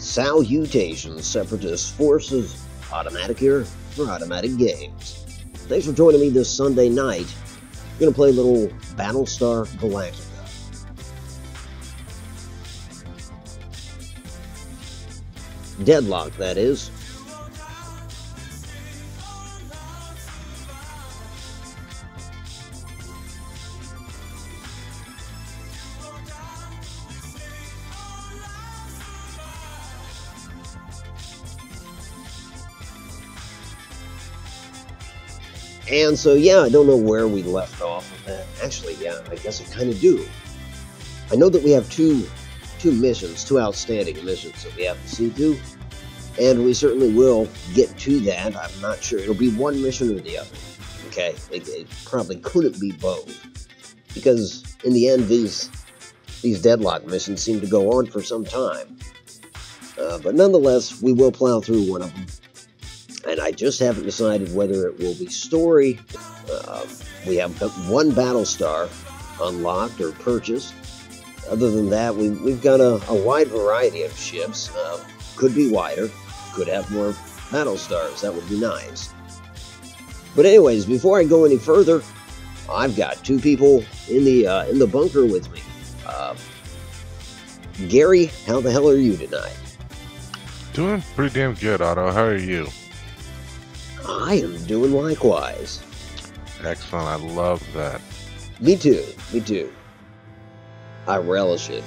Salutations, Separatist forces. Automatic here for Automatic Games. Thanks for joining me this Sunday night. We're going to play a little Battlestar Galactica. Deadlock, that is. And so, yeah, I don't know where we left off with that. Actually, yeah, I guess I kind of do. I know that we have two missions, two outstanding missions that we have to see to, and we certainly will get to that. I'm not sure. It'll be one mission or the other, okay? It probably couldn't be both, because in the end, these deadlock missions seem to go on for some time. But nonetheless, we will plow through one of them. And I just haven't decided whether it will be story. We have one Battlestar unlocked or purchased. Other than that, we've got a wide variety of ships. Could be wider, could have more Battlestars. That would be nice. But anyways, before I go any further, I've got two people in the bunker with me. Gary, how the hell are you tonight? Doing pretty damn good, Otto. How are you? I am doing likewise. Excellent. I love that. Me too. Me too. I relish it.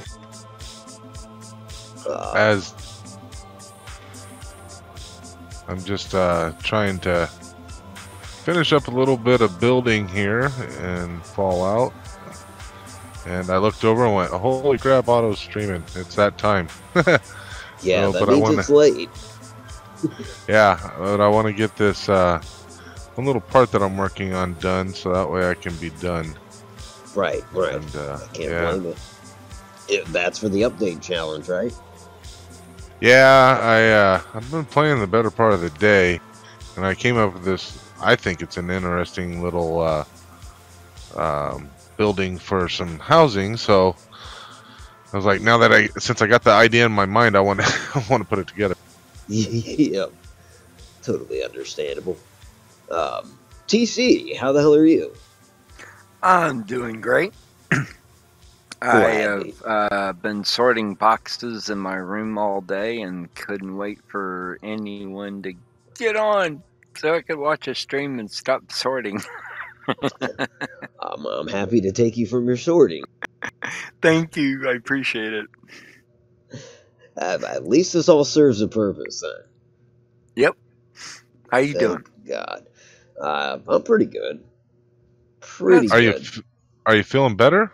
As I'm just trying to finish up a little bit of building here in Fallout, and I looked over and went, "Holy crap! Otto's streaming. It's that time." Yeah, that means it's late. Yeah, but I want to get this one little part that I'm working on done, so that way I can be done. Right. And, I can't blame it. That's for the update challenge, right? Yeah, I've been playing the better part of the day, and I came up with this. I think it's an interesting little building for some housing. So I was like, now that since I got the idea in my mind, I want to put it together. Yeah, totally understandable. TC, how the hell are you? I'm doing great. I have been sorting boxes in my room all day and couldn't wait for anyone to get on so I could watch a stream and stop sorting. I'm happy to take you from your sorting. Thank you. I appreciate it. At least this all serves a purpose, then. Yep. How you doing? God. I'm pretty good. Pretty good. Are you feeling better?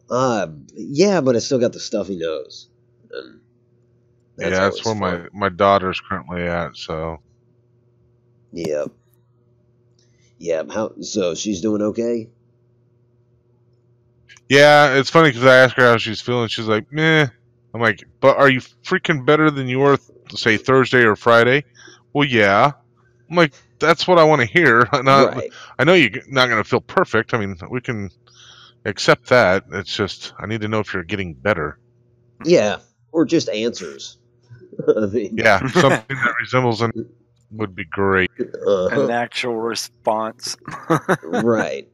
Yeah, but I still got the stuffy nose. And that's where my daughter's currently at, so. Yep. So she's doing okay? Yeah, it's funny because I asked her how she's feeling. She's like, meh. I'm like, but are you freaking better than you were, say, Thursday or Friday? Well, yeah. I'm like, that's what I want to hear. Right. I know you're not going to feel perfect. I mean, we can accept that. It's just, I need to know if you're getting better. Yeah, or just answers. Yeah, something that resembles an would be great. An actual response. Right.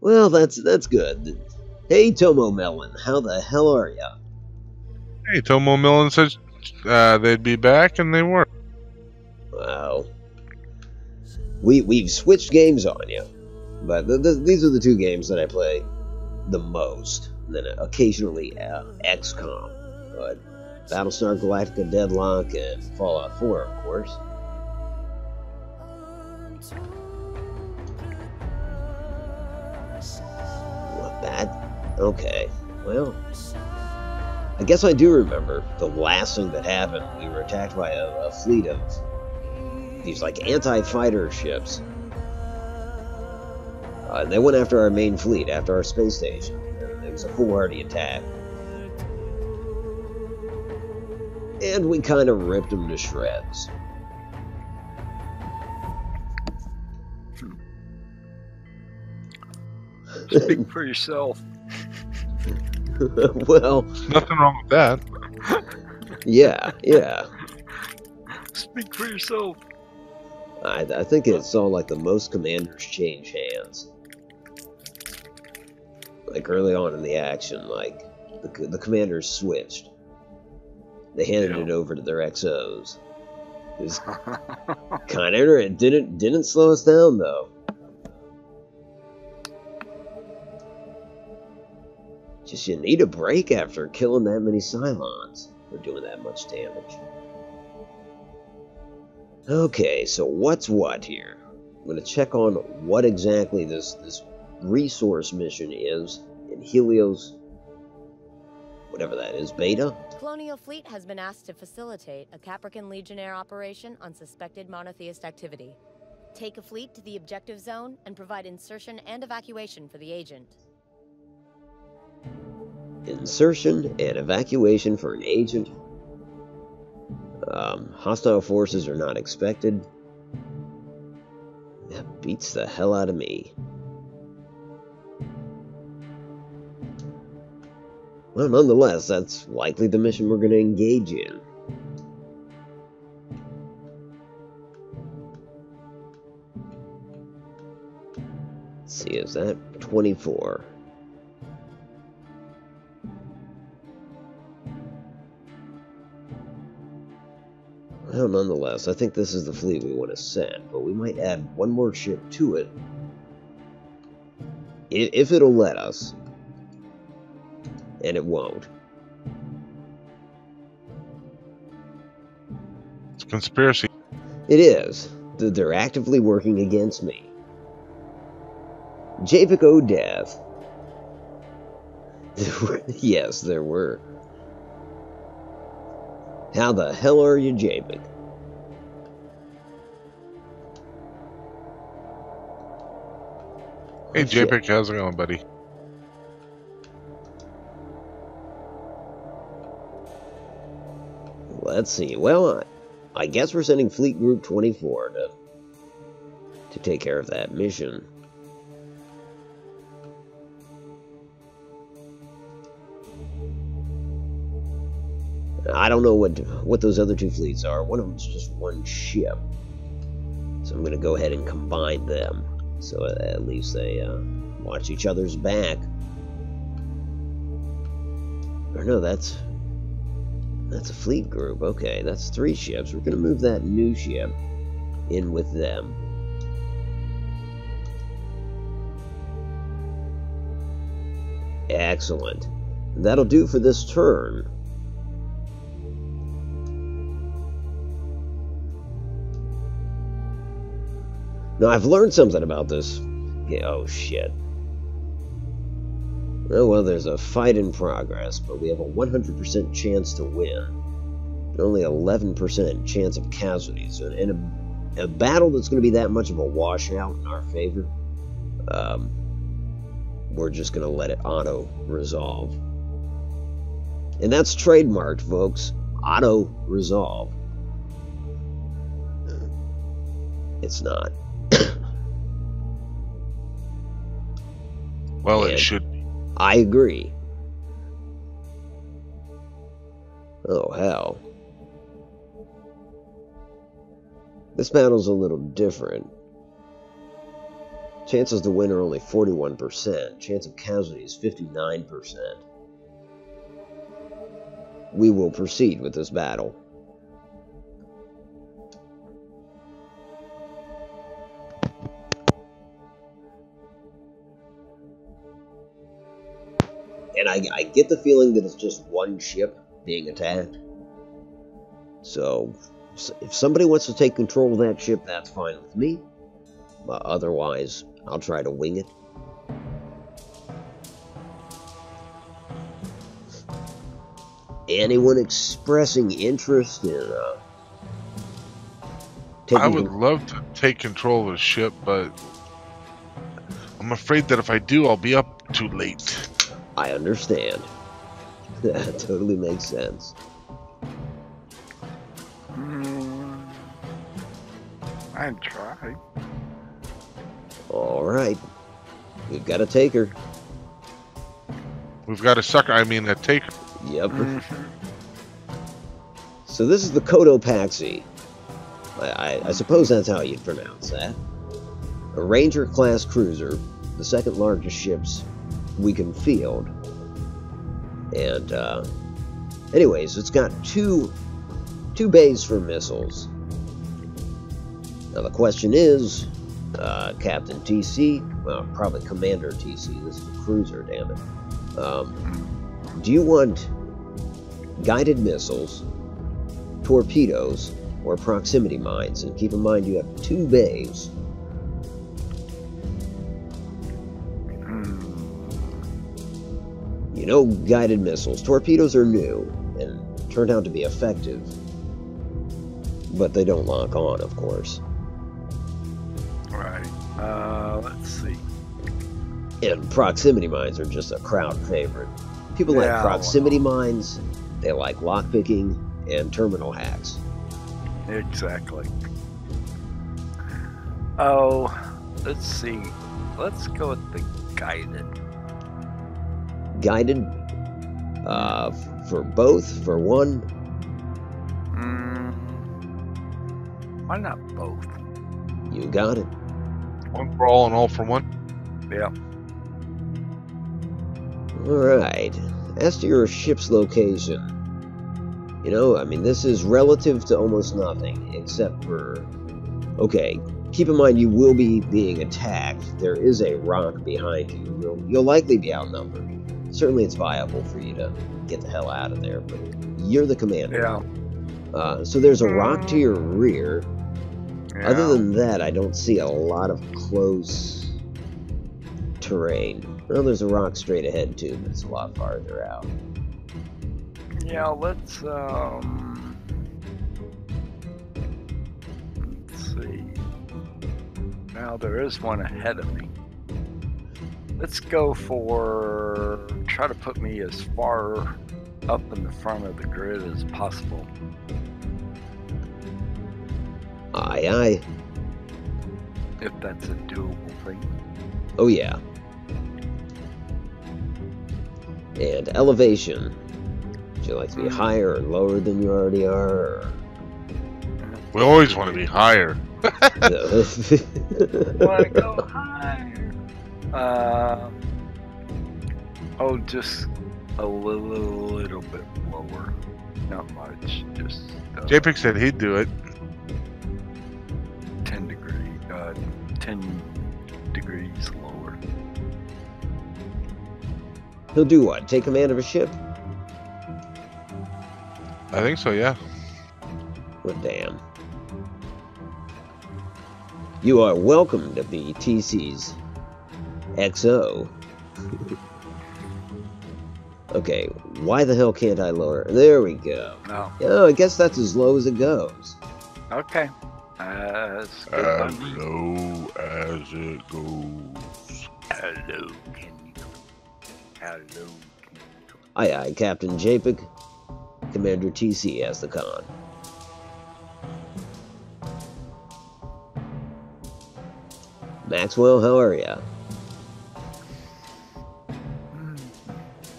Well, that's good. Hey, Tomo Melon, how the hell are ya? Hey, Tomo Melon says they'd be back, and they weren't. Wow. We've switched games on you, but these are the two games that I play the most. And then occasionally XCOM, but Battlestar Galactica Deadlock and Fallout 4, of course. Not bad. Okay, well, I guess I do remember the last thing that happened. We were attacked by a fleet of these, like, anti-fighter ships. They went after our main fleet, after our space station. It was a foolhardy attack. And we kind of ripped them to shreds. Speak for yourself. Well, Nothing wrong with that. yeah. Speak for yourself. I think it saw like the most commanders change hands. Like early on in the action, like the commanders switched. They handed it over to their XOs. It was kind of it didn't slow us down though. Just you need a break after killing that many Cylons or doing that much damage. Okay, so what's what here? I'm gonna check on what exactly this resource mission is in Helios, whatever that is, Beta? Colonial Fleet has been asked to facilitate a Caprican Legionnaire operation on suspected monotheist activity. Take a fleet to the objective zone and provide insertion and evacuation for the agent. Insertion and evacuation for an agent. Hostile forces are not expected. That beats the hell out of me. Well, nonetheless, that's likely the mission we're going to engage in. Let's see, is that 24? Well, nonetheless, I think this is the fleet we want to send, but we might add one more ship to it. If it'll let us. And it won't. It's a conspiracy. It is. They're actively working against me. Javik O'Death. Yes, there were. How the hell are you, Javik? Hey, Javik, how's it going, buddy? Let's see. Well, I guess we're sending Fleet Group 24 to take care of that mission. I don't know what those other two fleets are. One of them's just one ship. So I'm going to go ahead and combine them. So at least they watch each other's back. Or no, that's a fleet group. Okay, that's 3 ships. We're going to move that new ship in with them. Excellent. That'll do for this turn. Now, I've learned something about this. Yeah, oh, shit. Oh, well, there's a fight in progress, but we have a 100% chance to win. And only 11% chance of casualties. So in a battle that's going to be that much of a washout in our favor, we're just going to let it auto-resolve. And that's trademarked, folks. Auto-resolve. It's not. Well, it should be. I agree. Oh, hell. This battle's a little different. Chances to win are only 41%. Chance of casualties 59%. We will proceed with this battle. And I get the feeling that it's just one ship being attacked. So, if somebody wants to take control of that ship, that's fine with me. But otherwise, I'll try to wing it. Anyone expressing interest in I would love to take control of the ship, but I'm afraid that if I do, I'll be up too late. I understand. That totally makes sense. I'd try. Alright. We've got to take her. We've got a sucker. I mean, a taker. Yep. So this is the Cotopaxi. I suppose that's how you'd pronounce that. A Ranger-class cruiser, the second largest ships we can field. And, anyways, it's got two bays for missiles. Now the question is, Captain TC, well, probably Commander TC, this is a cruiser, damn it. Do you want guided missiles, torpedoes, or proximity mines? And keep in mind you have 2 bays. You know, guided missiles. Torpedoes are new and turned out to be effective, but they don't lock on, of course. Right. Let's see. And proximity mines are just a crowd favorite. People like proximity mines, they like lockpicking and terminal hacks. Exactly. Oh, let's see. Let's go with the guided. Guided? For both? For one? Why not both? You got it. One for all and all for one. Yeah. Alright. As to your ship's location, you know, I mean, this is relative to almost nothing, except for... Okay, keep in mind you will be being attacked. There is a rock behind you. You'll likely be outnumbered. Certainly it's viable for you to get the hell out of there, but you're the commander. Yeah. So there's a rock to your rear. Yeah. Other than that, I don't see a lot of close terrain. Well, there's a rock straight ahead too, but it's a lot farther out. Yeah, let's see. Now there is one ahead of me. Let's go for... try to put me as far up in the front of the grid as possible. Aye, aye. If that's a doable thing. Oh, yeah. And elevation. Would you like to be higher or lower than you already are? Or... We always want to be higher. Want to go higher? Oh, just a little bit lower. Not much. Just. JPEG said he'd do it. 10 degrees lower. He'll do what? Take command of a ship? I think so, yeah. Well, damn. You are welcome to be TC's XO. Okay, why the hell can't I lower? There we go. No. Oh, I guess that's as low as it goes. Okay. That's good by As me. low as it goes. Hello, can you? Hello, can you? Aye, aye, Captain JPEG. Commander TC has the con. Maxwell, how are ya?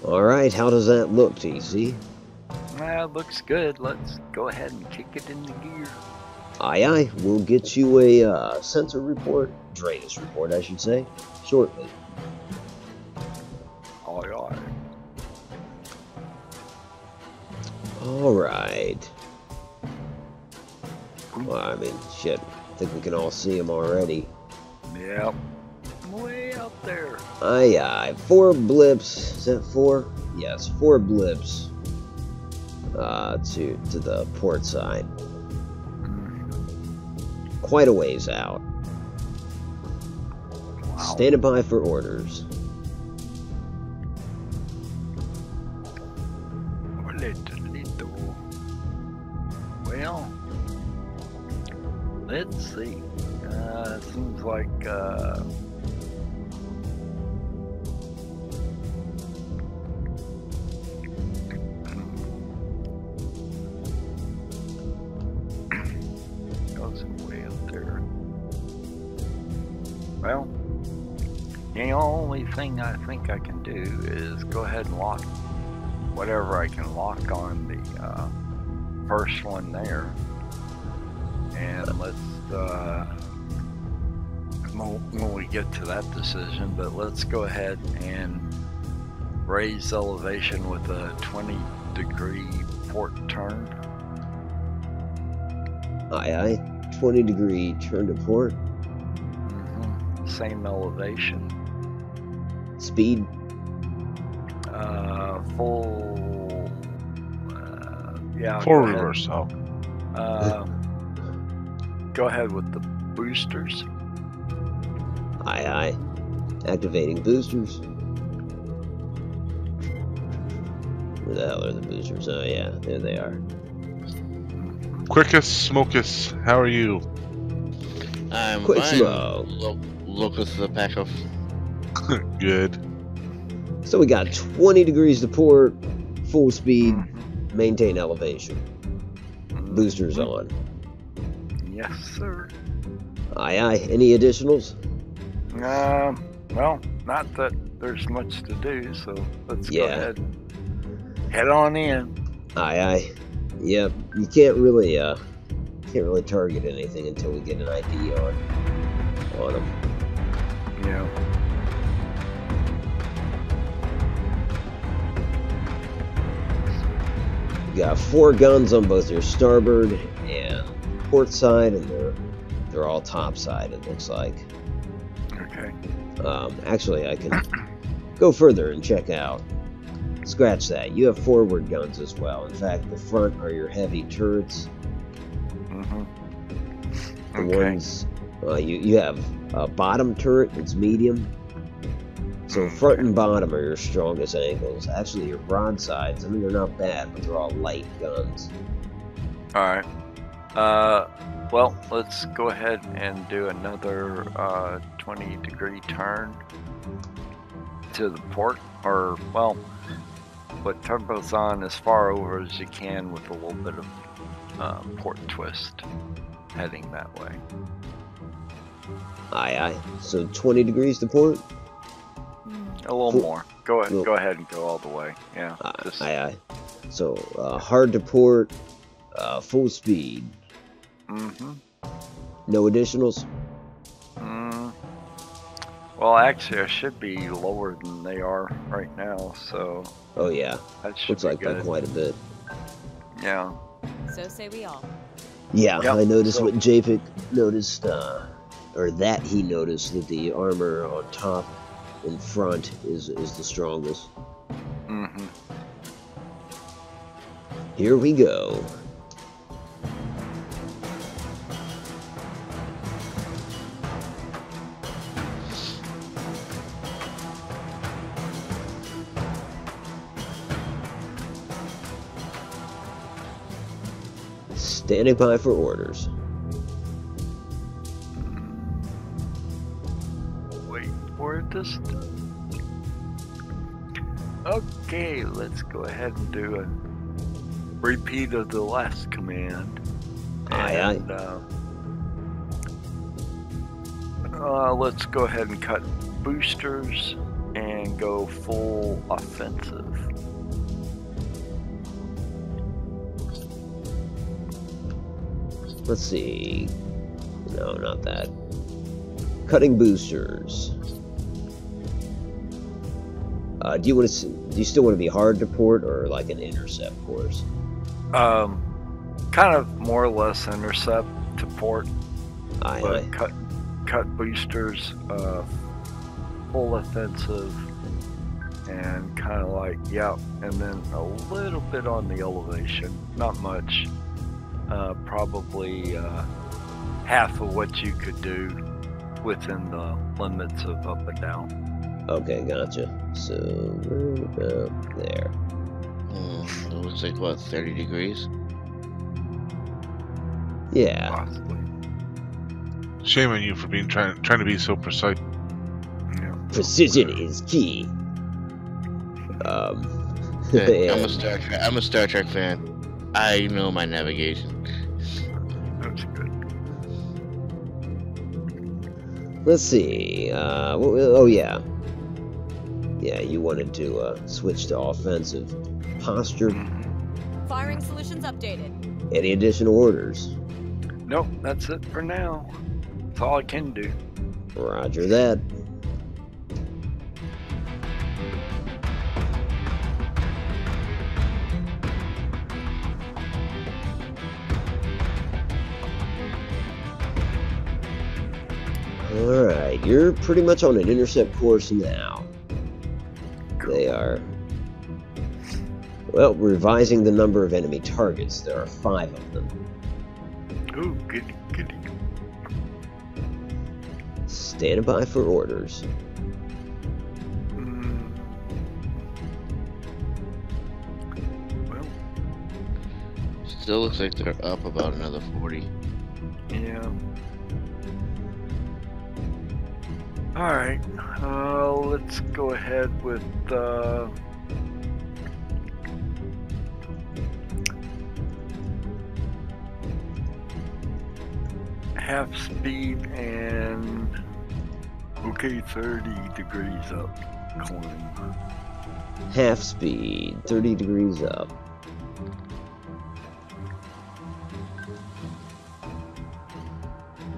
Alright, how does that look, TC? Looks good. Let's go ahead and kick it into gear. Aye, aye, we'll get you a sensor report, drainage report, I should say, shortly. Aye, aye. Alright. Well, I mean, shit, I think we can all see him already. Yep. Way out there. Aye, aye, 4 blips, is that 4? Yes, 4 blips, to the port side. Quite a ways out. Wow. Standing by for orders. Well, let's see. Seems like goes way up there. Well, you know, only thing I think I can do is go ahead and lock whatever I can lock on the first one there. And let's, when we get to that decision, but let's go ahead and raise elevation with a 20-degree port turn. Aye, 20-degree turn to port. Same elevation. Speed. Full. Yeah. Full reverse. Oh. Go ahead with the boosters. Aye. Activating boosters. Where the hell are the boosters? Oh yeah, there they are. Quickest, Smokus, how are you? I'm Quick fine. smoke. Locus the pack of. Good. So we got 20 degrees to port, full speed, maintain elevation. Boosters on. Yes, sir. Aye. Any additionals? Well, not that there's much to do, so let's go Yeah. ahead. Head on in. Aye. Yep. You can't really target anything until we get an ID on them. Yeah. You got 4 guns on both your starboard and port side, and they're all top side. It looks like. Okay. Actually, I can go further and check out. Scratch that. You have forward guns as well. In fact, the front are your heavy turrets. The ones you have a bottom turret that's medium. So front and bottom are your strongest angles. Actually, your broadsides, I mean, they're not bad, but they're all light guns. All right. Well, let's go ahead and do another 20-degree turn to the port, or well, put turbos on as far over as you can with a little bit of port twist, heading that way. Aye. So 20 degrees to port? A little more. Go ahead and go all the way. Yeah. Aye. So hard to port, full speed. No additionals? Well, actually, I should be lower than they are right now, so. Oh yeah. That should Looks be like good. by quite a bit. Yeah. So say we all. Yeah, Yep, I noticed so- what Japik noticed, or that he noticed, that the armor on top and front is the strongest. Here we go. Standing by for orders. Wait for this. Okay, let's go ahead and do a repeat of the last command. Aye. Let's go ahead and cut boosters and go full offensive. Let's see. No, not that. Cutting boosters. Do you still want to be hard to port or like an intercept course? Kind of more or less intercept to port, Aye. but cut boosters, full offensive, and kind of like and then a little bit on the elevation, not much. Probably half of what you could do within the limits of up and down. Okay, gotcha. So, right about there. It looks like what, 30 degrees? Yeah. Possibly. Shame on you for being trying to be so precise. Yeah. Precision is key. Hey, and- I'm a Star Trek fan. I know my navigation. That's good. Let's see. Oh yeah. Yeah, you wanted to switch to offensive posture. Firing solutions updated. Any additional orders? Nope, that's it for now. That's all I can do. Roger that. Alright, you're pretty much on an intercept course now. They are, well, revising the number of enemy targets. There are 5 of them. Ooh, goody, goody. Stand by for orders. Well, Still looks like they're up about another 40. yeah. Alright, let's go ahead with half speed and okay, 30 degrees up climb. Half speed, 30 degrees up.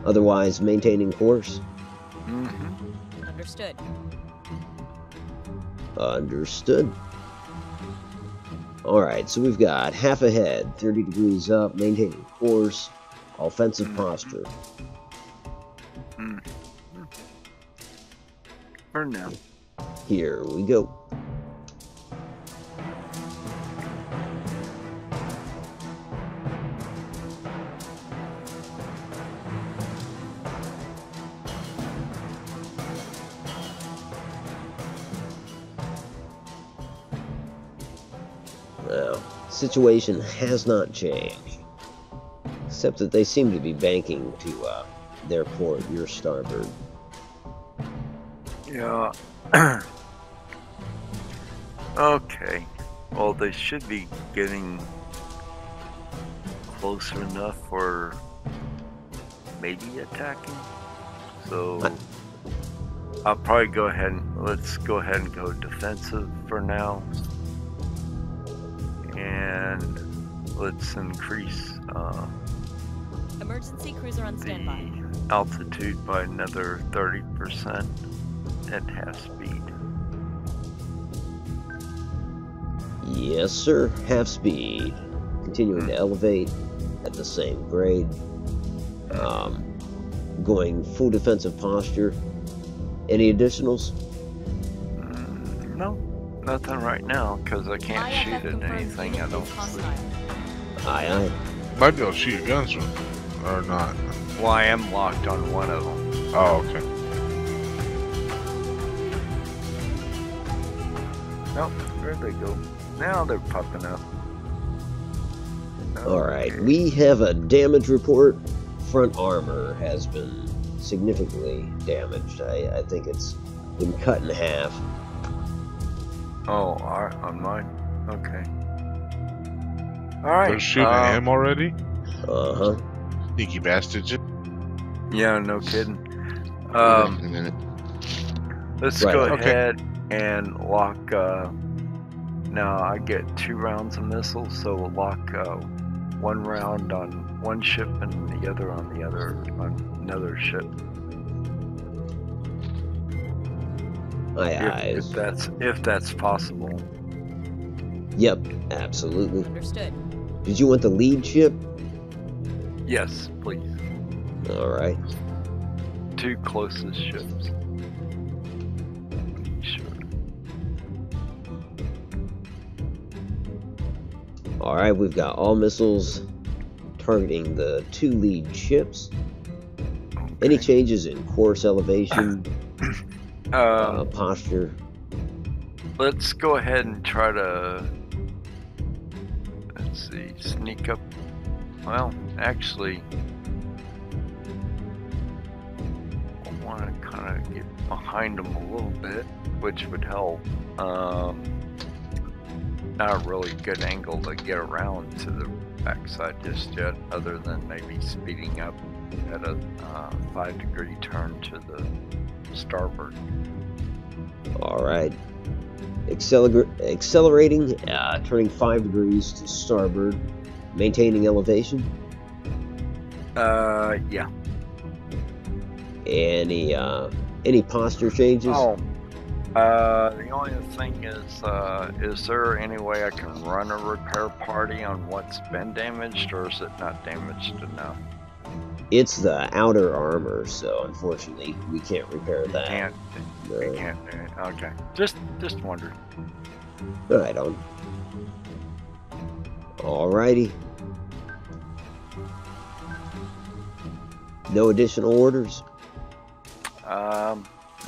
Otherwise, maintaining course. Understood. Understood. Alright, so we've got half ahead, 30 degrees up, maintaining course, offensive posture. For now. Here we go. Well, situation has not changed, except that they seem to be banking to their port, your starboard. Yeah. Okay. Well, they should be getting closer enough for maybe attacking. So I'll probably go ahead and let's go ahead and go defensive for now. And let's increase Emergency cruiser on standby. the altitude by another 30% at half speed. Yes, sir. Half speed. Continuing to elevate at the same grade. Going full defensive posture. Any additionals? No, nothing right now because I can't IFF shoot at confirms anything. I unit don't is see. hostile. Aye, aye. Might be able to shoot your guns from, or not. Well, I am locked on one of them. Oh, okay. Nope, where'd they go? Now they're popping up. Alright, Okay. we have a damage report. Front armor has been significantly damaged. I think it's been cut in half. Oh, on mine? Okay. Alright. They're shooting at him already? Uh-huh. Sneaky bastards. Yeah, no kidding. In a minute. Let's Right, go okay. ahead and lock, now I get 2 rounds of missiles, so we'll lock, 1 round on one ship and the other on another ship. Aye, aye. If that's possible. Yep, absolutely. Understood. Did you want the lead ship? Yes, please. Alright. 2 closest ships. Sure. Alright, we've got all missiles targeting the 2 lead ships. Any Okay. changes in course elevation, posture? Let's go ahead and try to, let's see, sneak up. Well, actually, I want to kind of get behind them a little bit, which would help. Not a really good angle to get around to the backside just yet, other than maybe speeding up at a 5-degree turn to the starboard. Alright. Accelerating, turning 5 degrees to starboard, maintaining elevation. Yeah. Any posture changes? Oh, the only thing is there any way I can run a repair party on what's been damaged, or is it not damaged enough? It's the outer armor, so unfortunately we can't repair that. We can't do it. Okay. Just wondered. Right on. Alrighty. No additional orders?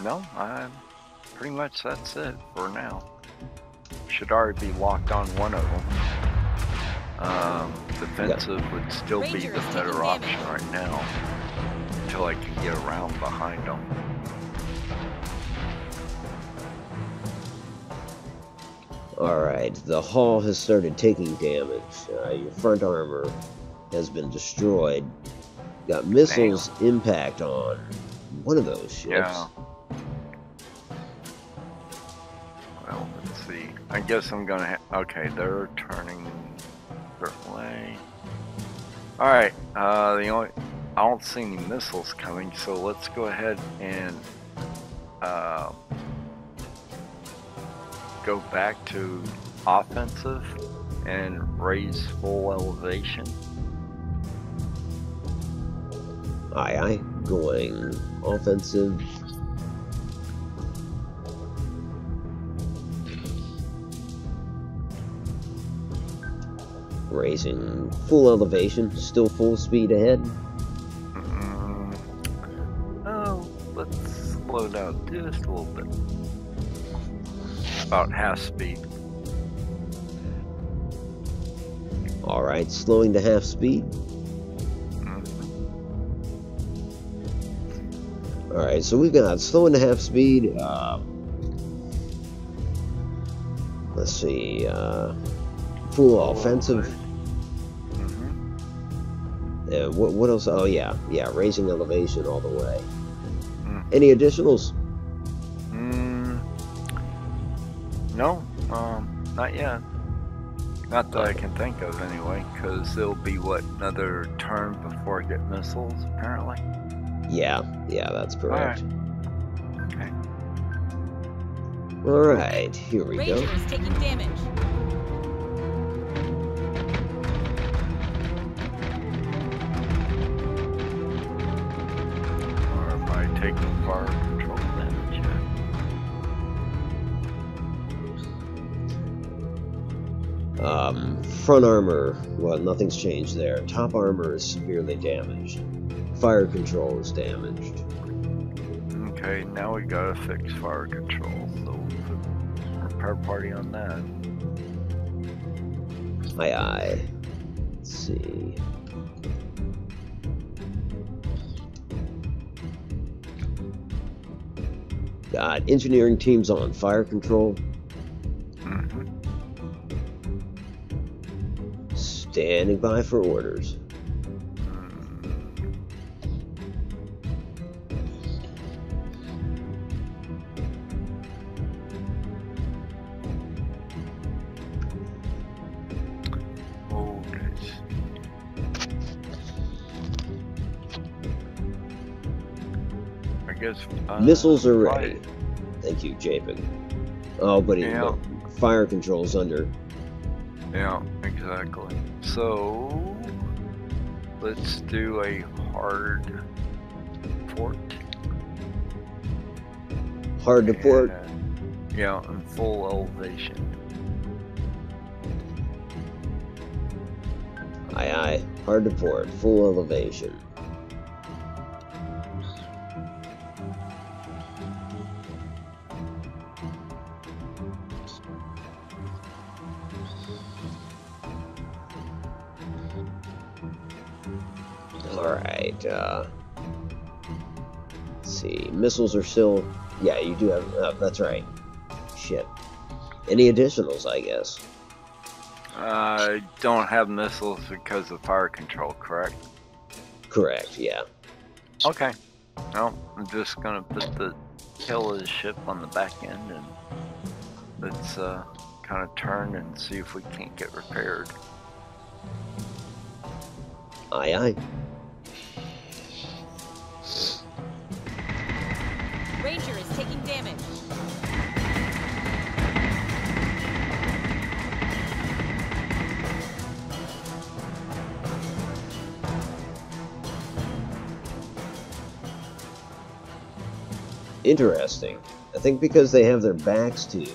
No, pretty much that's it for now. Should already be locked on one of them. Defensive would still be the better option right now until I can get around behind them. Alright, the hull has started taking damage. Your front armor has been destroyed. Got missiles impact on one of those ships. Yeah. Well, let's see. I guess I'm gonna okay, they're turning a certain way. Alright, I don't see any missiles coming, so let's go ahead and go back to offensive and raise full elevation. Aye, aye. Going offensive. Raising full elevation. Still full speed ahead. Oh, let's slow down just a little bit. About half speed. Alright, slowing to half speed. Alright, so we've got slowing to half speed. Let's see. Full offensive. What else? Oh, yeah. Yeah, raising elevation all the way. Any additionals? No, not yet. Not that I can think of anyway, because it'll be, what, another turn before I get missiles, apparently? Yeah, that's correct. Okay. Alright, here we go. Ranger is taking damage. Or am I taking fire control damage yet? Front armor, well, nothing's changed there. Top armor is severely damaged. Fire control is damaged. Okay, now we gotta fix fire control, so repair party on that. Aye, aye. Let's see. Got engineering teams on fire control. Standing by for orders. I guess Missiles are ready. Thank you, Japin. Oh, but fire control's under. Yeah, exactly. So let's do a hard port. Hard to port. Yeah, and full elevation. Aye, aye. Hard to port. Full elevation. Alright, let's see. Missiles are still... Yeah, you do have... Oh, that's right. Shit. Any additionals, I guess? I don't have missiles because of fire control, correct? Correct, yeah. Okay. No, I'm just gonna put the tail of the ship on the back end and let's let's kind of turn and see if we can't get repaired. Aye, aye. Ranger is taking damage. Interesting. I think because they have their backs to you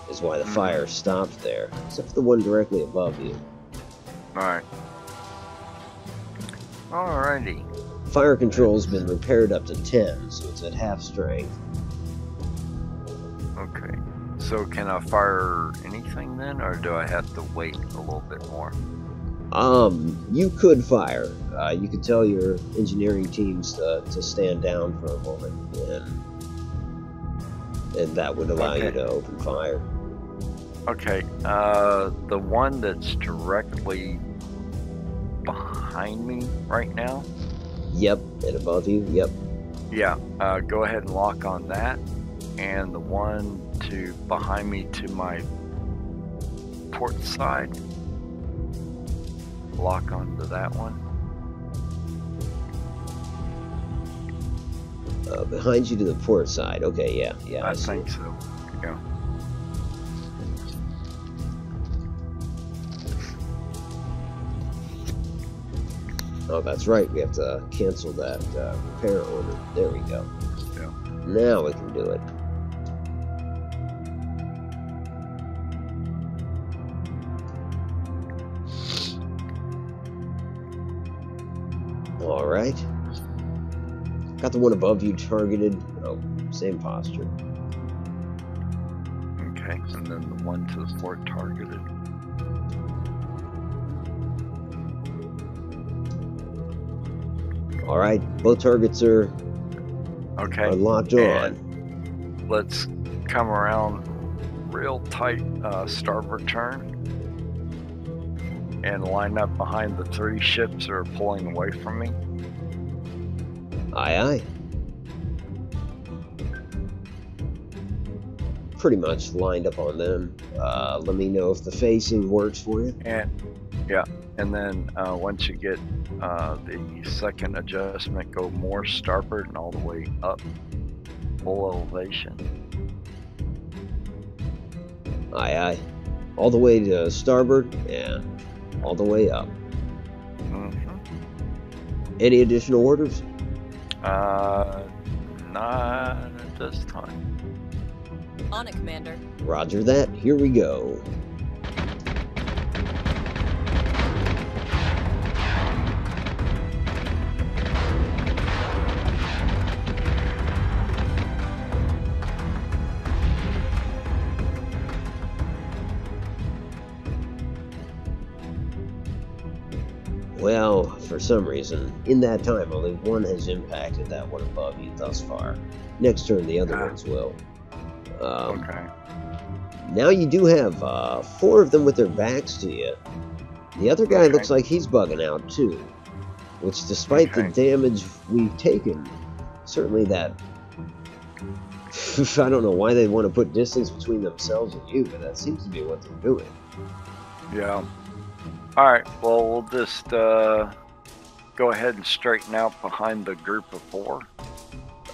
is why the fire stopped there, except for the one directly above you. Alright. Alrighty. Fire control's been repaired up to 10, so it's at half strength. Okay. So can I fire anything then, or do I have to wait a little bit more? You could fire. You could tell your engineering teams to stand down for a moment, and that would allow you to open fire. Okay, the one that's directly behind me right now? Yep, and above you, yep. Yeah, go ahead and lock on that. And the one behind me to my port side, lock onto that one. Behind you to the port side. Okay, yeah, I see. think so. Yeah. Oh, that's right. We have to cancel that repair order. There we go. Yeah. Now we can do it. All right. Got the one above you targeted. Oh, same posture. Okay, and then the one to the port targeted. All right, both targets are Okay. locked and on. let's come around real tight starboard turn and line up behind the 3 ships that are pulling away from me. Aye, aye. Pretty much lined up on them. Let me know if the facing works for you. And yeah, and then once you get the second adjustment, go more starboard and all the way up, full elevation. Aye, aye. All the way to starboard and all the way up. Any additional orders? Not at this time. On it, Commander. Roger that. Here we go. Well, for some reason, in that time, only one has impacted that one above you thus far. Next turn, the other ones will. Okay. Now you do have 4 of them with their backs to you. The other guy looks like he's bugging out too, which despite the damage we've taken, certainly that... I don't know why they want to put distance between themselves and you, but that seems to be what they're doing. Yeah. Alright, well, we'll just go ahead and straighten out behind the group of 4.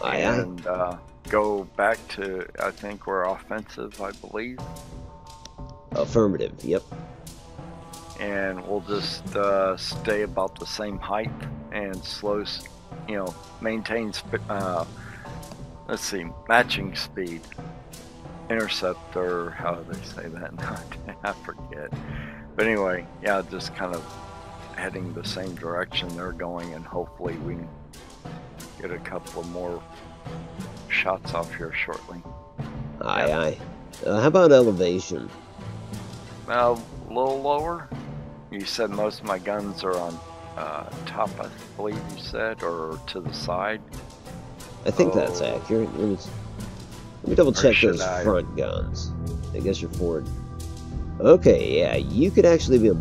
Aye, and go back to, I think we're offensive, I believe. Affirmative, yep. And we'll just stay about the same height and maintain, let's see, matching speed. Intercept, or how do they say that? I forget. But anyway, yeah, just kind of heading the same direction they're going, and hopefully we can get a couple of more shots off here shortly. Aye, aye. How about elevation? A little lower. You said most of my guns are on top, I believe you said, or to the side. I think that's accurate. Let me double check those should I? front guns. I guess you're forward. Okay, yeah, you could actually be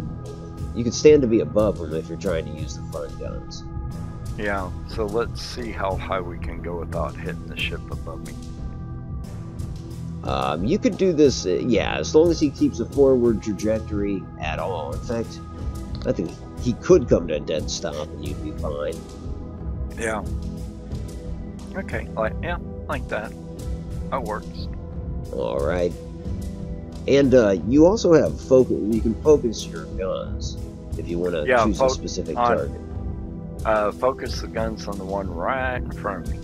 you could stand to be above them if you're trying to use the front guns. Yeah, so let's see how high we can go without hitting the ship above me. You could do this, yeah, as long as he keeps a forward trajectory at all. In fact, I think he could come to a dead stop and you'd be fine. Yeah. Okay. Like that. That works. All right. And you also have focus. You can focus your guns if you want to choose a specific target. Focus the guns on the one right in front of me.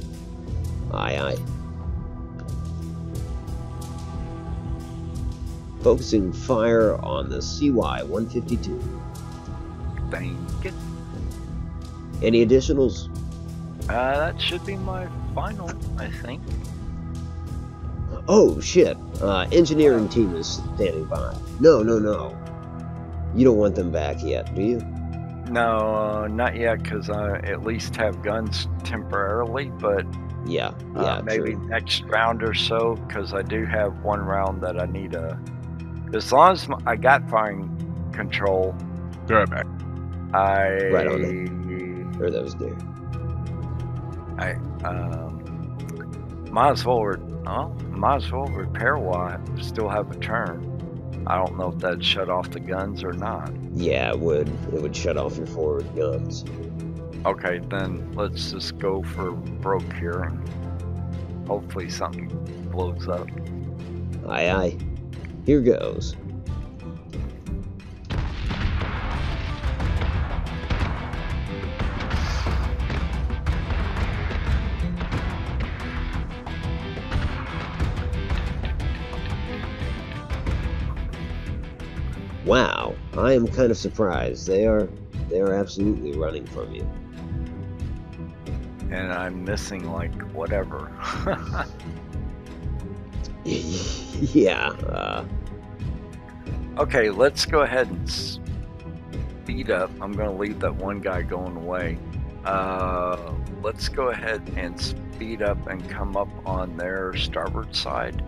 Aye, aye. Focusing fire on the CY-152. Thank you. Any additionals? That should be my final, I think. Oh, shit. Engineering team is standing by. No. You don't want them back yet, do you? No, not yet, because I at least have guns temporarily, but yeah, maybe true. next round or so, because I do have one round that I need to... As long as I got firing control... Be right back. Right on it. Or that was there. Might as well repair while I still have a turn. I don't know if that'd shut off the guns or not. Yeah, it would. It would shut off your forward guns. Okay, then let's just go for broke here and hopefully something blows up. Aye, aye. Here goes. Wow, I am kind of surprised. They are absolutely running from you. And I'm missing like whatever. Yeah. Okay, let's go ahead and speed up. I'm going to leave that one guy going away. Let's go ahead and speed up and come up on their starboard side.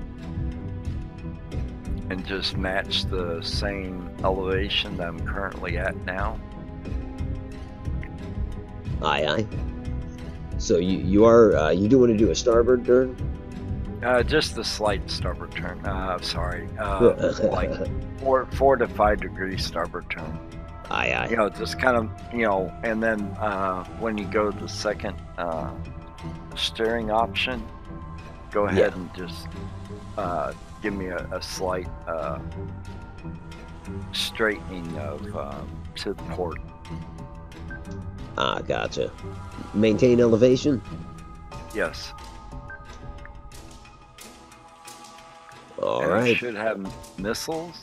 And just match the same elevation that I'm currently at now. Aye, aye. So you do want to do a starboard turn? Just the slight starboard turn. Sorry. Like 4 to 5 degrees starboard turn. Aye, aye. You know, just kind of, and then when you go to the second steering option, go ahead and just give me a slight straightening of to the port. Ah, gotcha. Maintain elevation? Yes. All and right. I should have missiles.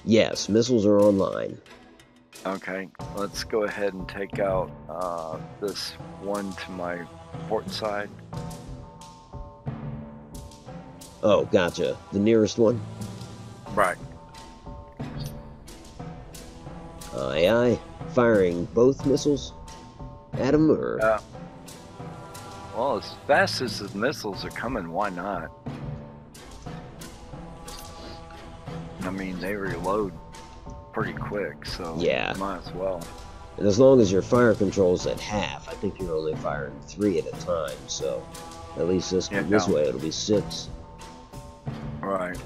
Yes, missiles are online. Okay, let's go ahead and take out this one to my port side. Oh, gotcha. The nearest one? Right. Aye, aye. Firing both missiles at him, or? Well, as fast as the missiles are coming, why not? I mean, they reload pretty quick, so yeah, might as well. And as long as your fire control's at half, I think you're only firing 3 at a time, so at least this way it'll be 6. Right.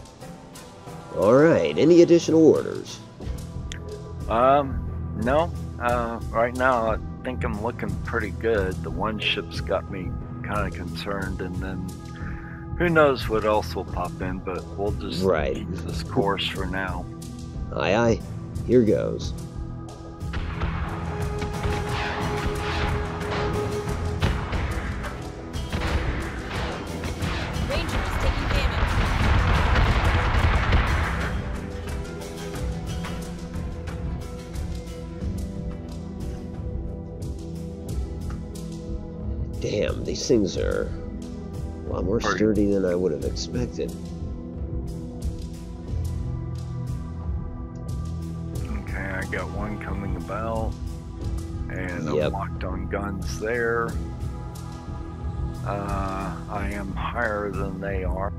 Alright, any additional orders? No. Right now, I think I'm looking pretty good. The one ship's got me kind of concerned, and then who knows what else will pop in, but we'll just keep this course for now. Aye, aye. Here goes. Damn, these things are a lot more sturdy than I would have expected. Okay, I got one coming about, and I'm locked on guns there. I am higher than they are.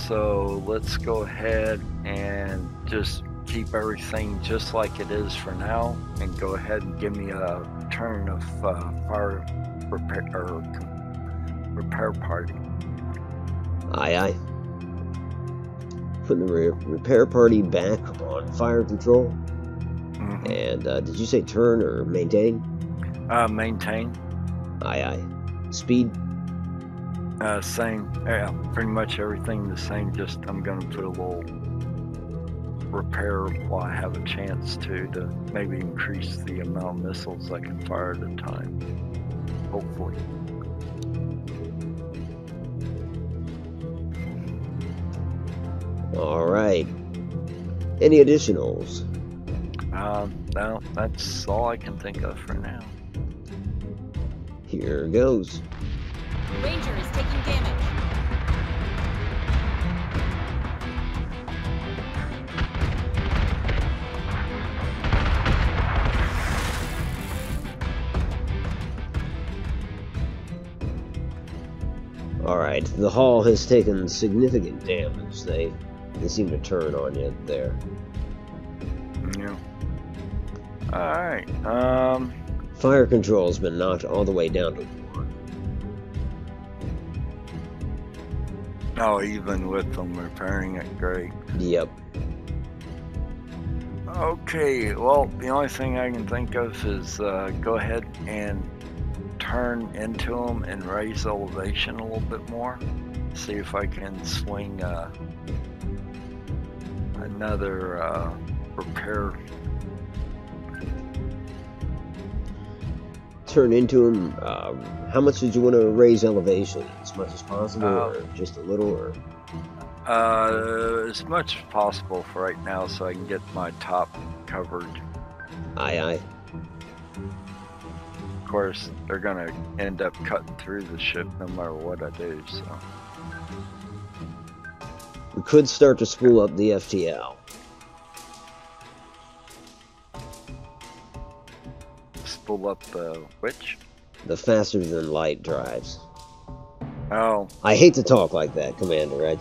So let's go ahead and just keep everything just like it is for now, and go ahead and give me a turn of fire repair party. Aye, aye. Putting the repair party back on fire control. Mhm. And did you say turn or maintain? Maintain. Aye, aye. Speed? Same. Yeah, pretty much everything the same. Just I'm gonna put a little repair while I have a chance to maybe increase the amount of missiles I can fire at a time. Hopefully. All right. Any additionals? No, that's all I can think of for now. Here goes. Ranger is taking damage. All right. The hull has taken significant damage. They seem to turn on you there. Yeah. All right. Fire control's been knocked all the way down to 1. Oh, even with them repairing it, great. Yep. Okay, well, the only thing I can think of is go ahead and turn into them and raise elevation a little bit more. See if I can swing another repair. Turn into him. How much did you want to raise elevation? As much as possible, or just a little, or? As much as possible for right now, so I can get my top covered. Aye, aye. Of course, they're gonna end up cutting through the ship no matter what I do. So We could start to spool up the FTL. spool up the which? The faster than light drives. Oh, I hate to talk like that, Commander. I'm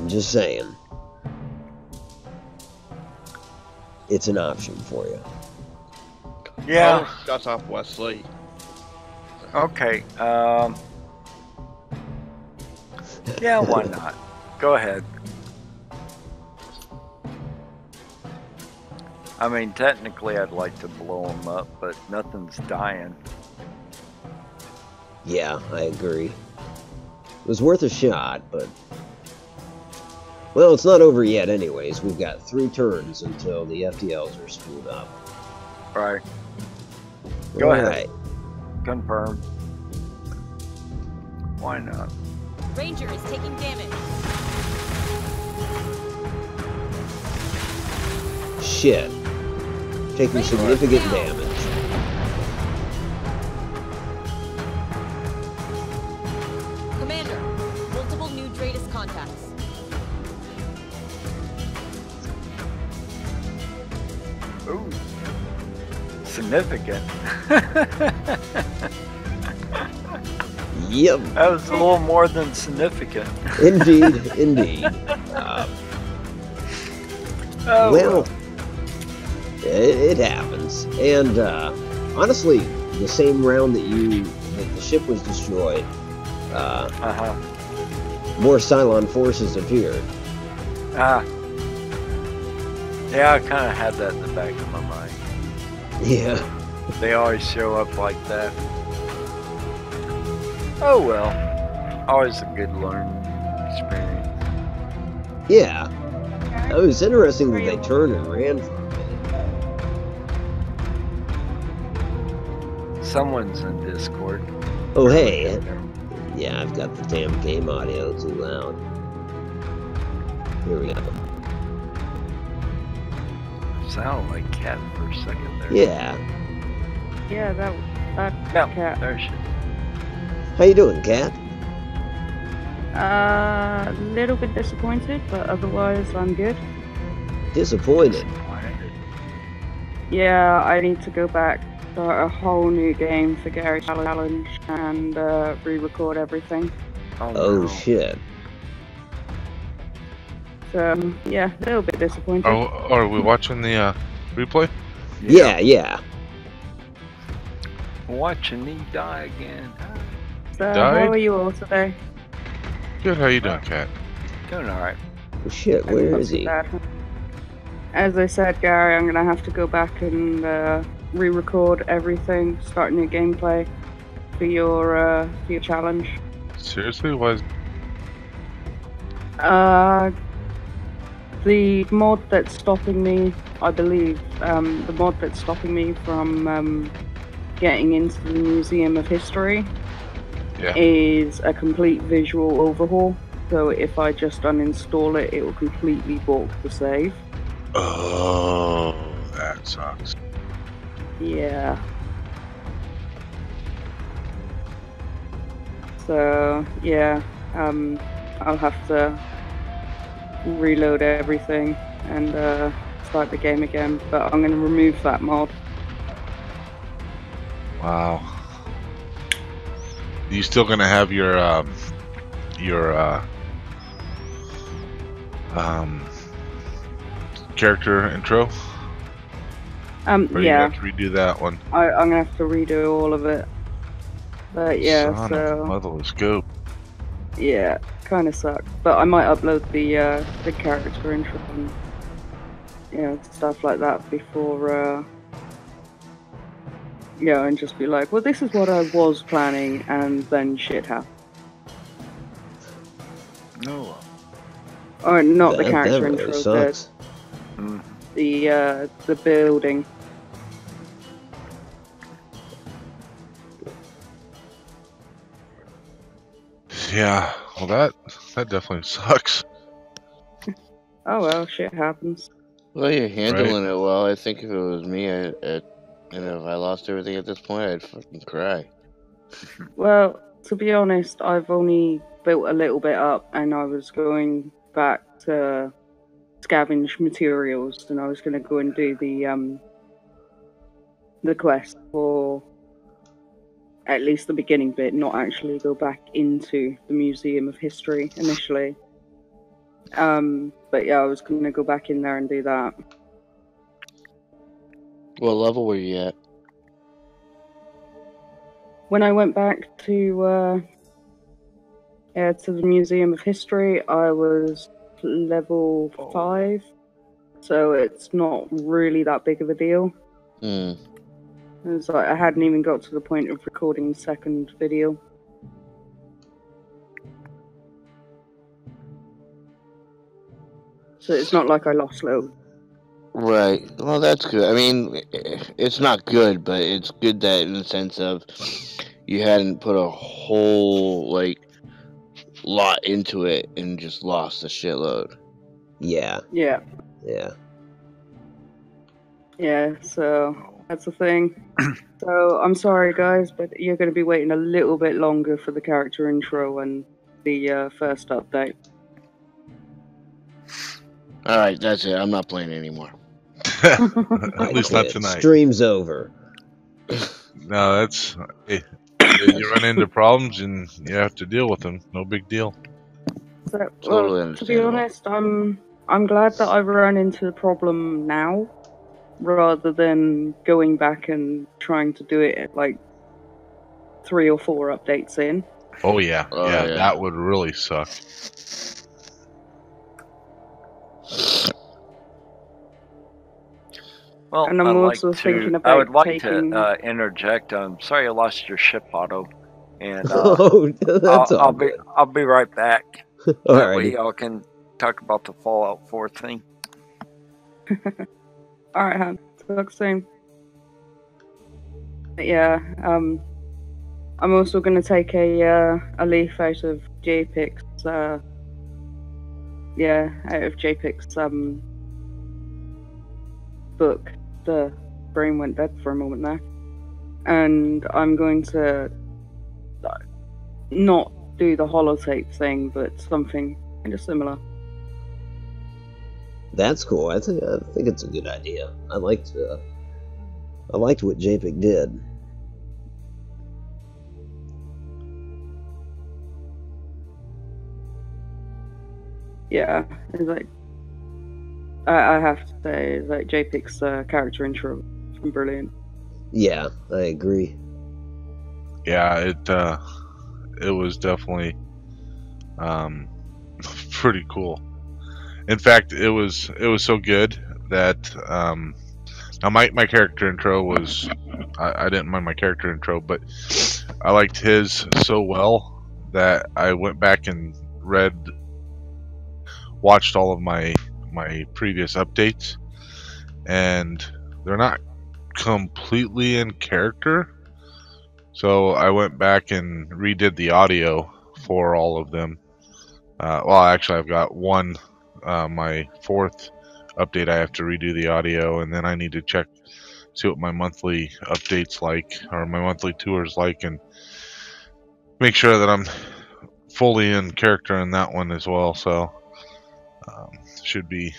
just saying. It's an option for you. yeah. That's off Wesley. Okay. Yeah, why not? Go ahead. I mean, technically, I'd like to blow them up, but nothing's dying. Yeah, I agree. It was worth a shot, but... Well, it's not over yet anyways. We've got 3 turns until the FTLs are spooled up. Right. Go ahead. Alright. Confirm. Why not? Ranger is taking damage. Shit. Taking significant damage. Commander, multiple new Dratus contacts. Ooh. Significant. Yep. That was a little more than significant. Indeed, indeed. Oh, Well, it happens. And honestly, the same round that the ship was destroyed, more Cylon forces appeared. Yeah, I kind of had that in the back of my mind. Yeah. They always show up like that. Oh well, always a good learning experience. Yeah. It was interesting that they turned and ran for a minute. Someone's in Discord. Oh, hey. Yeah, I've got the damn game audio too loud. Here we go. Sounded like Cat for a second there. Yeah. Yeah, that No, Cat. there she is. How you doing, Kat? A little bit disappointed, but otherwise I'm good. Disappointed. Yeah, I need to go back, start a whole new game for Gary Challenge, and re-record everything. Oh, Oh, no. shit. So, yeah, a little bit disappointed. Oh, are we watching the replay? Yeah. Watching me die again. So, died? how are you all today? Good. How you doing, Kat? Doing all right. Oh, shit, where Not is too he? bad. As I said, Gary, I'm gonna have to go back and re-record everything, start new gameplay for your challenge. Seriously? Why? The mod that's stopping me, I believe, the mod that's stopping me from getting into the Museum of History Yeah. is a complete visual overhaul. So if I just uninstall it, it will completely balk the save. Oh, that sucks. Yeah. So yeah, I'll have to reload everything and start the game again. But I'm going to remove that mod. Wow. You still gonna have your character intro? Or you Yeah, have to redo that one? I'm going to have to redo all of it. But yeah, Son of so motherless goat. yeah, kind of sucks. But I might upload the character intro and stuff like that before and just be like, well, this is what I was planning, and then shit happened. No. Or not the That character really intro, sucks. the building. Yeah. Well, that definitely sucks. Oh well, shit happens. Well, you're handling it well. I think if it was me, and if I lost everything at this point, I'd fucking cry. Well, to be honest, I've only built a little bit up, and I was going back to scavenge materials, and I was going to go and do the quest for at least the beginning bit, not actually go back into the Museum of History initially. But yeah, I was going to go back in there and do that. What level were you at? When I went back to the Museum of History, I was level 5, so it's not really that big of a deal. Hmm. It was like I hadn't even got to the point of recording the second video. So it's not like I lost load. Right. Well, that's good. I mean, it's not good, but it's good that in the sense of you hadn't put a whole lot into it and just lost a shitload. Yeah. Yeah. Yeah. Yeah, so that's the thing. So I'm sorry guys, but you're going to be waiting a little bit longer for the character intro and the first update. Alright, that's it. I'm not playing anymore. At least not tonight. Stream's over. No, that's you run into problems and you have to deal with them. No big deal. So, Totally to be honest, I'm glad that I've run into the problem now, rather than going back and trying to do it at like 3 or 4 updates in. Oh yeah, Oh, yeah, yeah. that would really suck. Well, And I'm also thinking about I would like taking... to interject. I'm sorry I lost your ship, Otto, and Oh, that's all good. I'll be right back. That way Alrighty. y'all can talk about the Fallout 4 thing. Alright, Han. Talk soon. But yeah, I'm also going to take a leaf out of JPIC's, out of JPIC's, book. The brain went dead for a moment there. And I'm going to not do the holotape thing, but something kind of similar. That's cool. I think it's a good idea. I liked what JPEG did. Yeah, it's like I have to say, like JPEG's character intro from brilliant. Yeah, I agree. Yeah, it was definitely Pretty cool. In fact, it was so good that now my character intro was I didn't mind my character intro, but I liked his so well that I went back and watched all of my previous updates, and they're not completely in character. So I went back and redid the audio for all of them. Well, actually, I've got one, my fourth update. I have to redo the audio, and then I need to see what my monthly updates like, or my monthly tours like, and make sure that I'm fully in character in that one as well. So should be.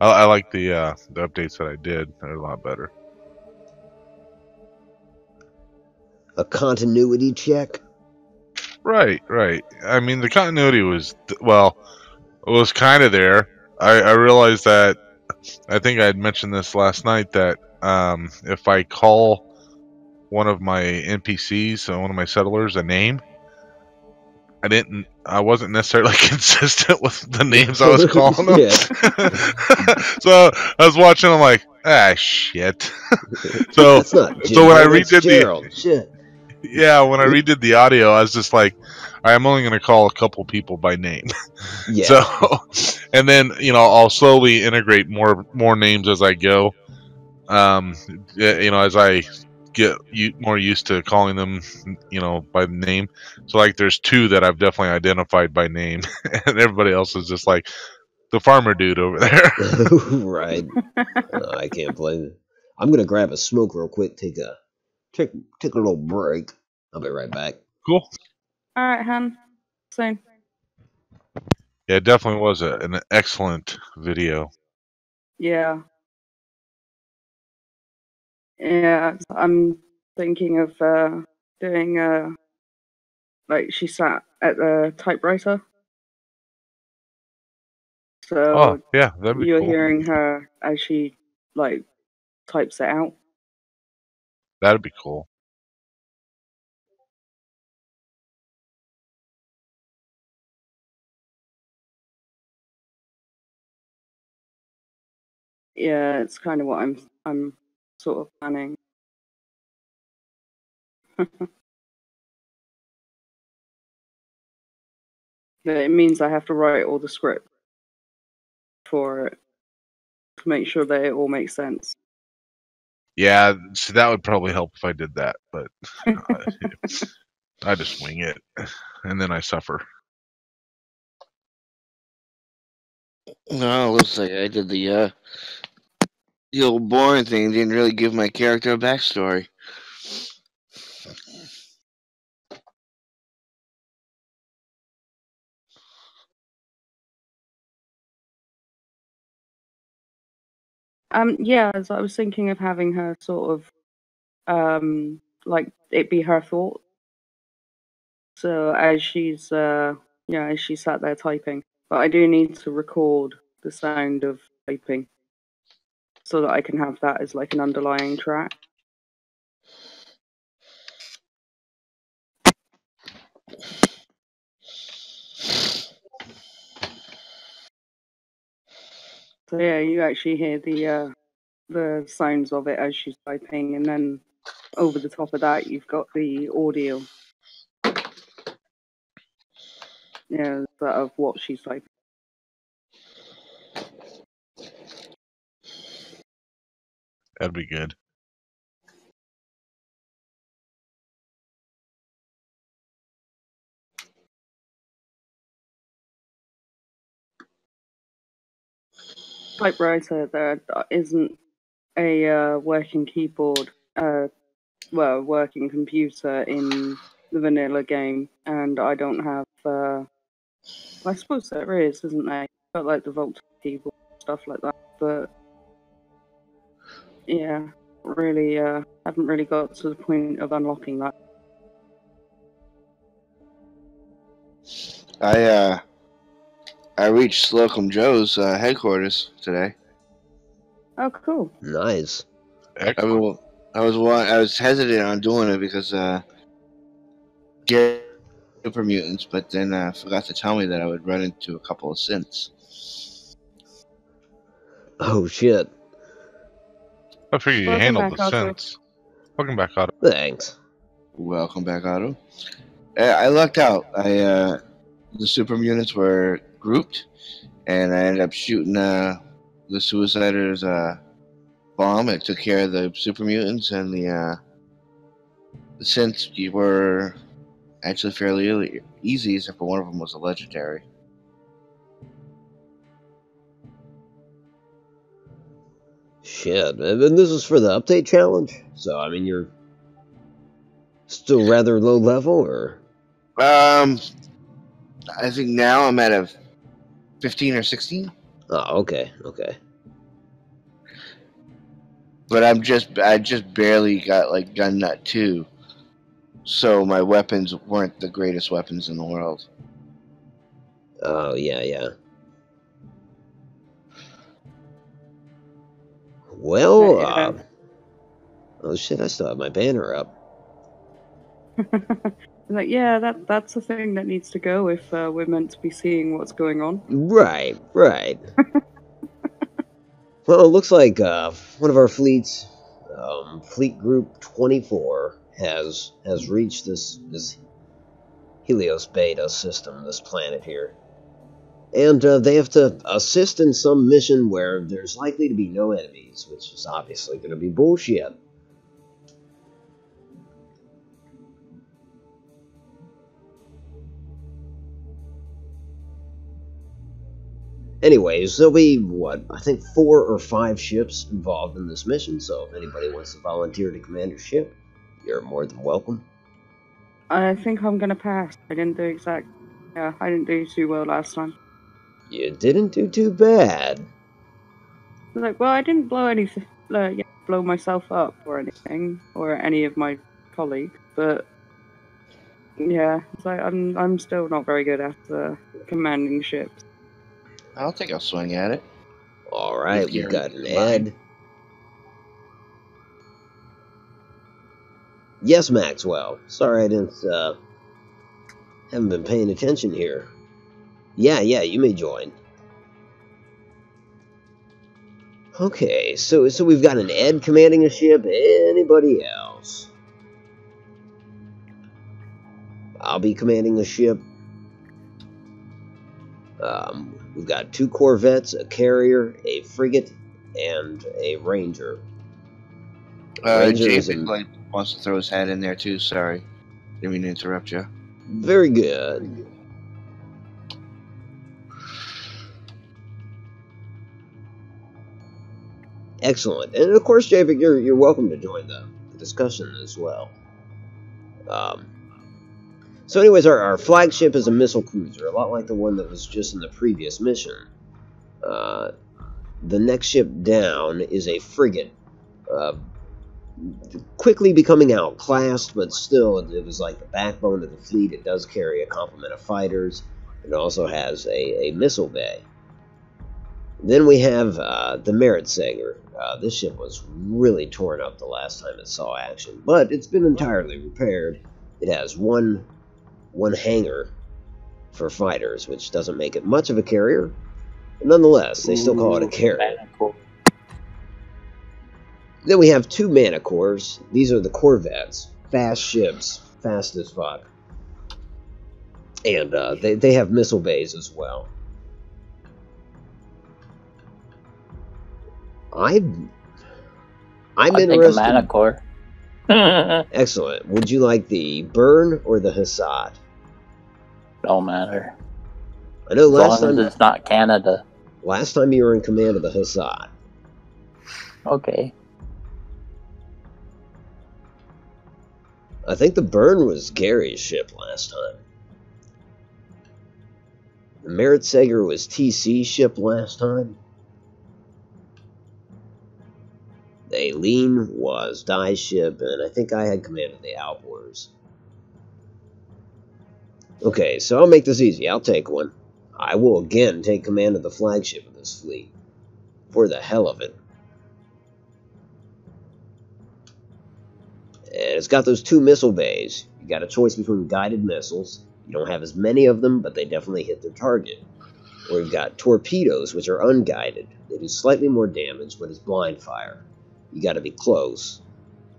I like the updates that I did. They're a lot better. A continuity check? Right. I mean, the continuity was, well, it was kind of there. I realized that, I think I had mentioned this last night, that if I call one of my NPCs, one of my settlers, a name, I wasn't necessarily consistent with the names I was calling them. Yeah. So I was watching, I'm like, shit. So That's not Ginger, so when I that's redid Gerald. Shit. Yeah, when I redid the audio, I was just like, I'm only going to call a couple people by name. Yeah. So, and then, I'll slowly integrate more names as I go. As I get more used to calling them, by name. So, like, there's two that I've definitely identified by name, and everybody else is just like the farmer dude over there. Right. I can't blame it. I'm gonna grab a smoke real quick. Take a little break. I'll be right back. Cool. All right, Han. Soon. Yeah, it definitely was an excellent video. Yeah. Yeah, I'm thinking of doing like she sat at the typewriter. So Oh, yeah, that'd be you're cool. hearing her as she like types it out. That'd be cool. Yeah, it's kind of what I'm sort of planning. But it means I have to write all the script for it to make sure that it all makes sense. Yeah, so that would probably help if I did that, but I just wing it, and then I suffer. No, it looks like I did the old boring thing. Didn't really give my character a backstory. Yeah, as I was thinking of having her sort of like it be her thought. So as she's as she sat there typing. But I do need to record the sound of typing so that I can have that as like an underlying track. So yeah, you actually hear the sounds of it as she's typing, and then over the top of that, you've got the audio. Yeah, of what she's typing. That'd be good. Typewriter, there isn't a working keyboard, working computer in the vanilla game, and I don't have. I suppose there is, isn't there? Got like the Volt keyboard stuff like that, but yeah, really, haven't really got to the point of unlocking that. I reached Slocum Joe's headquarters today. Oh, cool. Nice. Excellent. I was hesitant on doing it because Gary super mutants, but then forgot to tell me that I would run into a couple of synths. Oh, shit. I figure you Welcome handled back, the Otto. sense. Welcome back, Otto. Thanks. Welcome back, Otto. I lucked out. The super mutants were grouped, and I ended up shooting the Suiciders bomb. It took care of the super mutants, and the synths were actually fairly easy, except for one of them was a legendary. Shit. And this is for the update challenge? So, I mean, you're still rather low level, or? I think now I'm at a 15 or 16. Oh, okay, okay. But I just barely got like gun nut 2. So my weapons weren't the greatest weapons in the world. Oh, yeah. Well, Yeah. oh shit, I still have my banner up. Like, yeah, that's the thing that needs to go if we're meant to be seeing what's going on. Right. Well, it looks like one of our fleets, Fleet Group 24, has reached this Helios Beta system, this planet here. And they have to assist in some mission where there's likely to be no enemies, which is obviously going to be bullshit. Anyways, there'll be, I think 4 or 5 ships involved in this mission, so if anybody wants to volunteer to command a ship, you're more than welcome. I think I'm gonna pass. I didn't do too well last time. You didn't do too bad. Like, well, I didn't blow myself up or anything, or any of my colleagues, but yeah, it's like I'm still not very good at commanding ships. I'll take a swing at it. Alright, we've got an Ed. Yes, Maxwell. Sorry I haven't been paying attention here. Yeah, you may join. Okay, so we've got an Ed commanding a ship. Anybody else? I'll be commanding a ship. We've got 2 corvettes, a carrier, a frigate, and a ranger. Jason wants to throw his hat in there too. Sorry, didn't mean to interrupt you. Very good. Excellent. And of course, Javik, you're welcome to join the discussion as well. So anyways, our flagship is a missile cruiser, a lot like the one that was just in the previous mission. The next ship down is a frigate. Quickly becoming outclassed, but still, it was like the backbone of the fleet. It does carry a complement of fighters. It also has a missile bay. Then we have the Meritsager. This ship was really torn up the last time it saw action, but it's been entirely repaired. It has one hangar for fighters, which doesn't make it much of a carrier. But nonetheless, they still call it a carrier. Then we have 2 Manticores. These are the corvettes. Fast ships. Fast as fuck. And they have missile bays as well. I'm interested. I think a Manicore. Excellent. Would you like the Burn or the Hassad? Don't matter. I know As long as it's not Canada. Last time you were in command of the Hassad. Okay. I think the Burn was Gary's ship last time. The Meritsager was TC's ship last time. The Aileen was Dai's ship, and I think I had command of the Outboards. Okay, so I'll make this easy. I'll take one. I will again take command of the flagship of this fleet. For the hell of it. And it's got those 2 missile bays. You got a choice between guided missiles You don't have as many of them, but they definitely hit their target. Or you've got torpedoes, which are unguided. They do slightly more damage, but it's blind fire. You got to be close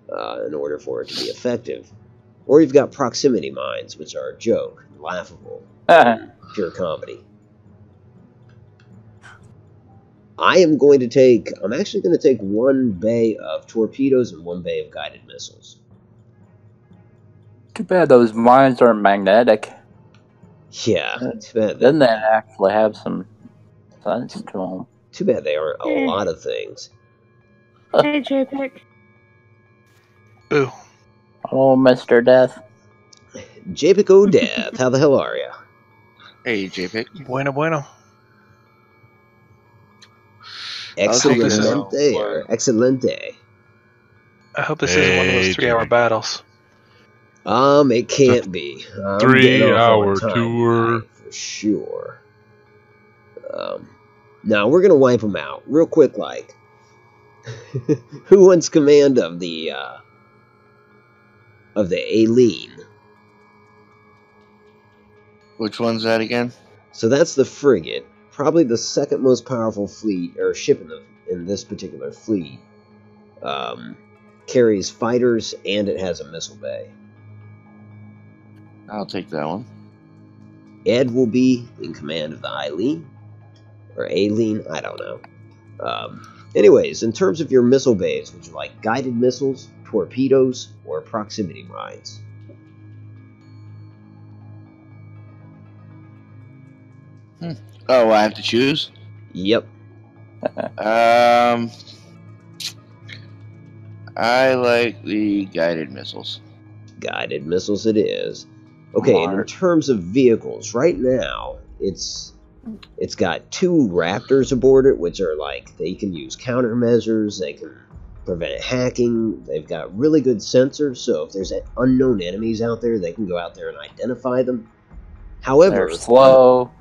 in order for it to be effective. Or you've got proximity mines, which are a joke, laughable, pure comedy. I'm actually going to take one bay of torpedoes and one bay of guided missiles. Too bad those mines aren't magnetic. Yeah, too bad. Then they actually have some sense to them. Too bad they aren't a lot of things. Hey, JPEG. Boo. Oh, Mr. Death. JPEG O'Death, how the hell are ya? Hey, JPEG. Bueno, bueno. Excelente or excelente? I hope this isn't one of those 3-hour battles. It can't be. 3-hour tour. For sure. Now, we're going to wipe them out real quick, like. Who wants command of the Aileen? Which one's that again? So that's the frigate. Probably the second most powerful fleet, or ship in this particular fleet. Carries fighters, and it has a missile bay. I'll take that one. Ed will be in command of the Aileen. Or Aileen, I don't know. Anyways, in terms of your missile bays, would you like guided missiles, torpedoes, or proximity mines? Oh, I have to choose? Yep. I like the guided missiles. Guided missiles it is. Okay, and in terms of vehicles, right now, it's got 2 Raptors aboard it, which are like, they can use countermeasures, they can prevent hacking, they've got really good sensors, so if there's unknown enemies out there, they can go out there and identify them. However, they're slow.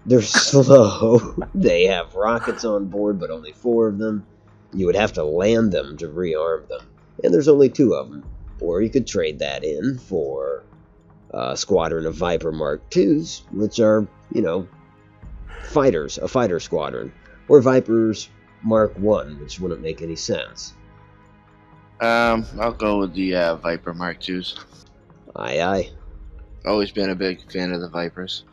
They're slow. They have rockets on board, but only 4 of them. You would have to land them to rearm them. And there's only 2 of them. Or you could trade that in for a squadron of Viper Mark IIs, which are, fighters, a fighter squadron. Or Vipers Mark I, which wouldn't make any sense. I'll go with the Viper Mark IIs. Aye, aye. Always been a big fan of the Vipers.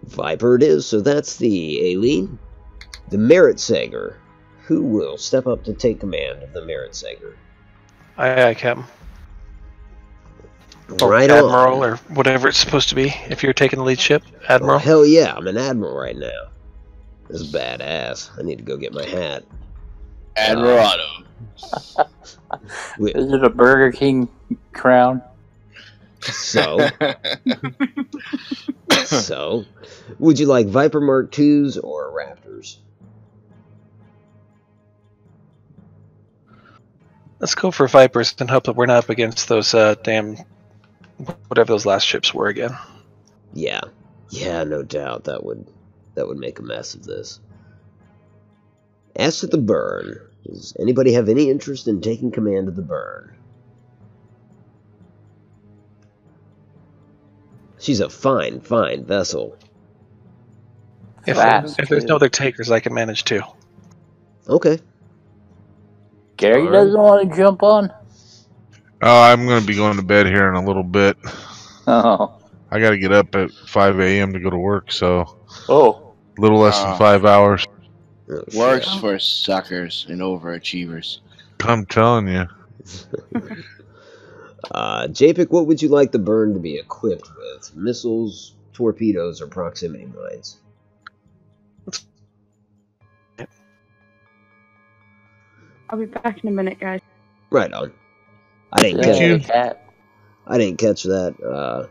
Viper it is, so that's the Aileen. The Meritsager. Who will step up to take command of the Meritsager? Aye, Captain. Or Right Admiral, on. or whatever it's supposed to be, if you're taking the lead ship. Admiral? Oh, hell yeah, I'm an Admiral right now. This is badass. I need to go get my hat. Admiral Otto. Is it a Burger King crown? So, would you like Viper Mark IIs or Raptors? Let's go for Vipers and hope that we're not up against those damn whatever those last ships were again. Yeah, no doubt that would make a mess of this. As to the Burn, does anybody have any interest in taking command of the Burn? She's a fine vessel. If there's no other takers, I can manage too. Okay. Gary doesn't want to jump on? Oh, I'm going to be going to bed here in a little bit. Oh. I got to get up at 5 a.m. to go to work, so Oh. a little less than 5 hours. Oh, Works for suckers and overachievers. I'm telling you. JPEG, what would you like the Burn to be equipped with? Missiles, torpedoes, or proximity mines? I'll be back in a minute, guys. Right on. I didn't catch that.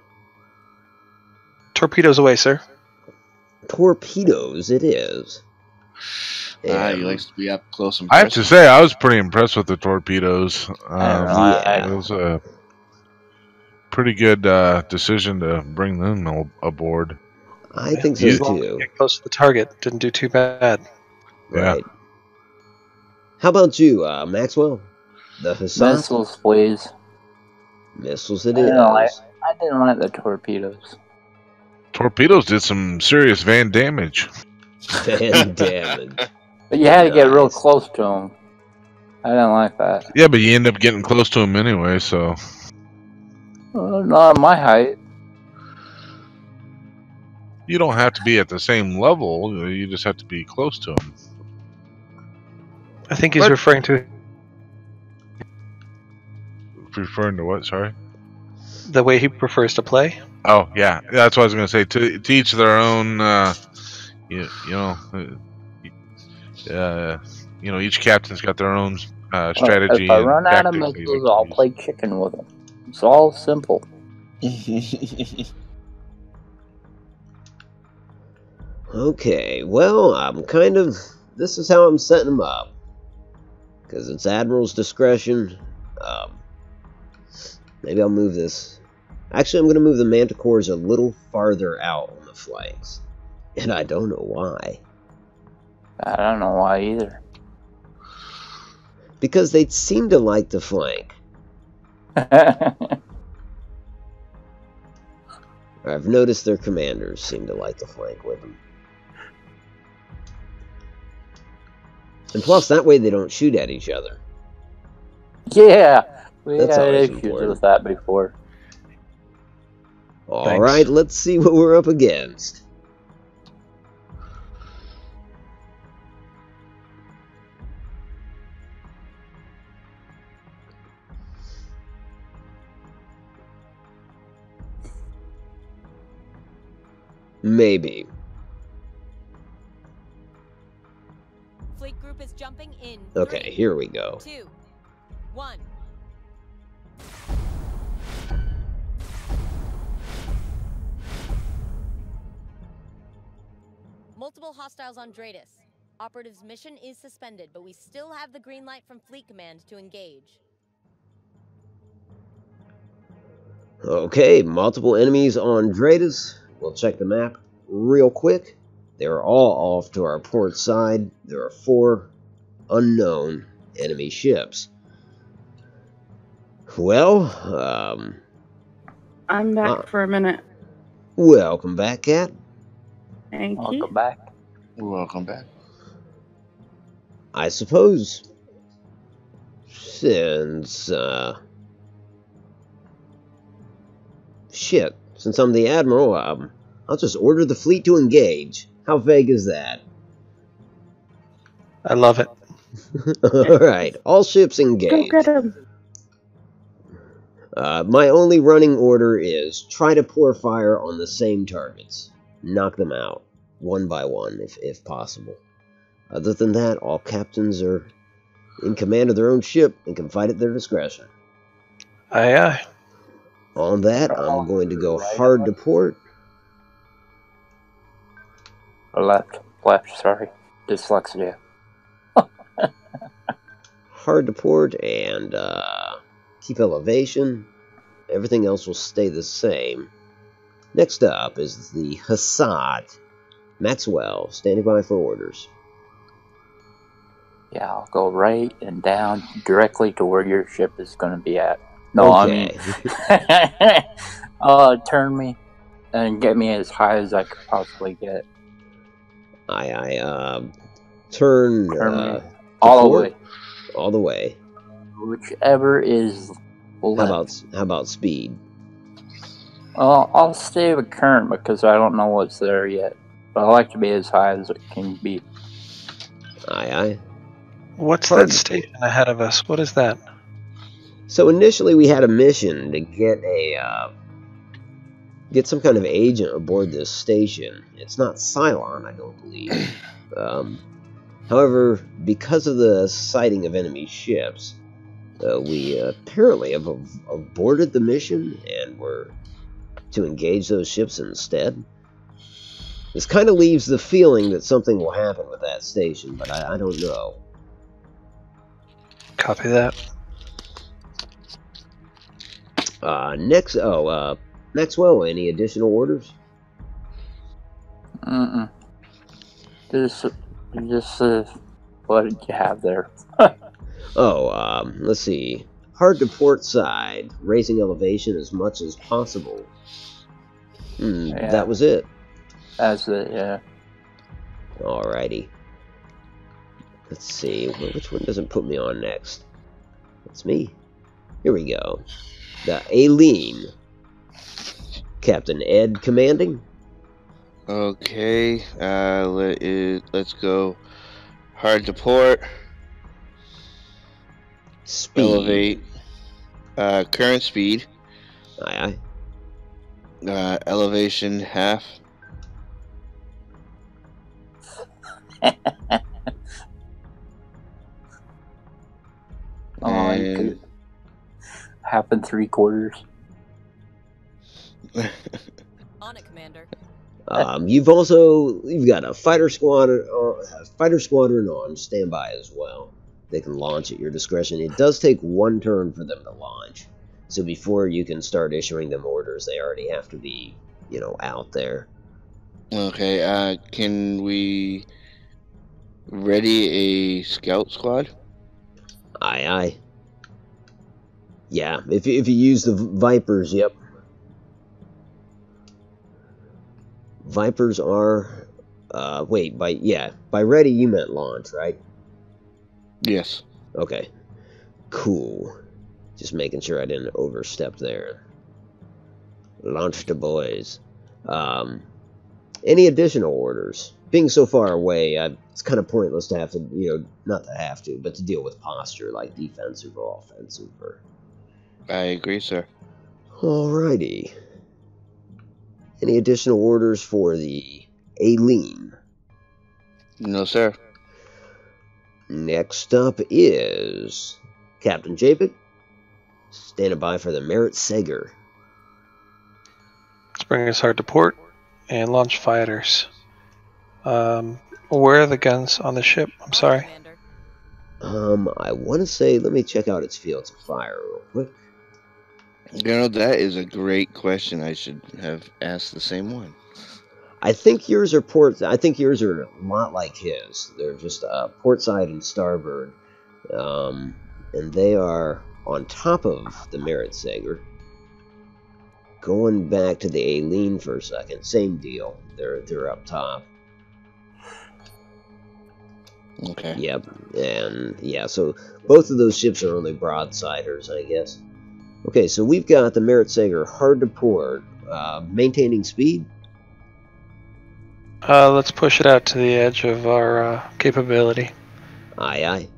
Torpedoes away, sir. Torpedoes, it is. He likes to be up close and I have to say, I was pretty impressed with the torpedoes. It was a pretty good decision to bring them aboard. I think so too. Get close to the target. Didn't do too bad. Right. Yeah. How about you, Maxwell? The Hussar? Missiles, please. Missiles it is. I didn't like the torpedoes. Torpedoes did some serious van damage. Van damage. But you had to get real Nice. close to them. I didn't like that. Yeah, but you end up getting close to them anyway, so. Well, not at my height. You don't have to be at the same level, you just have to be close to them. I think he's What? referring to Referring to what, sorry? the way he prefers to play. Oh, yeah. That's what I was going to say. To each their own, you know, each captain's got their own strategy. If I and run out of tactics they missiles, like to I'll use. play chicken with them. It's all simple. Okay, well, this is how I'm setting them up. Because it's Admiral's discretion. Maybe I'll move this. Actually, I'm going to move the Manticores a little farther out on the flanks. And I don't know why. I don't know why either. Because they seem to like to flank. I've noticed their commanders seem to like to flank with them. And plus, that way they don't shoot at each other. Yeah, we That's had always issues important. with that before. Alright, let's see what we're up against. Maybe. Fleet group is jumping in. Okay, 3, here we go. 2, 1. Multiple hostiles on Dratus. Operative's mission is suspended, but we still have the green light from Fleet Command to engage. Okay, multiple enemies on Dratus. We'll check the map real quick. They're all off to our port side. There are 4 unknown enemy ships. Well, I'm back for a minute. welcome back, Cat. Thank you. Welcome back. Welcome back. I suppose since since I'm the Admiral, I'll just order the fleet to engage. How vague is that? I love it. Alright, all ships engage. Go get him. My only running order is try to pour fire on the same targets. Knock them out, one by one, if possible. Other than that, all captains are in command of their own ship and can fight at their discretion. Aye, aye. On that, I'm going to go hard to port. Left, sorry. Dyslexia. Hard to port and keep elevation. Everything else will stay the same. Next up is the Hassad. Maxwell, standing by for orders. Yeah, I'll go right and down directly to where your ship is going to be at. No, Okay. I mean, turn me and get me as high as I could possibly get. Turn me all the forward? way. All the way. Whichever is left. How about speed? I'll stay with current because I don't know what's there yet. But I like to be as high as it can be. Aye. What's that station ahead of us? What is that? So initially we had a mission to get some kind of agent aboard this station. It's not Cylon, I don't believe. However, because of the sighting of enemy ships, we apparently have aborted the mission and were to engage those ships instead. This kind of leaves the feeling that something will happen with that station, but I don't know. Copy that. Maxwell, any additional orders? Just what did you have there? Let's see. Hard to port side, raising elevation as much as possible. Yeah. That was it. That's it, yeah. Alrighty. Let's see, which one doesn't put me on next? That's me. Here we go. The Aileen. Captain Ed commanding. Okay, let's go. Hard to port. Speed. Elevate. Current speed. Aye, Elevation half. Oh, you could happen 3/4. On it, Commander. You've got a fighter squadron on standby as well. They can launch at your discretion. It does take 1 turn for them to launch. So before you can start issuing them orders, they already have to be, out there. Okay, can we ready a scout squad? Aye, aye. Yeah, if you use the Vipers, yep. Vipers are, by ready you meant launch, right? Yes. Okay. Cool. Just making sure I didn't overstep there. Launch the boys. Any additional orders? Being so far away, it's kind of pointless to have to, not to have to, but to deal with posture like defensive or offensive. I agree, sir. Alrighty. Any additional orders for the Aileen? No, sir. Next up is Captain Japik, standing by for the Merit Sager. Let's bring us hard to port and launch fighters. Where are the guns on the ship? I'm sorry. I want to say, let me check out its fields of fire real quick. That is a great question. I should have asked the same one. I think yours are a lot like his. They're just port side and starboard, and they are on top of the Merit Sager. Going back to the Aileen for a second, same deal. They're up top. Okay. Yep, and yeah, so both of those ships are only broadsiders, I guess. Okay, so we've got the Merit Sager hard to port, maintaining speed. Let's push it out to the edge of our capability. Aye, aye.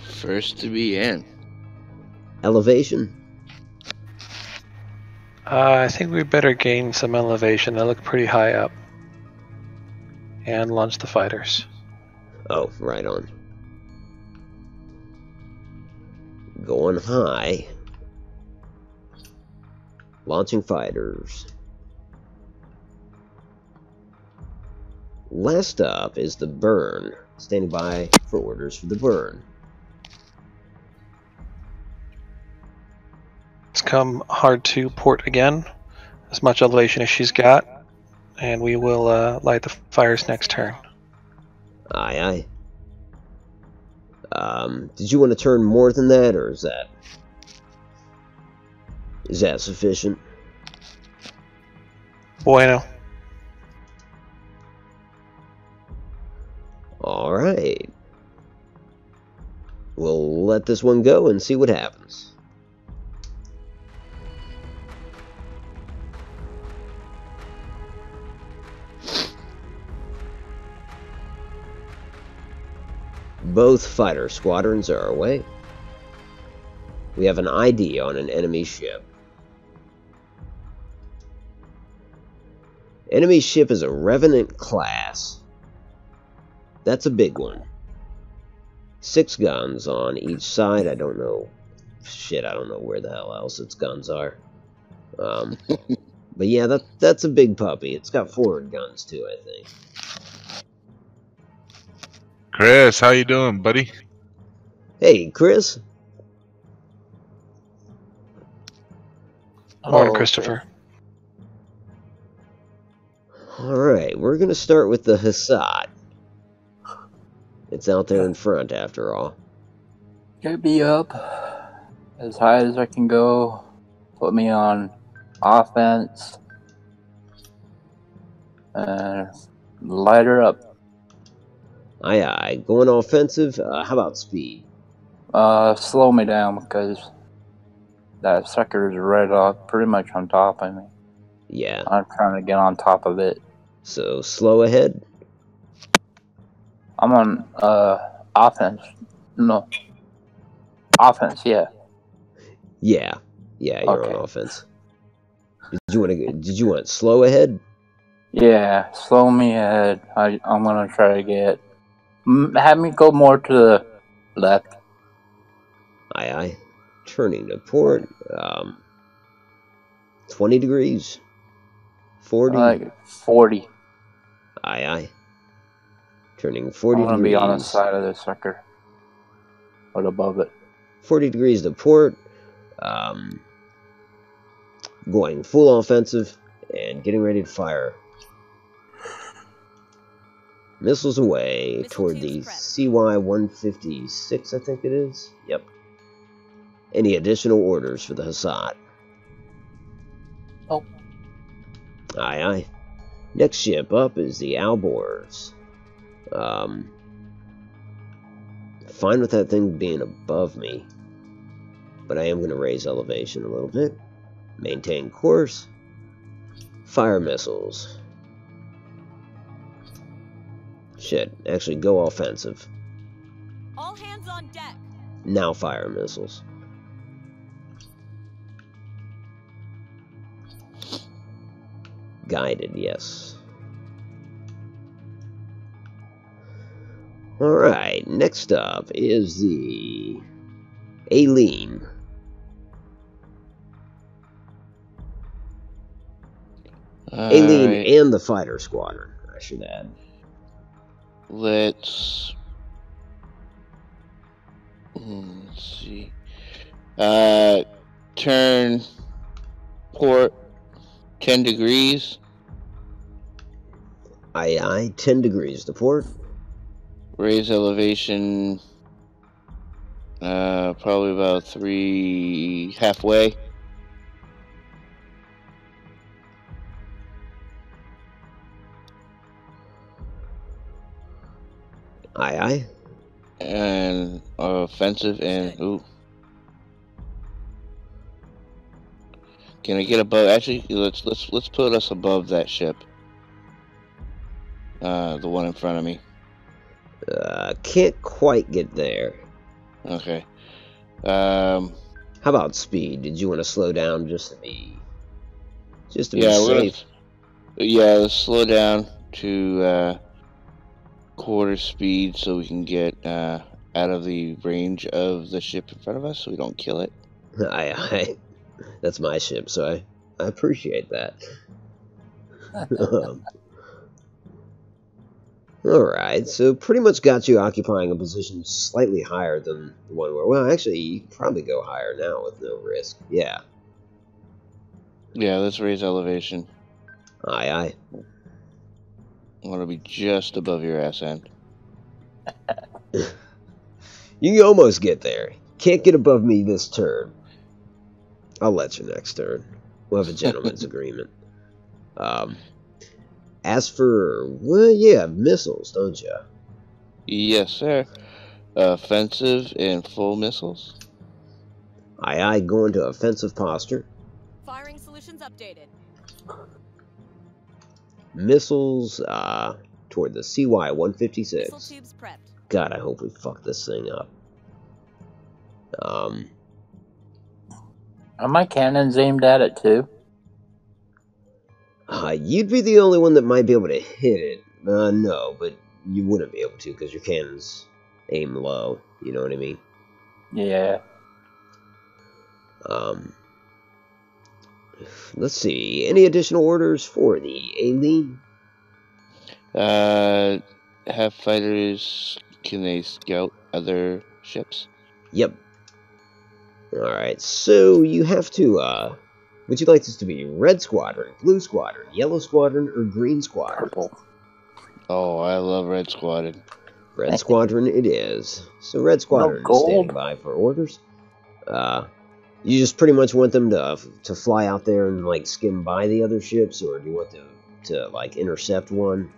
First to be in. Elevation. I think we better gain some elevation. They look pretty high up. And launch the fighters. Oh, right on. Going high. Launching fighters. Last up is the burn. Standing by for orders for the burn. Let's come hard to port again. As much elevation as she's got. And we will light the fires next turn. Aye, aye. Did you want to turn more than that, or is that sufficient? Bueno. Alright. We'll let this one go and see what happens. Both fighter squadrons are away. We have an ID on an enemy ship. Enemy ship is a Revenant class. That's a big one. 6 guns on each side. I don't know. Shit, I don't know where the hell else its guns are. But yeah, that's a big puppy. It's got forward guns too, I think. Chris, how you doing, buddy? Hey, Chris. Morning, Christopher. Alright, we're going to start with the Hassad. It's out there in front, after all. Get me up as high as I can go. Put me on offense. And light her up. Aye, aye. Going offensive. How about speed? Slow me down because that sucker is right off, pretty much on top of me. Yeah. I'm trying to get on top of it. So slow ahead. I'm on offense. No. Offense, yeah. Yeah. Yeah, you're Okay. on offense. Did you want slow ahead? Yeah, slow me ahead. I'm gonna try to get. Have me go more to the left. Aye, aye. Turning to port. 20 degrees. 40. Like 40. Aye, aye. Turning 40 I'm gonna degrees. be on the side of this sucker. But above it. 40 degrees to port. Going full offensive and getting ready to fire. Missiles away Missile toward the tubes prepped. CY-156, I think it is. Yep. Any additional orders for the Hassad? Oh. Aye, aye. Next ship up is the Albors. Fine with that thing being above me, but I am going to raise elevation a little bit. Maintain course. Fire missiles. Shit, actually go offensive. All hands on deck. Now fire missiles. Guided, yes. Alright, next up is the Aileen. Aileen and the fighter squadron, I should add. Let's see. Turn port 10 degrees. Aye, aye. 10 degrees to port. Raise elevation probably about halfway. Aye, aye. And offensive and ooh. Can I get above? Actually, let's put us above that ship. The one in front of me. Can't quite get there. Okay. How about speed? Did you want to slow down just to be yeah, safe? Let's slow down to quarter speed so we can get out of the range of the ship in front of us so we don't kill it. Aye, aye. That's my ship, so I appreciate that. Alright, so pretty much got you occupying a position slightly higher than the one where... Well, actually, you can probably go higher now with no risk. Yeah. Yeah, let's raise elevation. Aye, aye. I want to be just above your ass end. You can almost get there. Can't get above me this turn. I'll let you next turn. We'll have a gentleman's agreement. As for, well, yeah, missiles, don't you? Yes, sir. Offensive and full missiles. Aye, aye, going to offensive posture. Firing solutions updated. Missiles, toward the CY-156. Missile tubes prepped. God, I hope we fuck this thing up. Are my cannons aimed at it too? You'd be the only one that might be able to hit it. No, but you wouldn't be able to because your cannons aim low. You know what I mean? Yeah. Let's see. Any additional orders for the Aileen? Have fighters, can they scout other ships? Yep. Alright, so you have to, would you like this to be red squadron, blue squadron, yellow squadron, or green squadron? Purple. Oh, I love red squadron. Red Squadron it is. So Red Squadron is standing gold. by for orders. You just pretty much want them to fly out there and like skim by the other ships, or do you want them to like intercept one?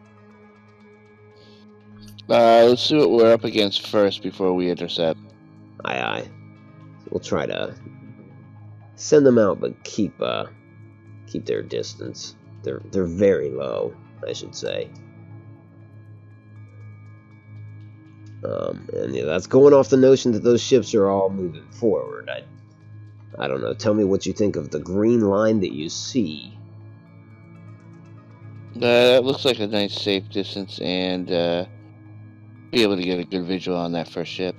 Let's see what we're up against first before we intercept. Aye, aye. So we'll try to send them out, but keep their distance. They're very low, I should say. And yeah, that's going off the notion that those ships are all moving forward. I don't know. Tell me what you think of the green line that you see. That looks like a nice safe distance, and be able to get a good visual on that first ship.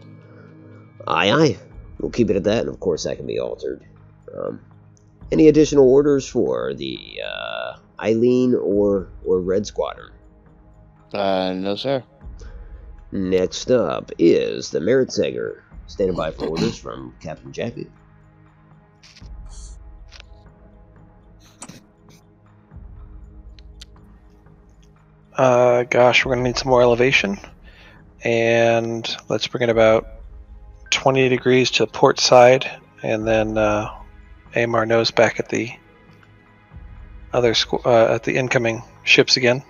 Aye, aye. We'll keep it at that, and of course that can be altered. Any additional orders for the Eileen or Red Squadron? No, sir. Next up is the Meritsager, standing by for orders from Captain Jackie. Gosh, we're going to need some more elevation. And let's bring it about 20 degrees to port side, and then aim our nose back at the other at the incoming ships again.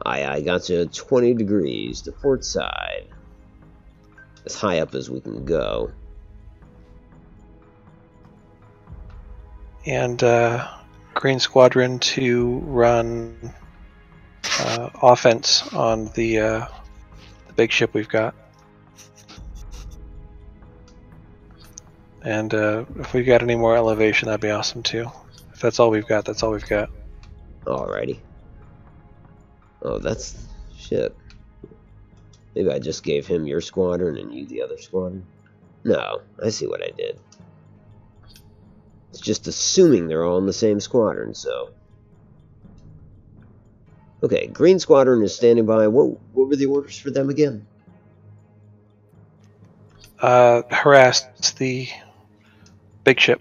Aye, I got you 20 degrees to port side. As high up as we can go. And Green Squadron to run offense on the big ship we've got. And if we got any more elevation, that'd be awesome too. If that's all we've got, that's all we've got. Alrighty. Oh, that's... shit. Maybe I just gave him your squadron and you the other squadron? No, I see what I did. It's just assuming they're all in the same squadron, so... Okay, Green Squadron is standing by. What were the orders for them again? Harass the big ship.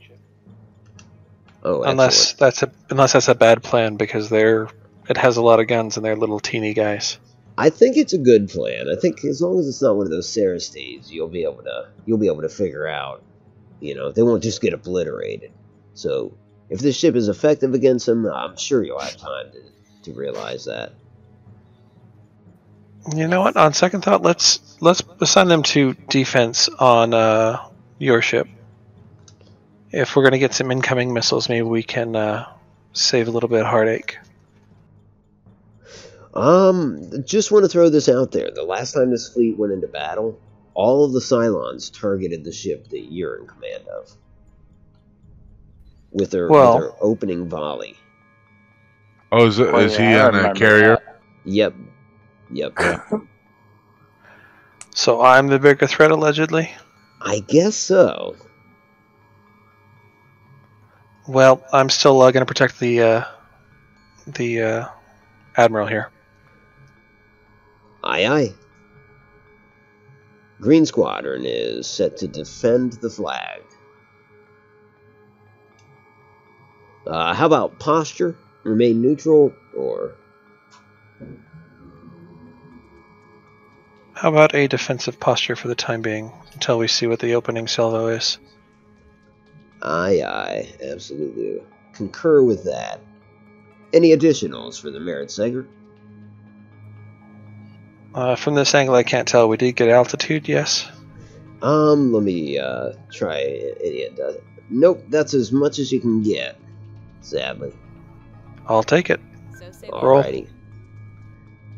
Oh, unless that's a bad plan, because it has a lot of guns and they're little teeny guys. I think it's a good plan. I think as long as it's not one of those Sarastes, you'll be able to figure out. You know, they won't just get obliterated. So if this ship is effective against them, I'm sure you'll have time to realize that. You know what? On second thought, let's assign them to defense on your ship. If we're going to get some incoming missiles, maybe we can save a little bit of heartache. Just want to throw this out there. The last time this fleet went into battle, all of the Cylons targeted the ship that you're in command of. With their opening volley. Oh, is he on a carrier? That. Yep. So I'm the bigger threat, allegedly? I guess so. Well, I'm still going to protect the Admiral here. Aye, aye. Green Squadron is set to defend the flag. How about posture? Remain neutral, or... How about a defensive posture for the time being, until we see what the opening salvo is? Aye, aye. Absolutely concur with that. Any additionals for the Meritsager? From this angle, I can't tell. We did get altitude, yes? Let me, try it. Nope, that's as much as you can get, sadly. I'll take it. Alrighty.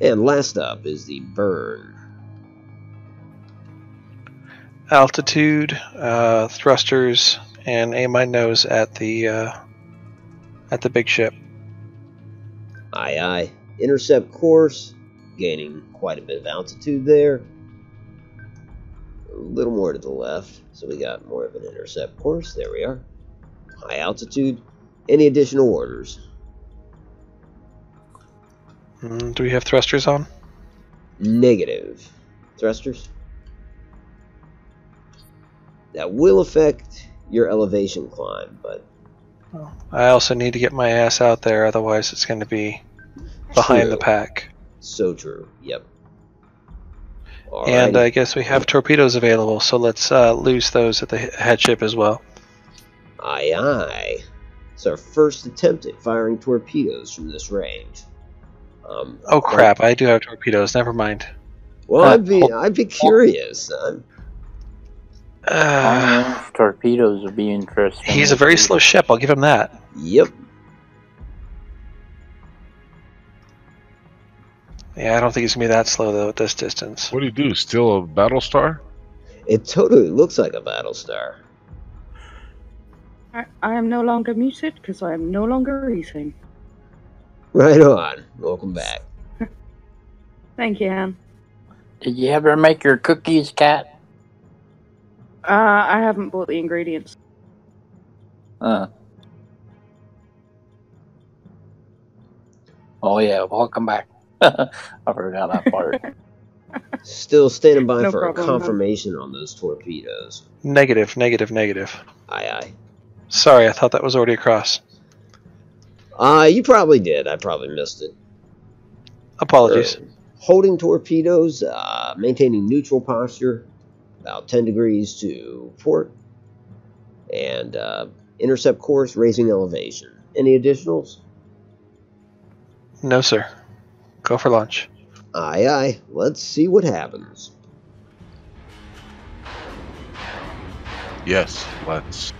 And last up is the burn. Altitude, thrusters, and aim my nose at the big ship. Aye, aye. Intercept course, gaining quite a bit of altitude there. A little more to the left, so we got more of an intercept course. There we are. High altitude. Any additional orders? Do we have thrusters on? Negative. Thrusters? That will affect your elevation climb, but... I also need to get my ass out there, otherwise it's going to be behind the pack. So true, yep. And Alrighty. I guess we have torpedoes available, so let's loose those at the head ship as well. Aye, aye. It's our first attempt at firing torpedoes from this range. Oh crap! I do have torpedoes. Never mind. Well, I'd be curious. Long-range torpedoes would be interesting. He's a very slow ship. I'll give him that. Yep. Yeah, I don't think he's gonna be that slow though at this distance. What do you do? Steal a Battlestar? It totally looks like a Battlestar. I am no longer muted because I am no longer eating. Right on. Welcome back. Thank you, Anne. Did you ever make your cookies, Cat? I haven't bought the ingredients. Oh yeah, welcome back. I forgot that part. Still standing by No for problem, a confirmation on those torpedoes. Negative, negative, negative. Aye, aye. Sorry, I thought that was already across. You probably did. I probably missed it. Apologies. Holding torpedoes, maintaining neutral posture, about 10 degrees to port, and intercept course, raising elevation. Any additionals? No, sir. Go for launch. Aye, aye. Let's see what happens. Yes, let's.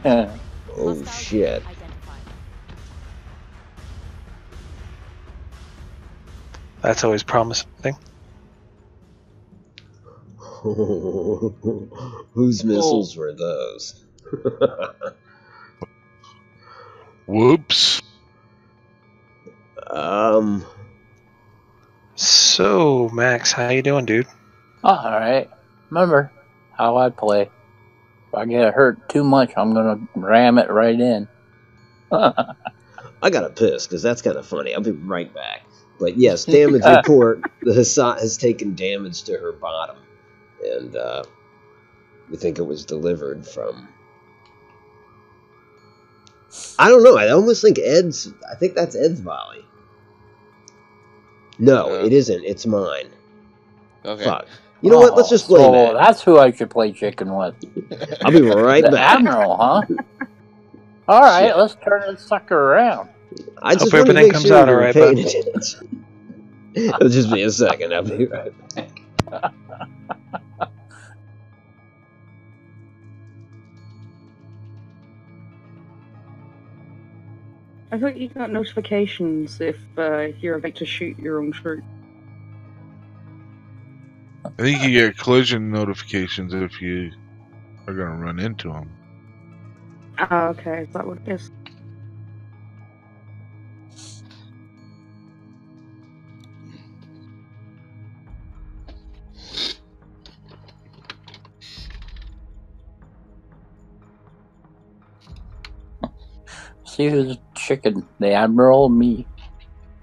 Oh, shit. That's always promising. Whose missiles were those? Whoops. So, Max, how you doing, dude? Alright. Remember how I play. If I get hurt too much, I'm gonna ram it right in. I gotta piss, because that's kind of funny. I'll be right back. But yes, damage report. The Hassat has taken damage to her bottom. And we think it was delivered from... I don't know. I almost think Ed's... I think that's Ed's volley. No, it isn't. It's mine. Okay. Fuck. You know what? Let's just blame So Ed. that's who I should play chicken with. I'll be right The back. Admiral, huh? Alright, Shit. let's turn this sucker around. I just Hope wanted to everything make comes sure out you all were right, paying bud. attention. It'll just be a second. I'll be right back. I thought you got notifications if you're about to shoot your own troop. I think you get collision notifications if you are going to run into them. Ah, okay. Is that what it is? See who's chicken, the Admiral or me?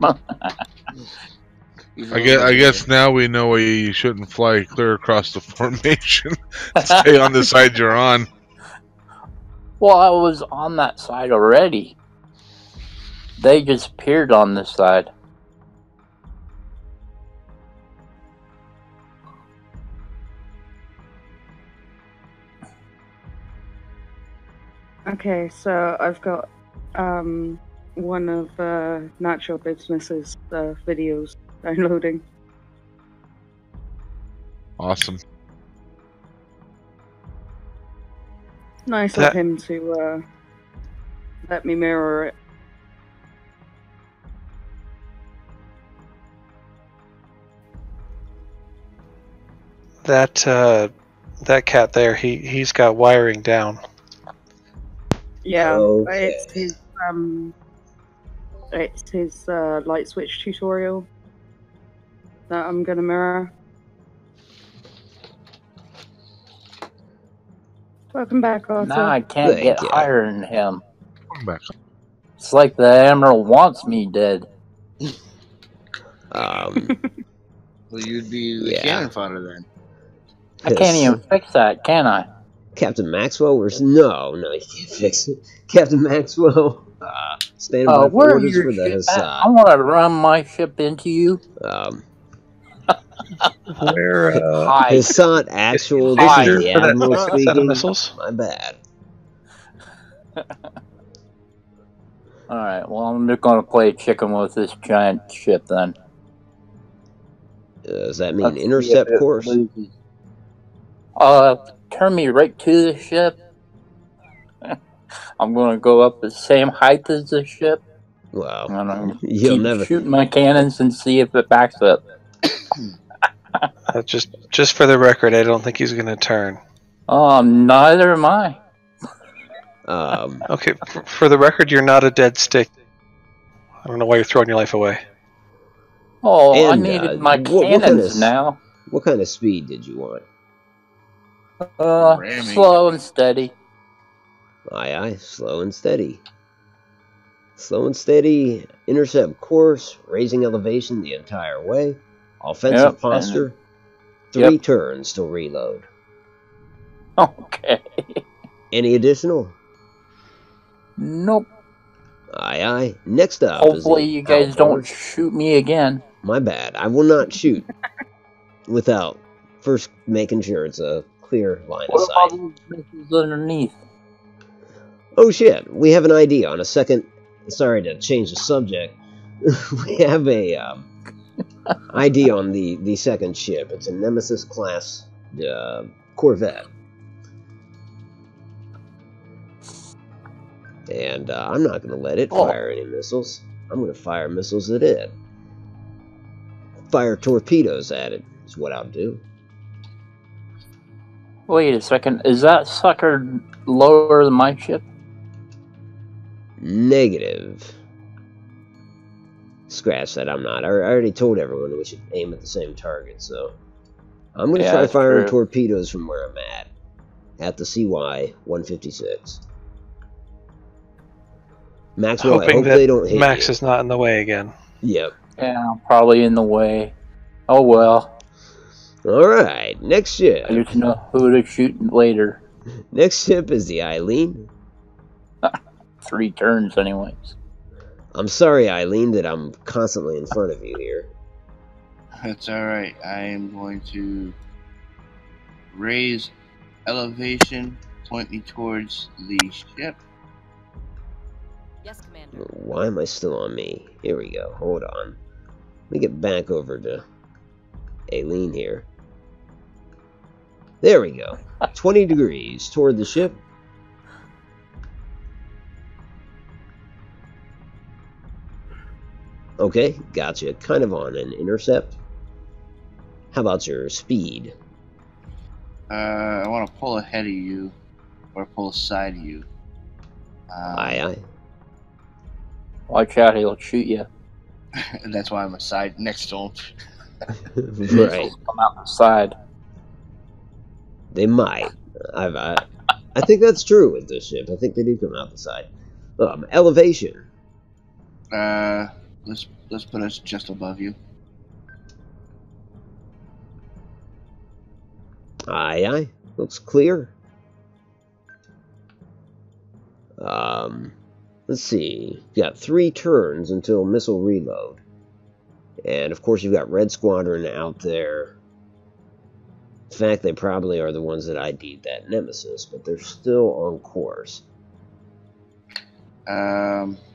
I guess now we know why you shouldn't fly clear across the formation. Stay on the side you're on. Well, I was on that side already. They just appeared on this side. Okay, so I've got one of Nacho Business's videos downloading. Awesome. Nice of him to let me mirror it. That cat there, he's got wiring down. Yeah, Okay. it's his light switch tutorial that I'm gonna mirror. Welcome back, Otto. Now I can't Thank get you. higher than him. Come back. It's like the Admiral wants me dead. Well, you'd be the Yeah. cannon fodder then. I can't even fix that, can I? Captain Maxwell, no, you can't fix it. Captain Maxwell, standing by for Where are orders your for the ship at? I Hassat. want to run my ship into you. Where Hide. Hissat actual, this Hide. is the for that Admiral set of speaking. missiles? My bad. Alright, well, I'm just gonna play chicken with this giant ship then. Does that mean Let's see if intercept it course? loses. Turn me right to the ship. I'm gonna go up the same height as the ship. Well, And I'm gonna you'll keep never. shooting my cannons and see if it backs up. Just for the record, I don't think he's going to turn. Neither am I. Okay, for the record, you're not a dead stick. I don't know why you're throwing your life away. Oh, I And, needed my what cannons kind of now. What kind of speed did you want? Ramming. Slow and steady. Aye, aye, slow and steady. Slow and steady, intercept course, raising elevation the entire way, offensive Yep, posture, and- 3 yep. turns till reload. Okay. Any additional? Nope. Aye, aye. Next up Hopefully is the you guys don't outboard. shoot me again. My bad. I will not shoot without first making sure it's a clear line of What about sight. those missiles underneath? Oh shit, we have an ID on a second. Sorry to change the subject. We have a ID on the second ship. It's a Nemesis class Corvette. And I'm not going to let it fire any missiles. I'm going to fire missiles at it. Fire torpedoes at it is what I'll do. Wait a second. Is that sucker lower than my ship? Negative. Scratch that, I'm not. I already told everyone we should aim at the same target, so... I'm going to try that's firing true. torpedoes from where I'm at the CY-156. Maxwell, I Hoping hope that they don't hit Max you. is not in the way again. Yep. Yeah, probably in the way. Oh well. Alright, next ship. I just know who to shoot later. Next ship is the Eileen. 3 turns anyways. I'm sorry, Eileen, that I'm constantly in front of you here. That's alright. I am going to raise elevation, point me towards the ship. Yes, Commander. Why am I still on me? Here we go. Hold on. Let me get back over to Aileen here. There we go. 20 degrees toward the ship. Okay, gotcha. Kind of on an intercept. How about your speed? I want to pull ahead of you, or pull aside of you. Aye, aye. Watch out, he'll shoot you. And that's why I'm aside next to him. Right. Come out the side. They might. I think that's true with this ship. I think they do come out the side. Elevation. Let's put us just above you. Aye, aye. Looks clear. Let's see. You got 3 turns until missile reload. And of course you've got Red Squadron out there. In fact, they probably are the ones that ID'd that Nemesis, but they're still on course.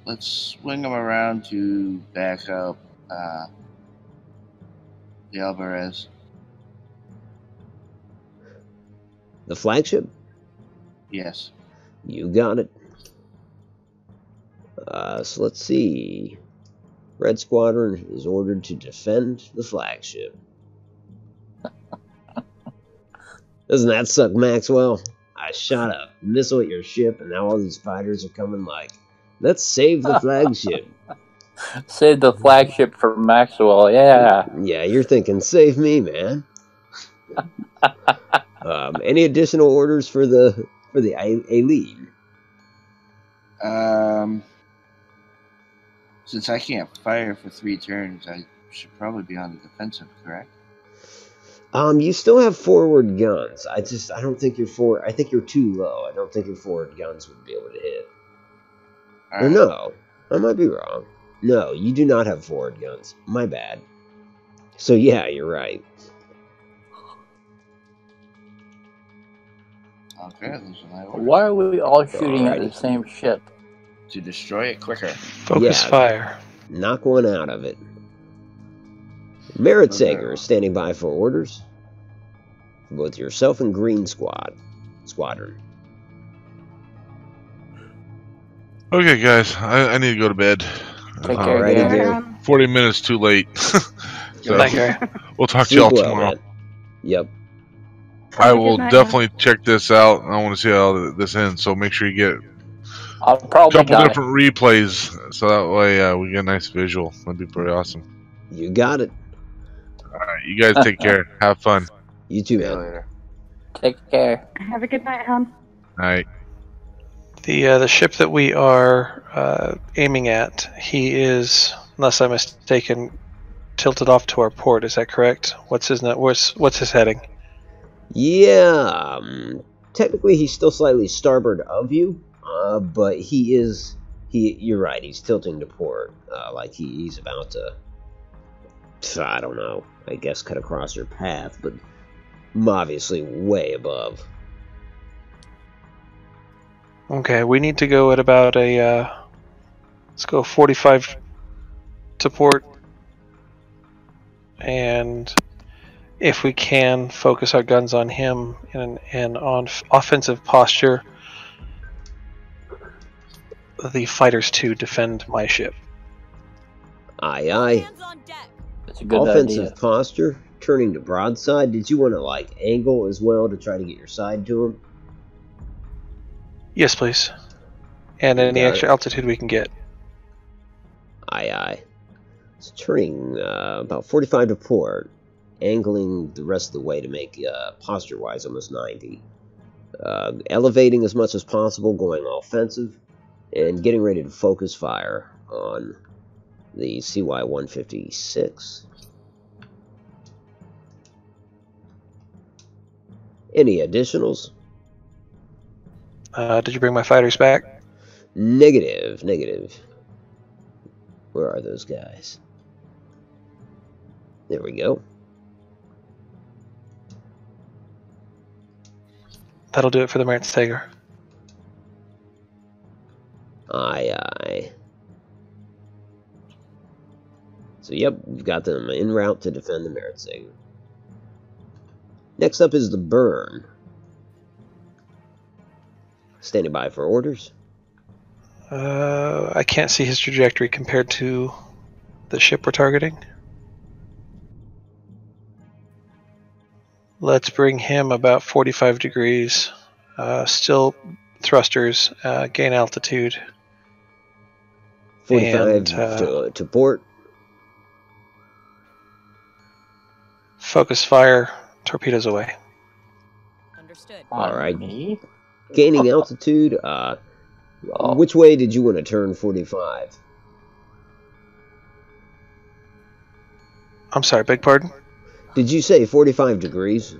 Let's swing them around to back up the Alvarez. The flagship? Yes. You got it. So let's see. Red Squadron is ordered to defend the flagship. Doesn't that suck, Maxwell? I shot a missile at your ship, and now all these fighters are coming like, let's save the flagship. Save the flagship for Maxwell, yeah. Yeah, you're thinking, save me, man. Any additional orders for the Aileen? Since I can't fire for 3 turns, I should probably be on the defensive, correct? You still have forward guns. I don't think you're forward. I think you're too low. I don't think your forward guns would be able to hit. Or no, I might be wrong. No, you do not have forward guns. My bad. So yeah, you're right. Okay, those are my orders. Why are we all shooting at the Alrighty. same ship? To destroy it quicker. Focus Yeah. fire. Knock one out of it. Merit Sager is standing by for orders for both yourself and Green Squadron. Okay, guys, I need to go to bed. Take care, Alrighty, Gary. Gary. 40 minutes too late. So Good night, Gary. we'll talk to Sleep y'all well, tomorrow. man. Yep. I Have a good will night, definitely check this out. I want to see how this ends. So make sure you get I'll a probably couple die. different replays, so that way we get a nice visual. That'd be pretty awesome. You got it. All right, you guys take care. Have fun. You too, See you man. later. Take care. Have a good night, hon. All right. The ship that we are aiming at, he is, unless I'm mistaken, tilted off to our port. Is that correct? What's his heading? Yeah. Technically, he's still slightly starboard of you, but you're right. He's tilting to port, like he's about to. I don't know. I guess cut across your path, but obviously way above. Okay, we need to go at about let's go 45 to port, and if we can, focus our guns on him and on offensive posture, the fighters to defend my ship. Aye, aye. Hands on deck. That's a good Offensive idea. posture, turning to broadside. Did you want to like angle as well to try to get your side to him? Yes, please. And You any got extra it. altitude we can get. Aye, aye. It's turning about 45 to port, angling the rest of the way to make posture-wise almost 90. Elevating as much as possible, going offensive, and getting ready to focus fire on the CY-156. Any additionals? Did you bring my fighters back? Negative, negative. Where are those guys? There we go. That'll do it for the Merit Sager. Aye, aye. So, yep, we've got them en route to defend the Merit Sager. Next up is the Burn. Standing by for orders. I can't see his trajectory compared to the ship we're targeting. Let's bring him about 45 degrees. Still thrusters, gain altitude. 45 And, to port. Focus fire, torpedoes away. Understood. All right. Me? Gaining altitude. Oh. Which way did you want to turn 45? I'm sorry, beg pardon? Did you say 45 degrees?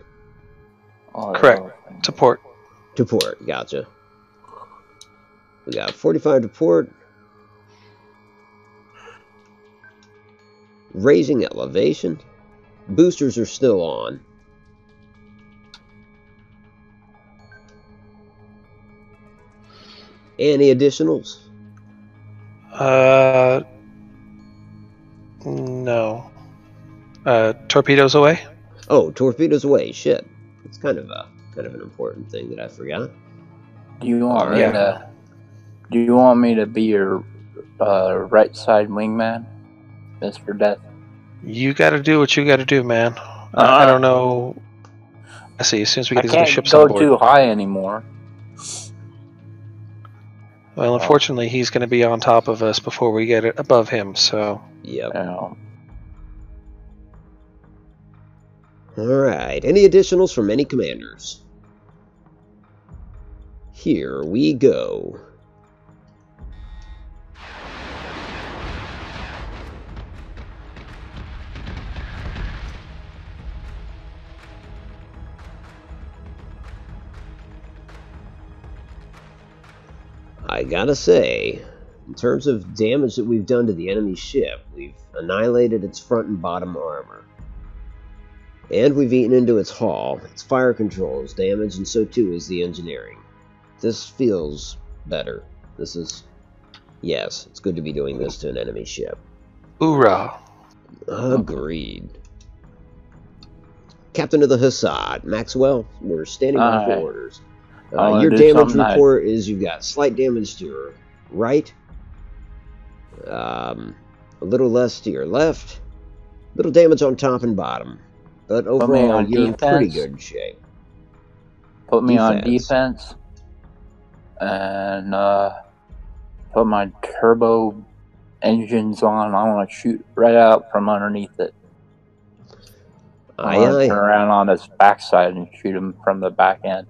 Oh, Correct. yeah. To port. To port, gotcha. We got 45 to port. Raising elevation. Boosters are still on. Any additionals? No. Torpedoes away? Oh, torpedoes away. Shit. It's kind of an important thing that I forgot. Do you want me Yeah. to? Do you want me to be your right side wingman, Mr. Death? You gotta do what you gotta do, man. I don't know. I see, as soon as we I get these other can't ships go on board. too high anymore. Well, unfortunately, he's going to be on top of us before we get it above him, so... Yep. Yeah. Alright. Any additionals from any commanders? Here we go. I gotta say, in terms of damage that we've done to the enemy ship, we've annihilated its front and bottom armor. And we've eaten into its hull, its fire controls damage, and so too is the engineering. This feels better. This is... Yes, it's good to be doing this to an enemy ship. Hoorah! Agreed. Captain of the Hassad, Maxwell, we're standing by for Aye. orders. I wanna Your do damage something report is you've got slight damage to your right, a little less to your left, little damage on top and bottom. But me overall, on you're in pretty defense. good shape. Put me on defense. And put my turbo engines on. I want to shoot right out from underneath it. I want to turn around on its backside and shoot him from the back end.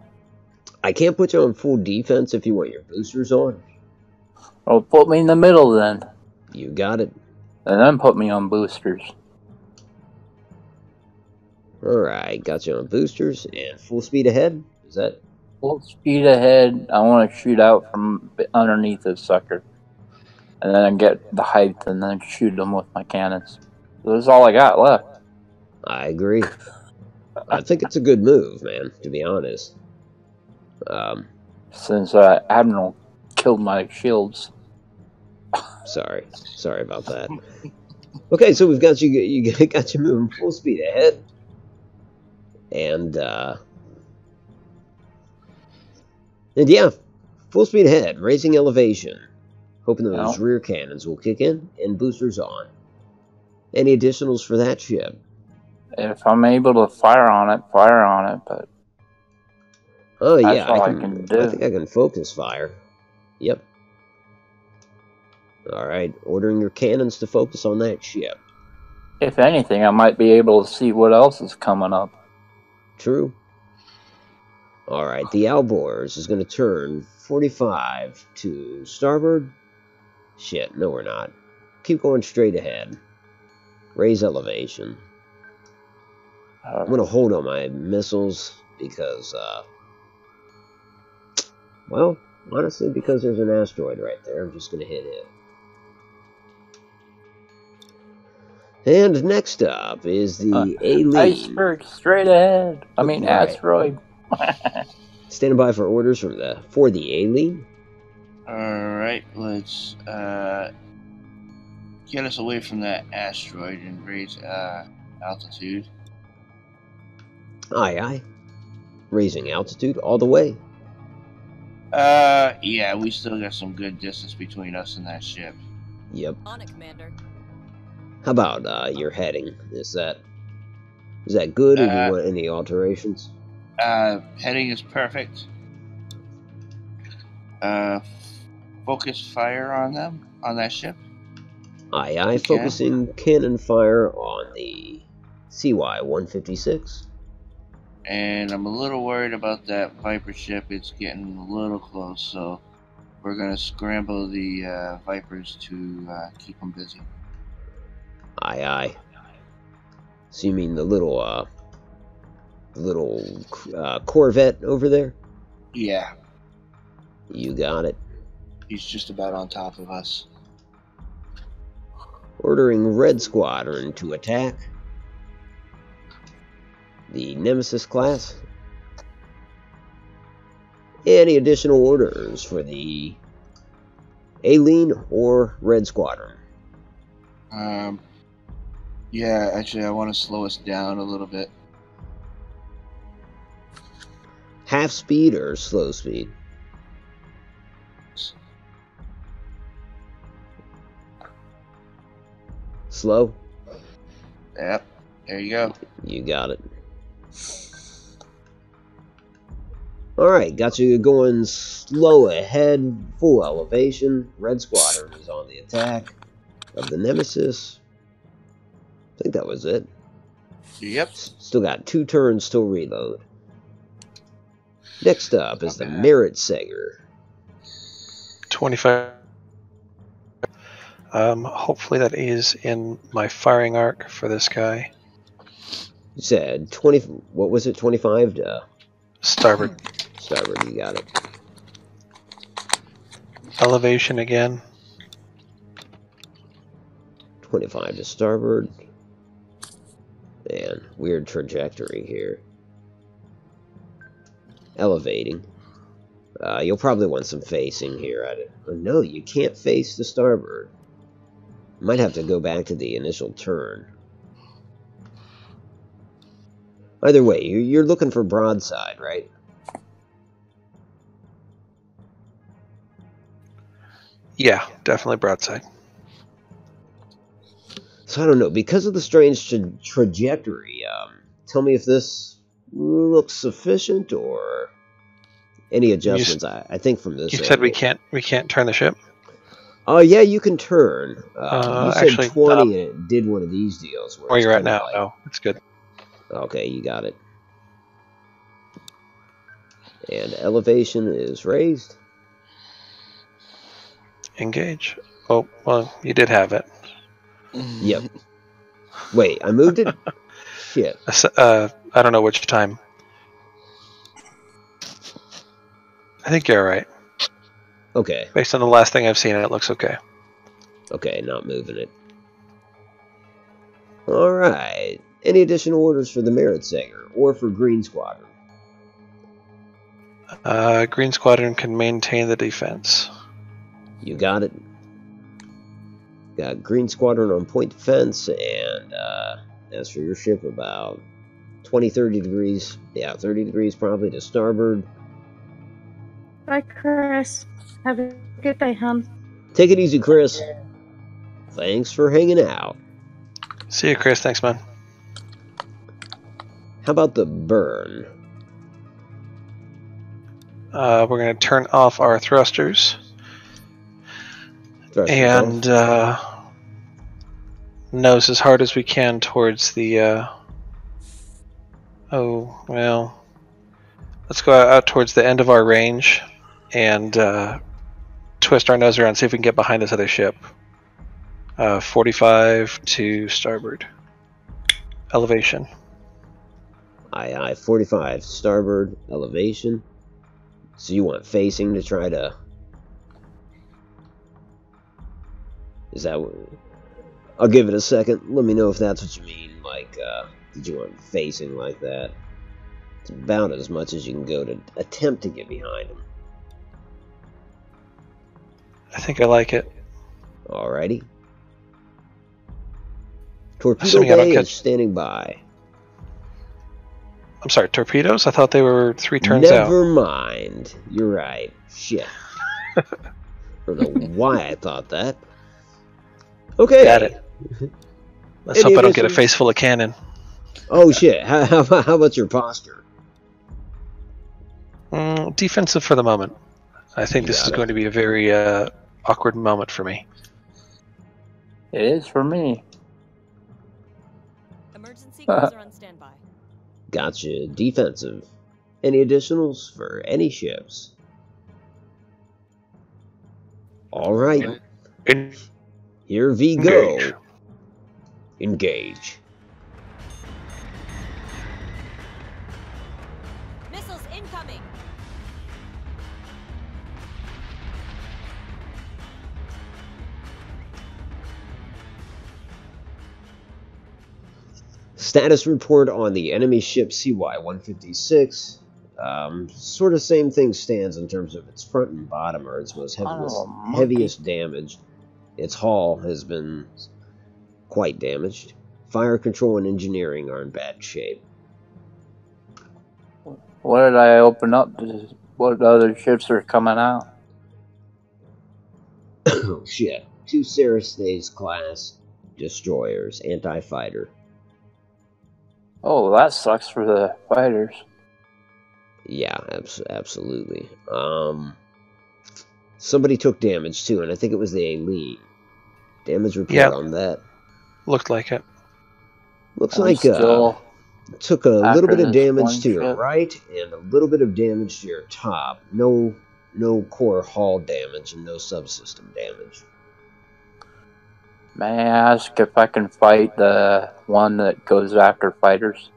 I can't put you on full defense if you want your boosters on. Well, put me in the middle then. You got it. And then put me on boosters. Alright, got you on boosters and full speed ahead. Is that... Full speed ahead. I want to shoot out from underneath this sucker. And then get the height and then shoot them with my cannons. That's all I got left. I agree. I think it's a good move, man, to be honest. Since Admiral killed my shields. Sorry about that. Okay, so we've got you got you moving full speed ahead. And yeah, full speed ahead, raising elevation. Hoping those rear cannons will kick in and boosters on. Any additionals for that ship? If I'm able to fire on it, but oh yeah, that's all I can do. I think I can focus fire. Yep. Alright, ordering your cannons to focus on that ship. If anything, I might be able to see what else is coming up. True. Alright, the Alborz is going to turn 45 to starboard. Shit, no we're not. Keep going straight ahead. Raise elevation. I'm going to hold on my missiles because, well, honestly, because there's an asteroid right there, I'm just going to hit it. And next up is the A-Lead. Iceberg straight ahead. I mean, right. asteroid. Standing by for orders for the A-Lead. Alright, let's get us away from that asteroid and raise altitude. Aye, aye. Raising altitude all the way. Yeah, we still got some good distance between us and that ship. Yep. On it, Commander. How about your heading? Is that good, or do you want any alterations? Heading is perfect. Focus fire on that ship. Aye, aye. Focusing cannon fire on the CY-156. And I'm a little worried about that Viper ship. It's getting a little close, so we're gonna scramble the Vipers to keep them busy. Aye, aye. So you mean the little Corvette over there? Yeah. You got it. He's just about on top of us. Ordering Red Squadron to attack the Nemesis class. Any additional orders for the A-Lead or Red Squadron? Yeah, actually I want to slow us down a little bit. Half speed or slow speed? Slow? Yep, there you go. You got it. Alright, got you going slow ahead, full elevation. Red Squadron is on the attack of the Nemesis. I think that was it. Yep. Still got 2 turns till reload. Next up is the Merit Sager. 25. Hopefully that is in my firing arc for this guy. You said 20. What was it? 25 to Starboard. starboard. You got it. Elevation again. 25 to starboard. Man, weird trajectory here. Elevating. You'll probably want some facing here. No, you can't face the starboard. Might have to go back to the initial turn. Either way, you're looking for broadside, right? Yeah, definitely broadside. So I don't know, because of the strange trajectory, tell me if this looks sufficient or any adjustments. I think from this. You said we can't turn the ship. Oh yeah, you can turn. You said actually, 20 and it did one of these deals. Where you're at now? No, it's good. Okay, you got it. And elevation is raised. Engage. Oh, well, you did have it. Yep. Wait, I moved it? Shit. I don't know which time. I think you're alright. Okay. Based on the last thing I've seen, it looks okay. Okay, not moving it. Alright. Any additional orders for the Merit Sanger or for Green Squadron? Green Squadron can maintain the defense. You got it. Got Green Squadron on point defense, and as for your ship, about 20-30 degrees. Yeah, 30 degrees probably to starboard. Bye, Chris. Have a good day, hon. Take it easy, Chris. Thanks for hanging out. See you, Chris. Thanks, man. How about the burn? We're going to turn off our thrusters. And nose as hard as we can towards the... oh, well... Let's go out towards the end of our range and twist our nose around, see if we can get behind this other ship. 45 to starboard. Elevation. Aye, aye. 45 starboard, elevation. So you want facing to try to... Is that what... I'll give it a second. Let me know if that's what you mean. Like, did you want facing like that? It's about as much as you can go to attempt to get behind him. I think I like it. Alrighty. Torpedo Bay is standing by. I'm sorry, torpedoes? I thought they were 3 turns out. Never mind. You're right. Shit. I don't know why I thought that. Okay. Got it. Let's hope I don't get a face full of cannon. Oh shit. How about your posture? Defensive for the moment. I think this is going to be a very awkward moment for me. It is for me. Emergency cruiser on standby. Gotcha. Defensive. Any additionals for any ships? Alright. Here we go. Engage. Missiles incoming. Status report on the enemy ship CY-156. Sort of same thing stands in terms of its front and bottom are its most heaviest damage. Its hull has been quite damaged. Fire control and engineering are in bad shape. What did I open up? What other ships are coming out? Oh shit. 2 Sarastes class destroyers, anti-fighter. Oh, that sucks for the fighters. Yeah, absolutely. Somebody took damage too, and I think it was the Aileen. Damage report on that. Looked like it. Looks like took a little bit of damage to your right and a little bit of damage to your top. No core hull damage and no subsystem damage. May I ask if I can fight the one that goes after fighters?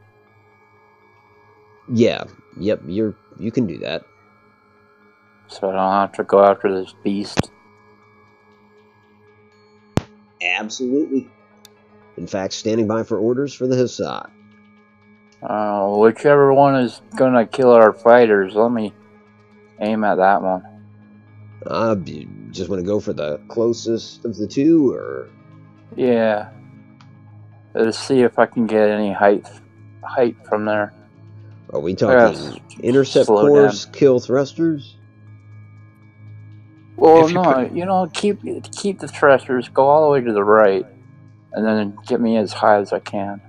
Yeah. Yep, you can do that. So I don't have to go after this beast. Absolutely. In fact, standing by for orders for the Hassad. Whichever one is gonna kill our fighters, let me aim at that one. You just want to go for the closest of the two, or? Yeah. Let's see if I can get any height from there. Are we talking intercept course, kill thrusters? Well, no, keep the thrusters, go all the way to the right, and then get me as high as I can.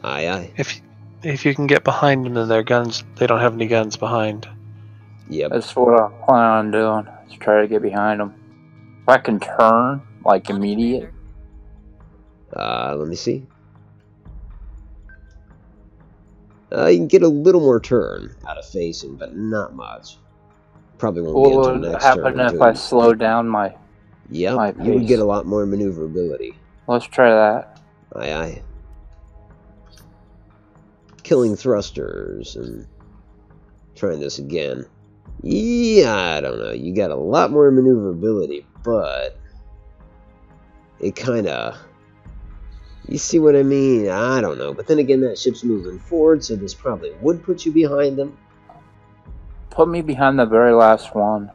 Aye, aye. If you can get behind them, then their guns, they don't have any guns behind. Yep. That's what I plan on doing, is try to get behind them. If I can turn, like, immediate. Let me see. You can get a little more turn out of facing, but not much. Probably won't be until next turn. What would happen if I slow down my Yep, you would get a lot more maneuverability. Let's try that. Aye, aye. Killing thrusters and trying this again. Yeah, I don't know. You got a lot more maneuverability, but it kind of... You see what I mean? I don't know. But then again, that ship's moving forward, so this probably would put you behind them. Put me behind the very last one.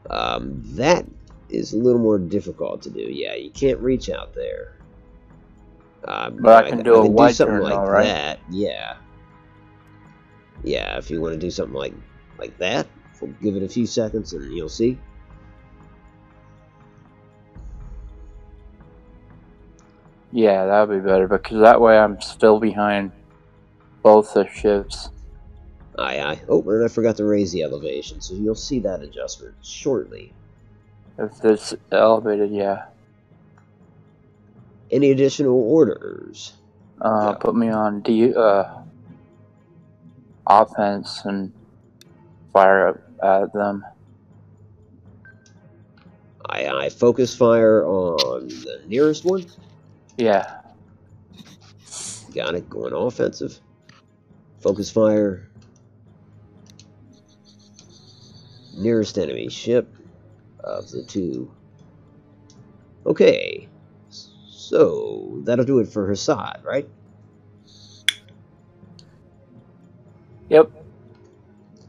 That is a little more difficult to do. Yeah, you can't reach out there. But I can do a wide turn, like right? that. Yeah. Yeah, if you want to do something like that, we'll give it a few seconds and you'll see. Yeah, that would be better, because that way I'm still behind both the ships. Aye, aye. Oh, and I forgot to raise the elevation, so you'll see that adjustment shortly. If it's elevated, yeah. Any additional orders? Yeah. Put me on offense and fire at them. Aye, aye. Focus fire on the nearest one? Yeah. Got it. Going offensive. Focus fire. Nearest enemy ship of the two. Okay. So, that'll do it for Hassad, right? Yep.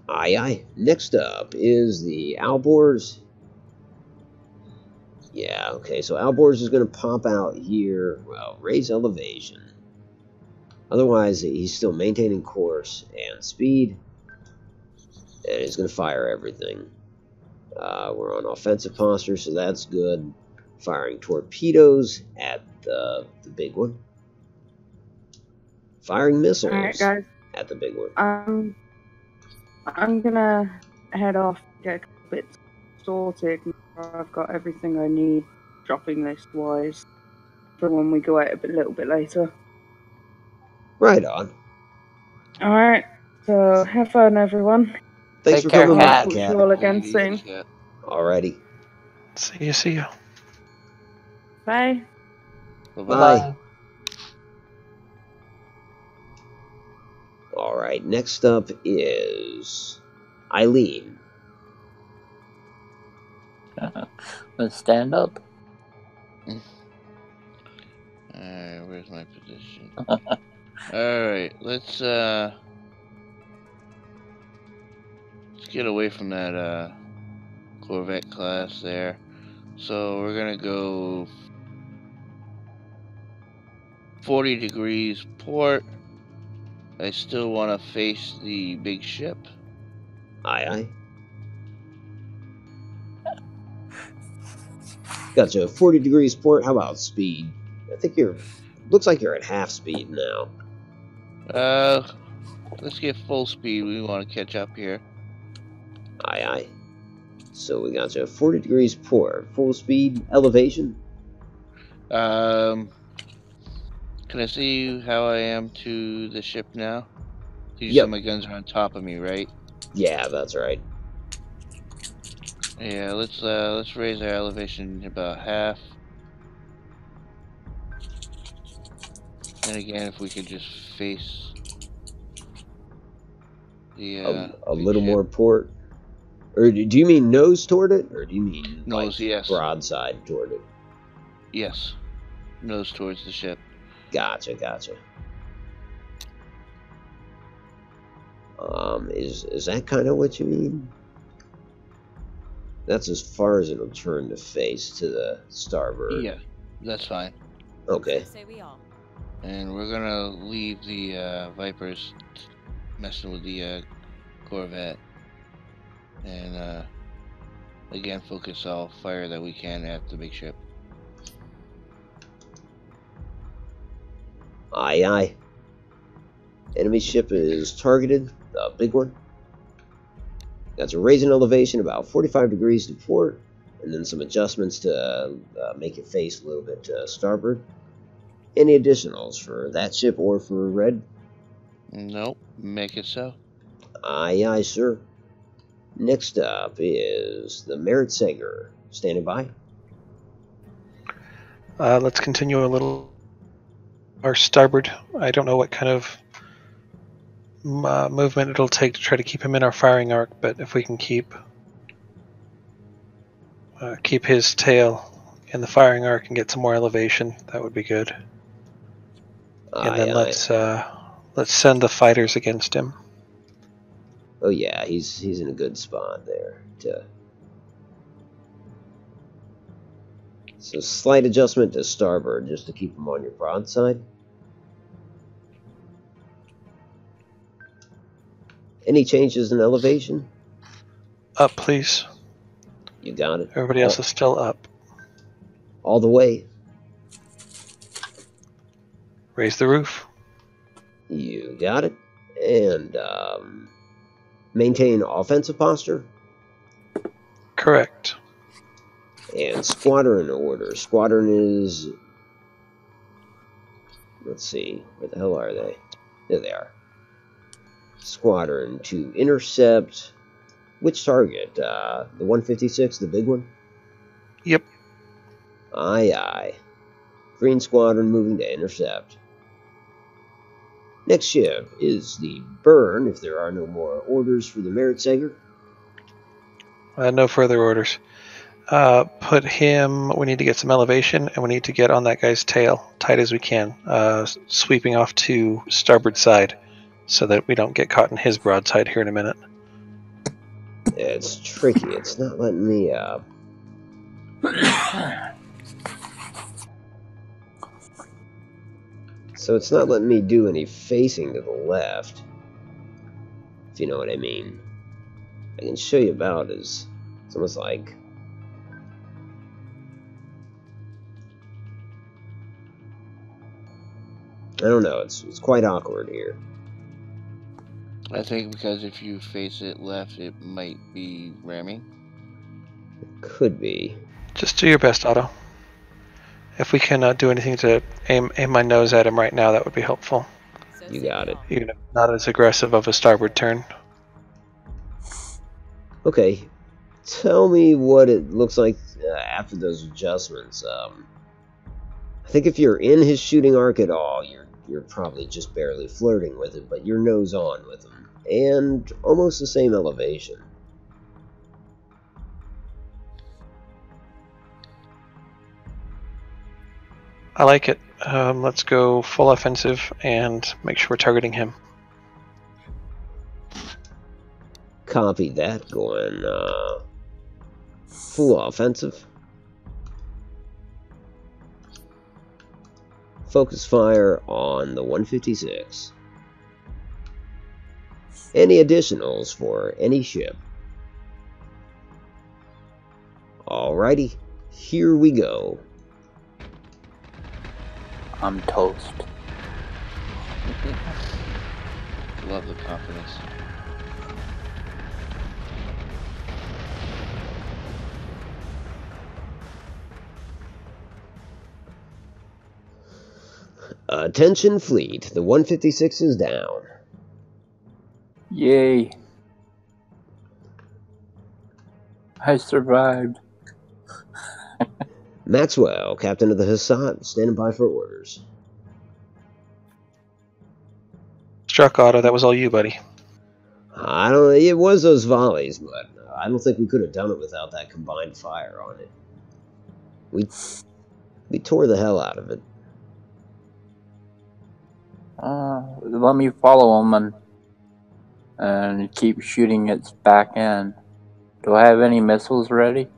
Aye, aye. Next up is the Alborz. Yeah, okay, so Alborz is going to pop out here. Well, raise elevation. Otherwise, he's still maintaining course and speed. And he's going to fire everything. We're on offensive posture, so that's good. Firing torpedoes at the big one. Firing missiles guys. at the big one. I'm going to head off, get a couple bits sorted. I've got everything I need shopping list wise for when we go out a little bit later. Right on. Alright, so have fun, everyone. Thanks for coming back, Cat. See you all again soon. Alrighty. See you. Bye. Bye. Alright, next up is Eileen. Let's stand up. Alright, where's my position? Alright, let's get away from that Corvette class there. So we're gonna go 40 degrees port. I still want to face the big ship. Aye, aye. Gotcha. 40 degrees port. How about speed? I think looks like you're at half speed now. Let's get full speed. We want to catch up here. Aye, aye. So we got you 40 degrees port, full speed, elevation. Can I see how I am to the ship now? You said my guns are on top of me, right? Yeah, that's right. Yeah, let's raise our elevation about half. And again, if we could just face the a little more port. Or do you mean nose toward it, or do you mean nose? Like yes. Broadside toward it? Yes, nose towards the ship. Gotcha. Is that kind of what you mean? That's as far as it'll turn to face to the starboard. Yeah, that's fine. Okay. So say we all. And we're gonna leave the Vipers messing with the Corvette, and again focus all fire that we can at the big ship. Aye, aye. Enemy ship is targeted, the big one. That's a raise in elevation about 45 degrees to port, and then some adjustments to make it face a little bit to starboard. Any additionals for that ship or for Red? Nope, make it so. Aye, aye, sir. Next up is the Merit Sager. Standing by. Let's continue a little. Our starboard. I don't know what kind of movement it'll take to try to keep him in our firing arc, but if we can keep his tail in the firing arc and get some more elevation, that would be good. And then let's send the fighters against him. Oh yeah, he's in a good spot there. So slight adjustment to starboard just to keep him on your broadside. Any changes in elevation? Up, please. You got it. Everybody else is still up. All the way. Raise the roof. You got it. And maintain offensive posture. Correct. And squadron order. Squadron is... Let's see. Where the hell are they? There they are. Squadron to intercept... Which target? The 156, the big one? Yep. Aye, aye. Green Squadron moving to intercept. Next ship is the Burn, if there are no more orders for the Merit Sager. No further orders. Put him... We need to get some elevation, and we need to get on that guy's tail, tight as we can, sweeping off to starboard side, so that we don't get caught in his broadside here in a minute. It's tricky. It's not letting me... So it's not letting me do any facing to the left, if you know what I mean. I can show you about it. It's almost like... I don't know, it's quite awkward here. I think because if you face it left, it might be ramming. It could be. Just do your best, Otto. If we can do anything to aim my nose at him right now, that would be helpful. You got it. Even if not as aggressive of a starboard turn. Okay, tell me what it looks like after those adjustments. I think if you're in his shooting arc at all, you're probably just barely flirting with it, but you're nose on with him. And almost the same elevation. I like it. Let's go full offensive and make sure we're targeting him. Copy that. Going full offensive. Focus fire on the 156. Any additionals for any ship? Alrighty, here we go. I'm toast. Love the confidence. Attention fleet, the 156 is down. Yay. I survived. Maxwell, captain of the Hassad, standing by for orders. Struck, Otto. That was all you, buddy. I don't know, it was those volleys, but I don't think we could have done it without that combined fire on it. We tore the hell out of it. Let me follow him and keep shooting its back end. Do I have any missiles ready?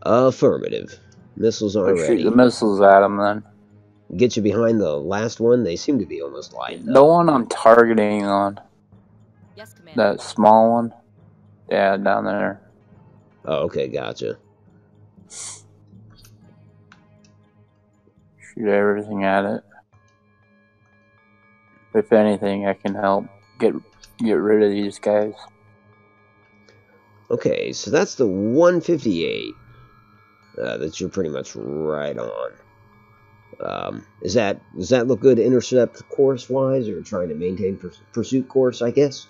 Affirmative. Missiles are Let's shoot ready. the missiles at them then. Get you behind the last one. They seem to be almost lined The up. one I'm targeting on. Yes, Commander. That small one. Yeah, down there. Oh, okay, gotcha. Shoot everything at it. If anything, I can help get rid of these guys. Okay, so that's the 158 that you're pretty much right on. Does that look good intercept course-wise, or trying to maintain pursuit course, I guess?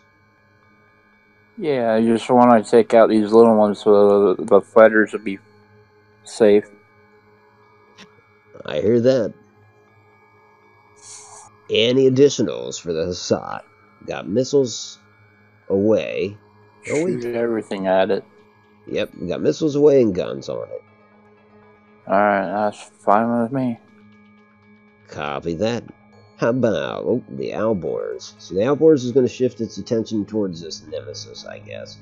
Yeah, I just want to take out these little ones so the fighters will be safe. I hear that. Any additionals for the Assad? Got missiles away. Oh, wait. Shoot everything at it. Yep, we got missiles away and guns on it. Alright, that's fine with me. Copy that. How about the Alborz? So the Alborz is going to shift its attention towards this nemesis, I guess.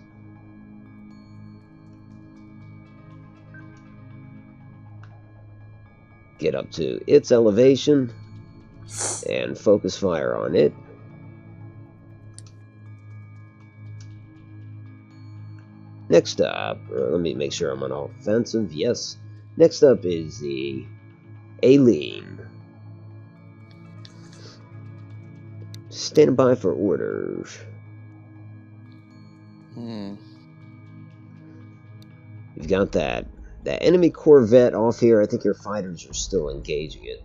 Get up to its elevation and focus fire on it. Next up, let me make sure I'm on offensive. Yes. Next up is the Aileen. Standing by for orders. You've got that enemy Corvette off here. I think your fighters are still engaging it.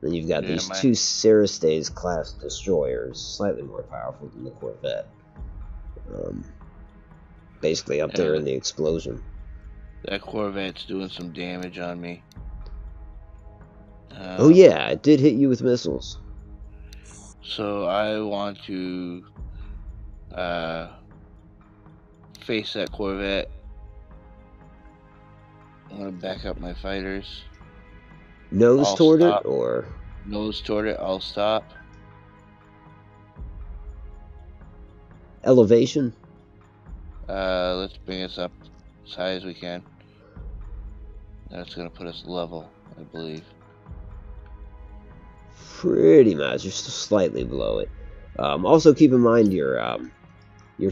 Then you've got these two Cerastes class destroyers, slightly more powerful than the Corvette. Basically up there in the explosion. That Corvette's doing some damage on me. Oh yeah, it did hit you with missiles. So I want to face that Corvette. I'm gonna back up my fighters. Nose toward it, or nose toward it? I'll stop. Elevation. Let's bring us up as high as we can. That's gonna put us level, I believe. Pretty much, you're still slightly below it. Also, keep in mind your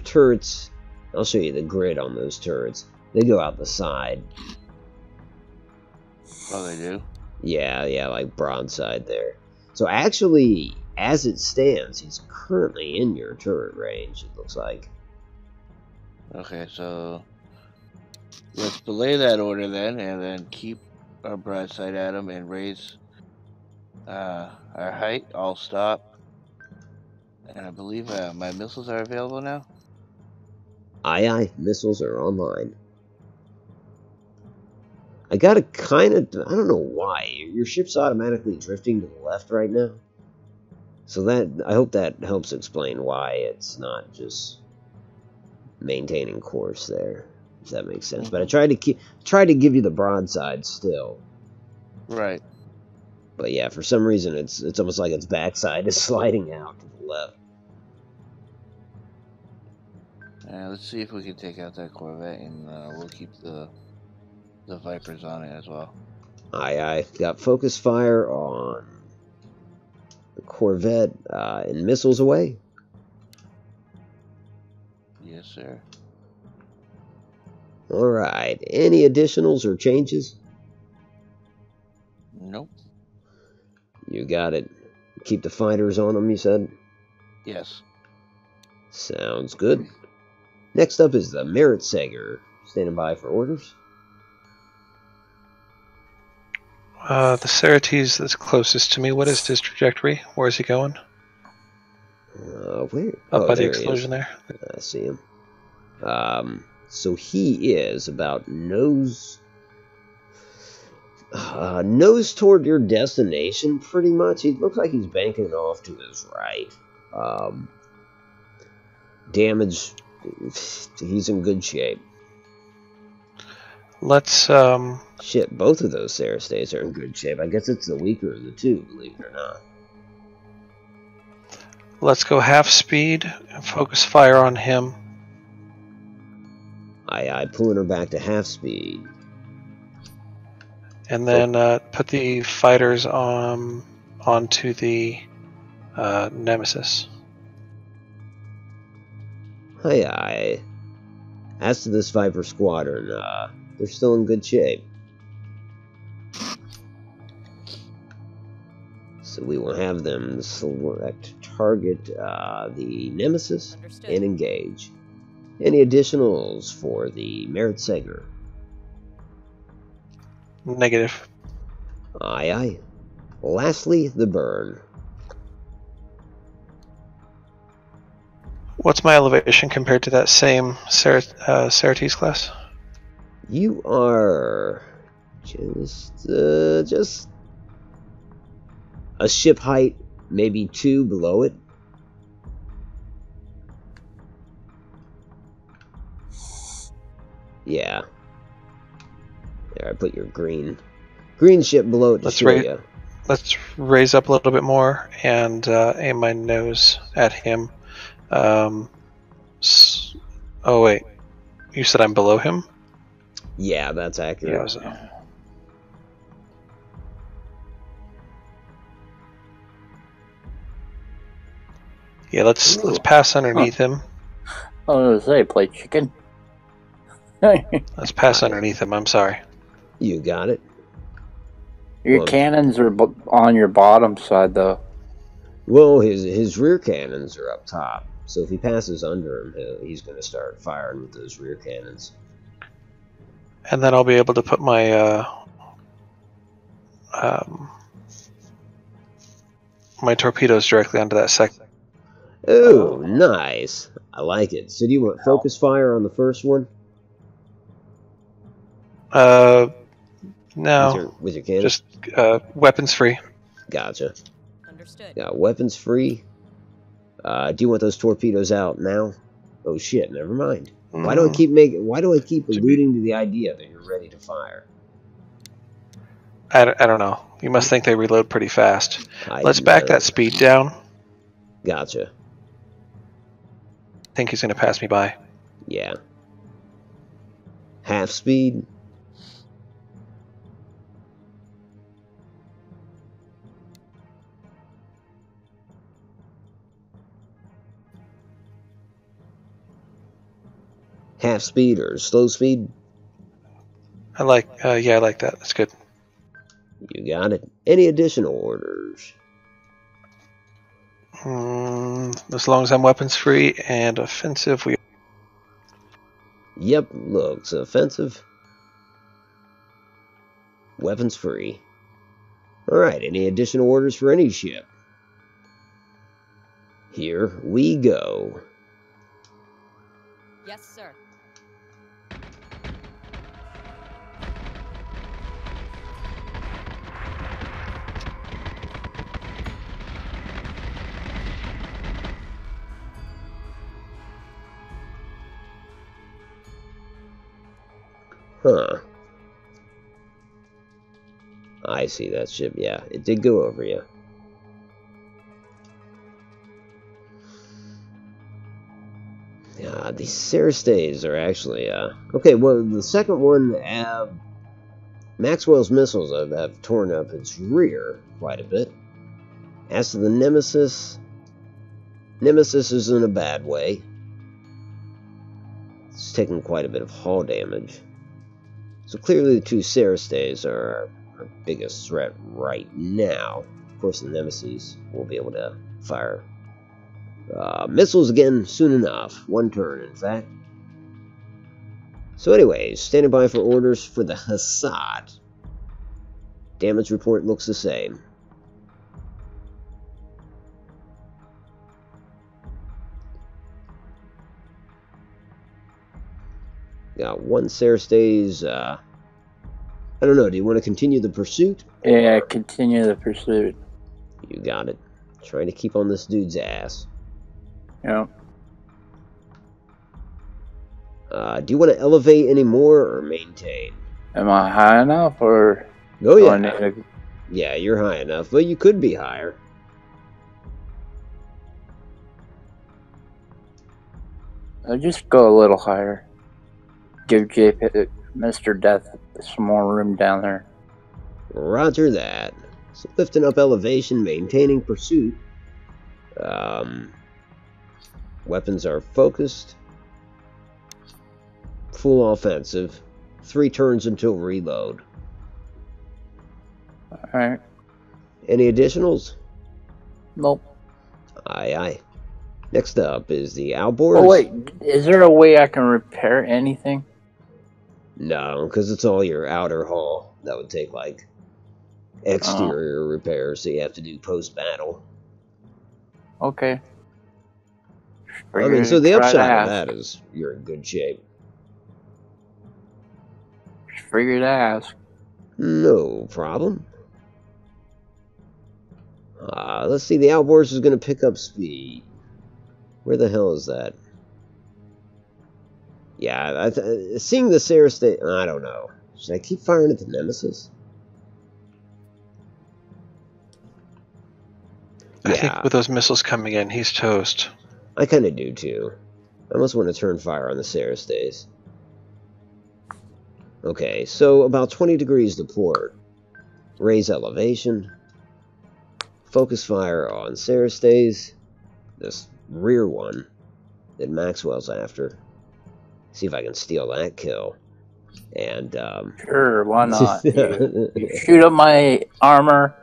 turrets. I'll show you the grid on those turrets. They go out the side. Oh, they do? Yeah, like broadside there. So actually, as it stands, he's currently in your turret range, it looks like. Okay, so let's belay that order then, and then keep our broadside at him and raise our height. I'll stop. And I believe my missiles are available now? Aye, missiles are online. I gotta I don't know why. Your ship's automatically drifting to the left right now. So I hope that helps explain why it's not just maintaining course there, if that makes sense. But I tried to give you the broadside still. Right. But yeah, for some reason it's almost like its backside is sliding out to the left. Let's see if we can take out that Corvette, and we'll keep the Vipers on it as well. Aye. Got focus fire on the Corvette and missiles away. Yes, sir. Alright, any additionals or changes? Nope. You got it. Keep the fighters on them, you said? Yes. Sounds good. Next up is the Merit Sager. Standing by for orders. The Cerastes that's closest to me, what is his trajectory? Where is he going? Where? Up by the explosion there. I see him. So he is about nose toward your destination, pretty much. He looks like he's banking off to his right. Damage, he's in good shape. Let's Shit, both of those Cerastes are in good shape. I guess it's the weaker of the two, believe it or not. let's go half speed and focus fire on him. Aye, pulling her back to half speed. And then put the fighters onto the Nemesis. Aye. As to this Viper Squadron, they're still in good shape. So we will have them select target the Nemesis. Understood. And engage. Any additionals for the Merit Sager? Negative. Aye. Lastly, the burn. What's my elevation compared to that same Serates class? You are just a ship height, maybe 2 below it. Yeah. There, I put your green ship below it to show you. Let's raise up a little bit more and aim my nose at him. Oh wait, you said I'm below him? Yeah, that's accurate. Yeah, let's pass underneath him. I was gonna say, play chicken. Let's pass underneath him. I'm sorry. You got it. Your cannons are on your bottom side, though. Well, his rear cannons are up top. So if he passes under him, he's going to start firing with those rear cannons. And then I'll be able to put my my torpedoes directly onto that second. Oh, nice. I like it. So do you want focus fire on the first one? No. With your cannon? Just weapons free. Gotcha. Understood. Got weapons free. Do you want those torpedoes out now? Oh shit! Never mind. Why do I keep alluding to the idea that you're ready to fire? I don't know. You must think they reload pretty fast. Let's back that speed down. Gotcha. I think he's going to pass me by. Yeah. Half speed. Half speed or slow speed? I like that. That's good. You got it. Any additional orders? As long as I'm weapons free and offensive, we. Yep, looks offensive. Weapons free. Alright, any additional orders for any ship? Here we go. Yes, sir. Huh. I see that ship. Yeah, it did go over you. Yeah, these Serates are actually, okay, well, the second one, Maxwell's missiles have torn up its rear quite a bit. As to the Nemesis is in a bad way. It's taking quite a bit of hull damage. So clearly the two Serates are our biggest threat right now. Of course, the Nemesis will be able to fire missiles again soon enough. One turn, in fact. So anyways, standing by for orders for the Hassad. Damage report looks the same. Got one Serates, I don't know, do you want to continue the pursuit? Yeah, continue the pursuit. You got it. Trying to keep on this dude's ass. Yeah. Do you want to elevate any more or maintain? Am I high enough or? Oh yeah. Yeah, you're high enough, but you could be higher. Just go a little higher. Give Mr. Death some more room down there. Roger that. So lifting up elevation, maintaining pursuit. Weapons are focused. Full offensive. 3 turns until reload. Alright. Any additionals? Nope. Aye, aye. Next up is the outboards. Oh, wait. Is there a way I can repair anything? No, because it's all your outer hull. That would take, like, exterior repairs, so you have to do post-battle. Okay. I mean, so the upshot of that is you're in good shape. Figured to ask. No problem. Let's see, the outboards is going to pick up speed. Where the hell is that? Yeah, seeing the Sarah state, I don't know. Should I keep firing at the Nemesis? I think with those missiles coming in, he's toast. I kind of do too. I almost want to turn fire on the Sarah stays. Okay, so about 20 degrees to port. Raise elevation. Focus fire on Sarah stays. This rear one that Maxwell's after. See if I can steal that kill. And sure, why not? You shoot up my armor,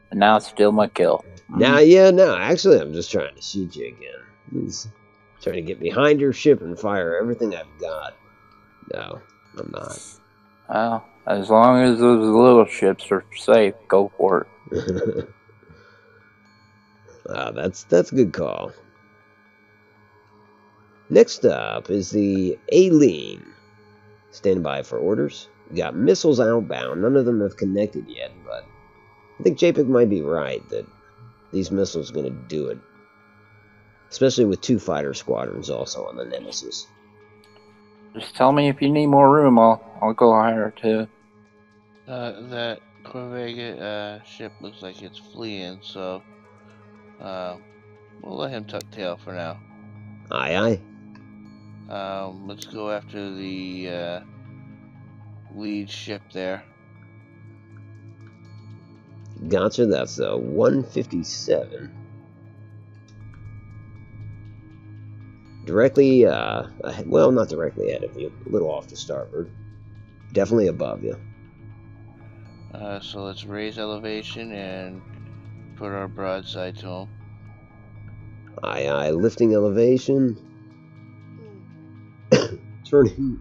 and now steal my kill. Now, yeah, no, actually, I'm just trying to shoot you again. He's trying to get behind your ship and fire everything I've got. No, I'm not. Well, as long as those little ships are safe, go for it. That's a good call. Next up is the Aileen. Stand by for orders. We got missiles outbound. None of them have connected yet, but I think JPEG might be right that these missiles are going to do it. Especially with 2 fighter squadrons also on the Nemesis. Just tell me if you need more room, I'll go higher too. That Corvega ship looks like it's fleeing, so we'll let him tuck tail for now. Aye, aye. Let's go after the lead ship there. Gotcha, that's 157. Directly, well, not directly ahead of you. A little off to starboard. Definitely above you. So let's raise elevation and put our broadside to him. Aye, aye. Lifting elevation. Turning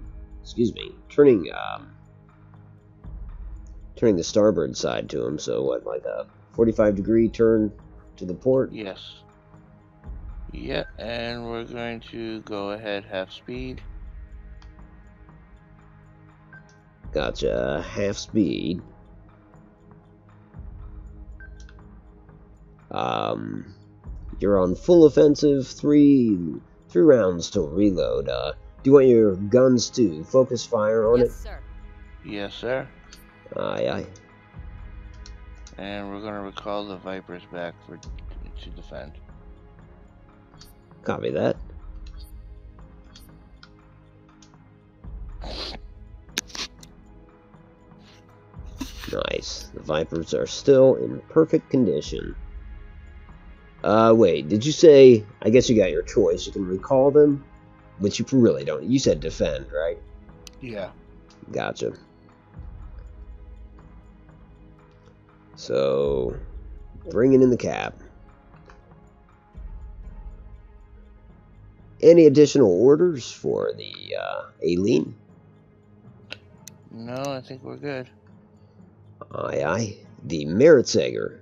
the starboard side to him. So what, like a 45-degree turn to the port? Yes. Yeah, and we're going to go ahead half speed. Gotcha. Half speed. You're on full offensive. Three rounds till reload. Do you want your guns to focus fire on it? Sir. Yes, sir. Aye, aye. And we're going to recall the Vipers back to defend. Copy that. Nice. The Vipers are still in perfect condition. Wait, did you say, I guess you got your choice, you can recall them, which you really don't. You said defend, right? Yeah. Gotcha. So, bringing in the cap. Any additional orders for the Aileen? No, I think we're good. Aye, aye. The Meritsager.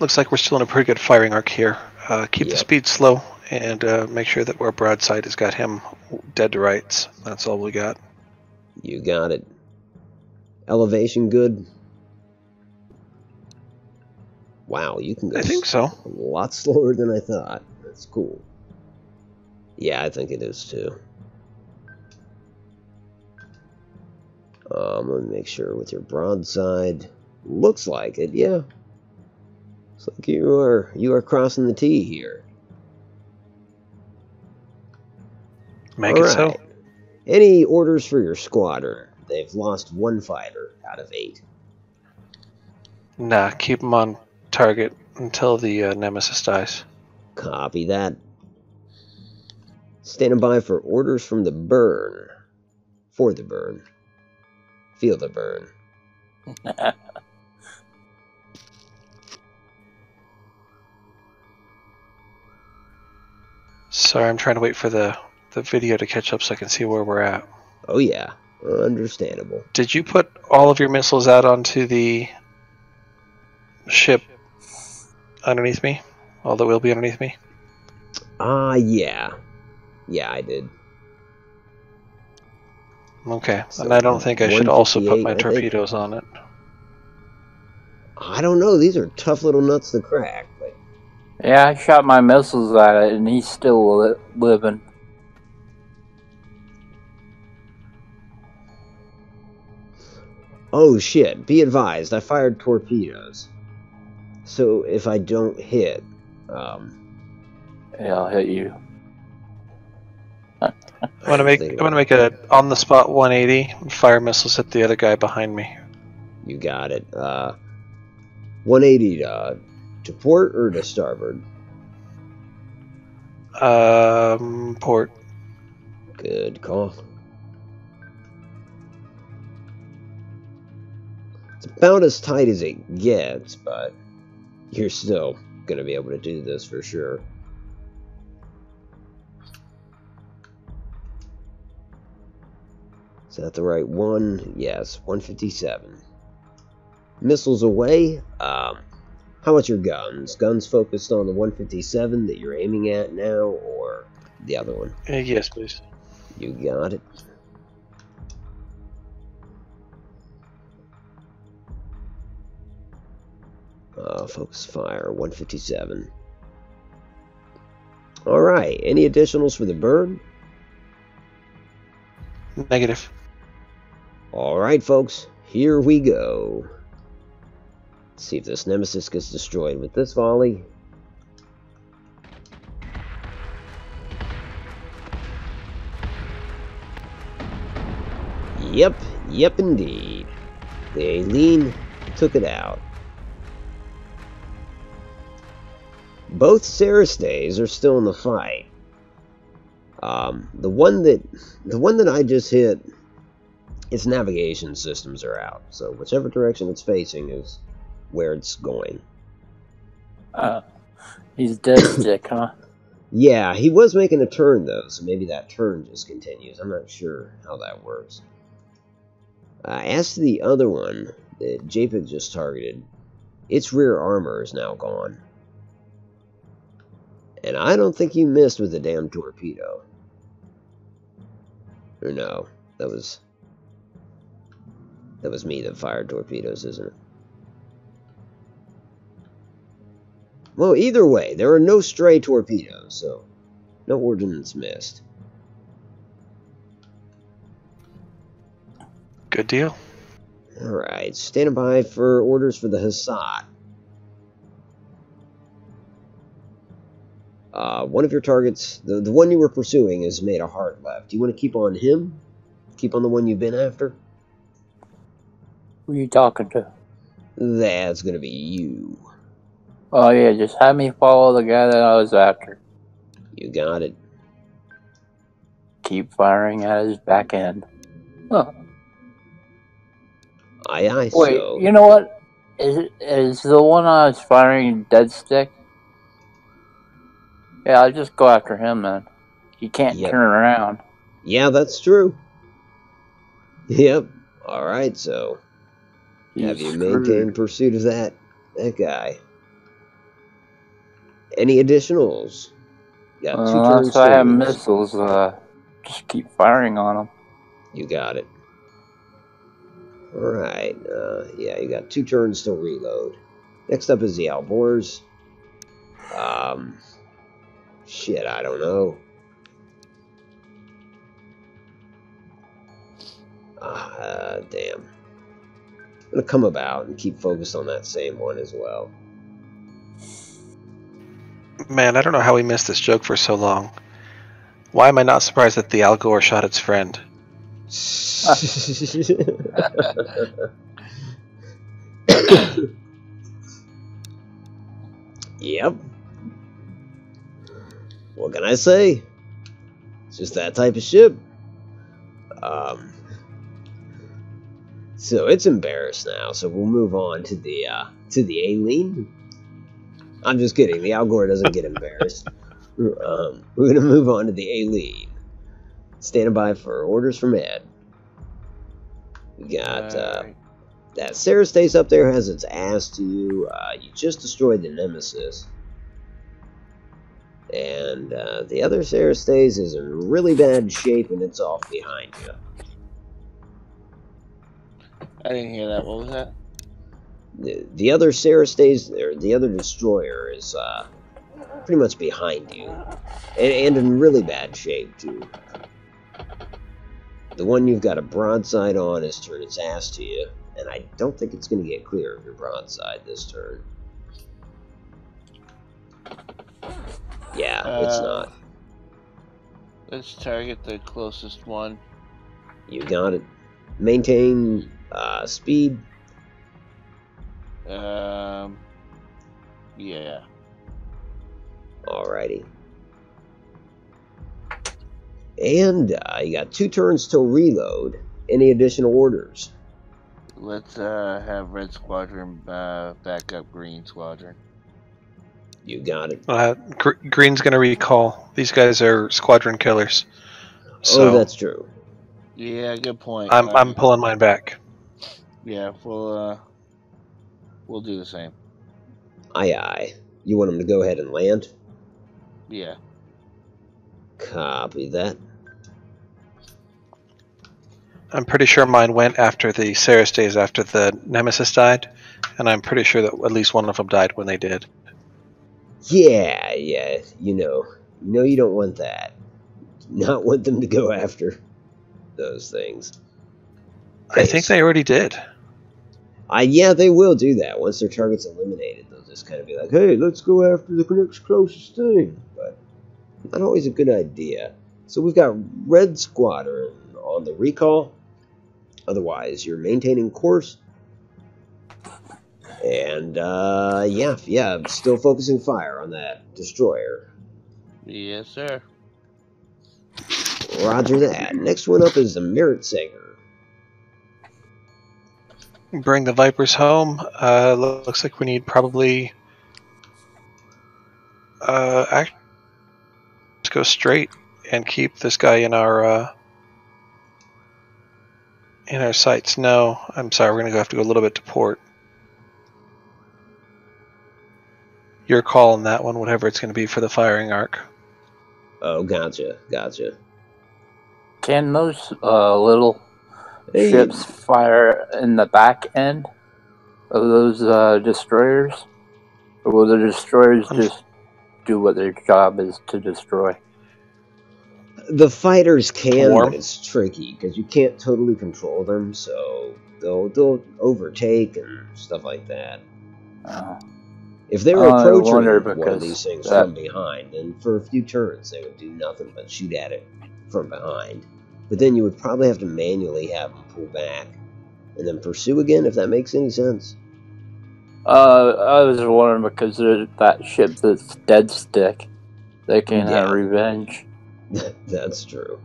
Looks like we're still in a pretty good firing arc here. Keep the speed slow and make sure that our broadside has got him dead to rights. That's all we got. You got it. Elevation good? Wow, you can go I think so. a lot slower than I thought. That's cool. Yeah, I think it is too. Let me make sure with your broadside. Looks like it, yeah. Looks like you are crossing the T here. Make it so. Any orders for your squadron? They've lost 1 fighter out of 8. Nah, keep them on target until the Nemesis dies. Copy that. Standing by for orders from the burn. For the burn. Feel the burn. Sorry, I'm trying to wait for the video to catch up so I can see where we're at. Oh yeah, understandable. Did you put all of your missiles out onto the ship underneath me? All that will be underneath me? Yeah. Yeah, I did. Okay, So and I don't think I should also put my torpedoes on it. I don't know, these are tough little nuts to crack. But... Yeah, I shot my missiles at it, and he's still living. Oh shit, be advised, I fired torpedoes. So if I don't hit, yeah, I'll hit you. I'm gonna make a on the spot 180. Fire missiles hit the other guy behind me. You got it. 180 to port or to starboard? Port. Good call. It's about as tight as it gets, but you're still going to be able to do this for sure. Is that the right one? Yes, 157. Missiles away. How about your guns? Guns focused on the 157 that you're aiming at now, or the other one? Yes, please. You got it. Focus fire, 157. Alright, any additionals for the bird? Negative. Alright, folks, here we go. Let's see if this Nemesis gets destroyed with this volley. Yep, indeed. The Aileen took it out. Both Sarastays are still in the fight. The one that I just hit, its navigation systems are out. So whichever direction it's facing is where it's going. He's dead stick, huh? Yeah, he was making a turn though, so maybe that turn just continues. I'm not sure how that works. As to the other one that JPEG just targeted, its rear armor is now gone. And I don't think you missed with the damn torpedo. Or no, that was me that fired torpedoes, isn't it? Well, either way, there are no stray torpedoes, so no ordnance missed. Good deal. Alright, standing by for orders for the Hassad. One of your targets, the one you were pursuing, has made a hard left. Do you want to keep on him? Keep on the one you've been after? Who are you talking to? That's gonna be you. Oh yeah, just have me follow the guy that I was after. You got it. Keep firing at his back end. Huh. Aye, Wait, so... you know what? Is the one I was firing dead stick? Yeah, I'll just go after him then. He can't turn around. Yeah, that's true. Yep. Alright, so... have you maintained pursuit of that guy? Any additionals? Got 2 turns. Unless I have missiles, just keep firing on them. You got it. Alright, yeah, you got 2 turns to reload. Next up is the Alborz. Shit, I don't know. Damn. I'm gonna come about and keep focused on that same one as well. Man, I don't know how we missed this joke for so long. Why am I not surprised that the Al Gore shot its friend? Yep. What can I say? It's just that type of ship. So it's embarrassed now. So we'll move on to the Aileen. I'm just kidding. The Al Gore doesn't get embarrassed. We're gonna move on to the Aileen. Standing by for orders from Ed. We got that Sarah Stace up there has its ass to you. You just destroyed the Nemesis. And the other Sarah Stace is in really bad shape and it's off behind you. I didn't hear that. What was that? The other Sarah Stace, or the other destroyer, is pretty much behind you. And in really bad shape, too. The one you've got a broadside on has turned its ass to you. And I don't think it's going to get clear of your broadside this turn. Yeah, it's not. Let's target the closest one. You got it. Maintain speed. Yeah. Alrighty. And you got 2 turns till reload. Any additional orders? Let's have Red Squadron back up Green Squadron. You got it. Green's gonna recall. These guys are squadron killers. So oh, that's true. Yeah, good point. I'm pulling mine back. Yeah, we'll do the same. Aye, aye. You want them to go ahead and land? Yeah. Copy that. I'm pretty sure mine went after the Sarah Stays after the Nemesis died, and I'm pretty sure that at least one of them died when they did. Yeah, you know you don't want that. Not want them to go after those things. I think they already did. Yeah, they will do that. Once their target's eliminated, they'll just kind of be like, hey, let's go after the next closest thing. But not always a good idea. So we've got Red Squadron on the recall. Otherwise, you're maintaining course. And, yeah, still focusing fire on that destroyer. Yes, sir. Roger that. Next one up is the Merit Sager. Bring the Vipers home. Looks like we need probably... let's go straight and keep this guy in our sights. No, I'm sorry, we're going to have to go a little bit to port. Your call on that one, whatever it's going to be for the firing arc. Oh, gotcha. Can those little ships fire in the back end of those destroyers? Or will the destroyers just do what their job is to destroy? The fighters can, but it's tricky because you can't totally control them, so they'll overtake and stuff like that. If they were approaching one of these things from behind, then for a few turns they would do nothing but shoot at it from behind. But then you would probably have to manually have them pull back and then pursue again, if that makes any sense. I was wondering because there's that ship that's dead stick. They can have revenge. That's true.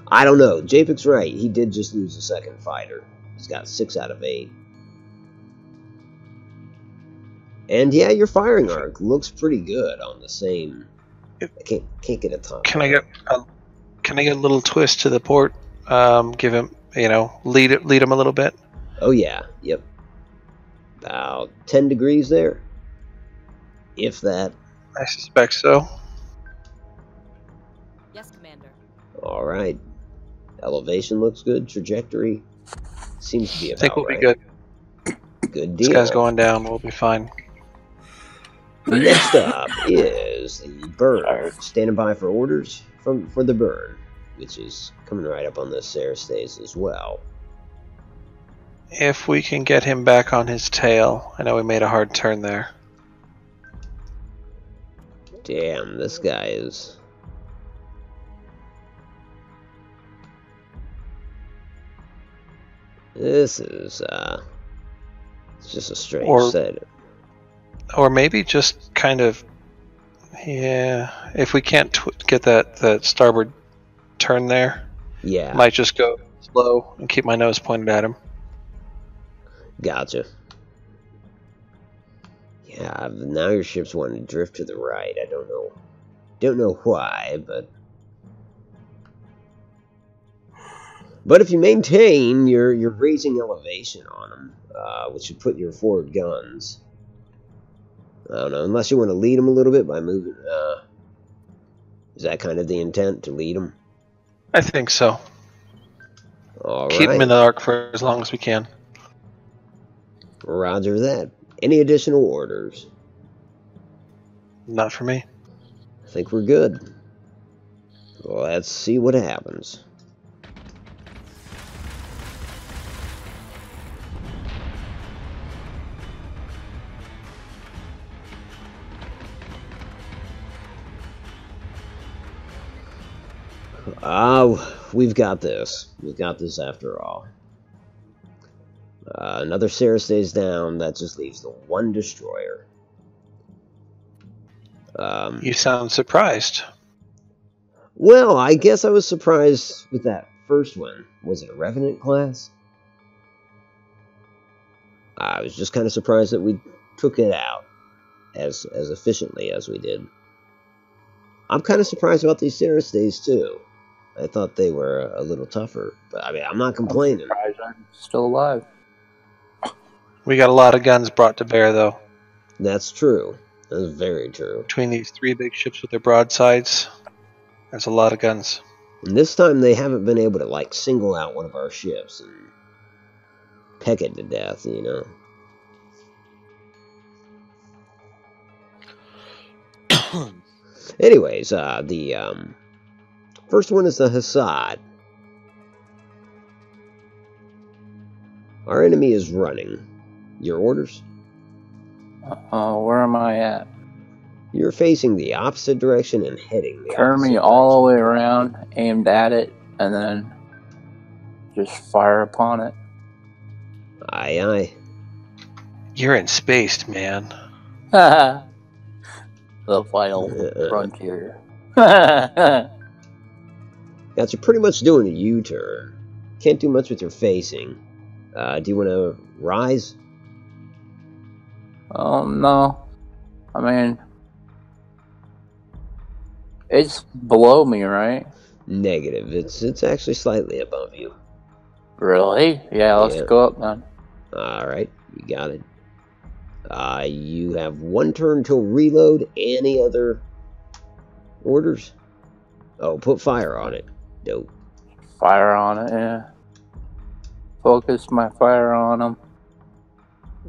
I don't know. Japic's right. He did just lose a second fighter. He's got 6 out of 8. And yeah, your firing arc looks pretty good on the same. I can't get a ton. Can I get a little twist to the port? Give him, lead him a little bit. Oh yeah, yep. About 10 degrees there, if that. I suspect so. Yes, Commander. All right. Elevation looks good. Trajectory seems to be about I think we'll right. be good. Good deal. This guy's going down. We'll be fine. Next up is the Burn. Standing by for orders for the Burn, which is coming right up on the Sarah Stays as well. If we can get him back on his tail. I know we made a hard turn there. Damn, this guy is... This is, it's just a strange setup. Or maybe just kind of, yeah, if we can't get that starboard turn there, yeah, might just go slow and keep my nose pointed at him. Gotcha. Yeah, now your ship's wanting to drift to the right. I don't know why, but if you maintain, you're raising elevation on them, which should put your forward guns. I don't know, unless you want to lead them a little bit by moving. Is that kind of the intent, to lead them? I think so. All Keep right. them in the dark for as long as we can. Roger that. Any additional orders? Not for me. I think we're good. Let's see what happens. We've got this. We've got this after all. Another Sarah stays down. That just leaves the one destroyer. You sound surprised. Well, I guess I was surprised with that first one. Was it a Revenant class? I was just kind of surprised that we took it out as efficiently as we did. I'm kind of surprised about these Sarah stays too. I thought they were a little tougher, but I mean, I'm not complaining. I'm surprised I'm still alive. We got a lot of guns brought to bear, though. That's true. That's very true. Between these 3 big ships with their broadsides, there's a lot of guns. And this time they haven't been able to, like, single out one of our ships and peck it to death, you know? Anyways, the first one is the Hassad. Our enemy is running. Your orders? Where am I at? You're facing the opposite direction and heading the Turn me all the way around, aimed at it, and then just fire upon it. Aye, aye. You're in space, man. The final frontier. Got you pretty much doing a U-turn. Can't do much with your facing. Do you want to rise? No. I mean, it's below me, right? Negative. It's actually slightly above you. Really? Yeah, let's go up then. Alright, you got it. You have 1 turn till reload. Any other orders? Oh, put fire on it. Dope. Fire on it, yeah. Focus my fire on them.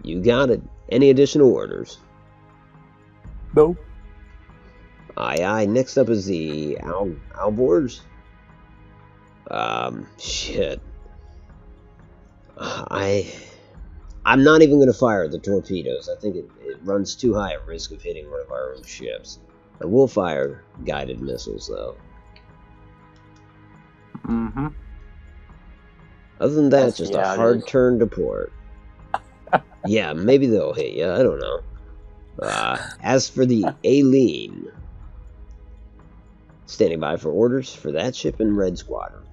You got it. Any additional orders? Nope. Aye, aye. Next up is the Alborz. Shit. I'm not even going to fire the torpedoes. I think it runs too high a risk of hitting one of our own ships. I will fire guided missiles, though. Mm-hmm. Other than that, just a hard turn to port. Yeah, maybe they'll hit you. I don't know. As for the Aileen, standing by for orders for that ship in Red Squadron.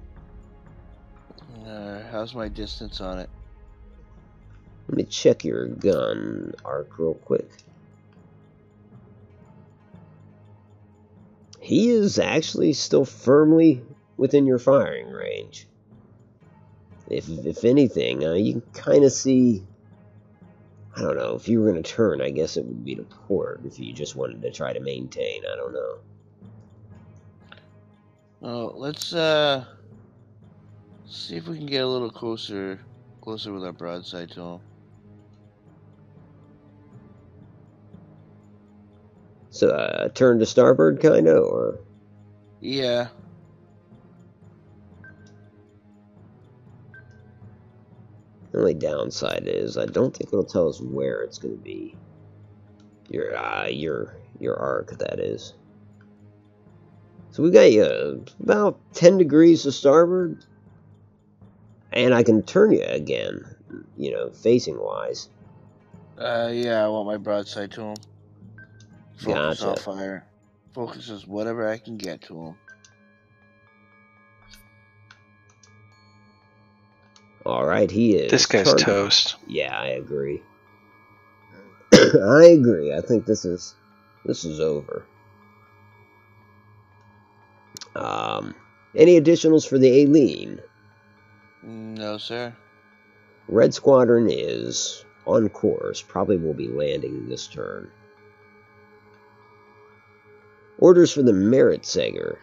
How's my distance on it? Let me check your gun arc real quick. He is actually still firmly within your firing range. If anything, you can kind of see... I don't know, if you were going to turn, I guess it would be to port. If you just wanted to try to maintain, I don't know. Oh, let's see if we can get a little closer with our broadside to him. So, turn to starboard, kinda, or? Yeah. The only downside is I don't think it'll tell us where it's going to be. Your arc, that is. So we got you about 10 degrees to starboard. And I can turn you again, you know, facing wise. Yeah, I want my broadside to him. Focus Gotcha. off fire. Focus is whatever I can get to him. Alright, he is. This guy's toast. Yeah, I agree. I agree. I think this is over. Any additionals for the Aileen? No, sir. Red Squadron is on course. Probably will be landing this turn. Orders for the Merit Sager.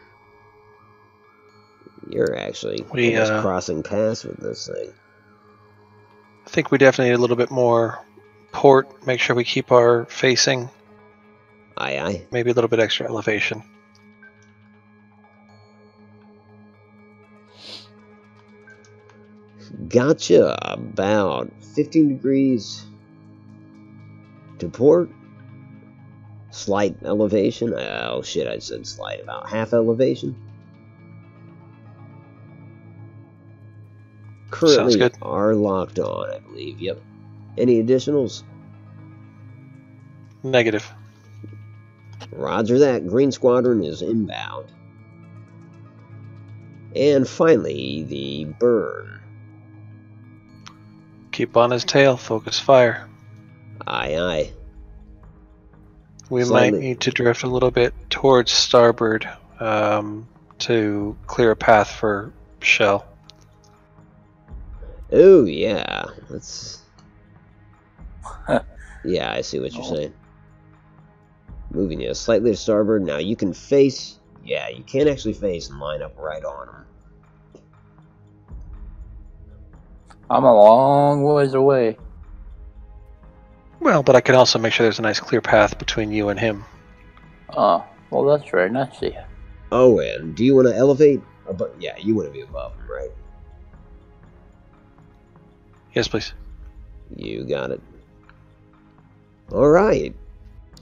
You're actually almost crossing paths with this thing. I think we definitely need a little bit more port. Make sure we keep our facing. Aye, aye. Maybe a little bit extra elevation. Gotcha. About 15 degrees to port. Slight elevation. Oh shit, I said slight. About half elevation. Currently are locked on, I believe. Yep. Any additionals? Negative. Roger that. Green Squadron is inbound. And finally, the burn. Keep on his tail. Focus fire. Aye, aye. We might need to drift a little bit towards starboard to clear a path for Shell. Oh, yeah. Let's... Yeah, I see what you're saying. Moving you slightly to starboard. Now, you can face... Yeah, you can actually face and line up right on them. I'm a long ways away. Well, but I can also make sure there's a nice clear path between you and him. Oh, well, that's very nice of you. Oh, and do you want to elevate? Yeah, you want to be above him, right? Yes, please. You got it. All right.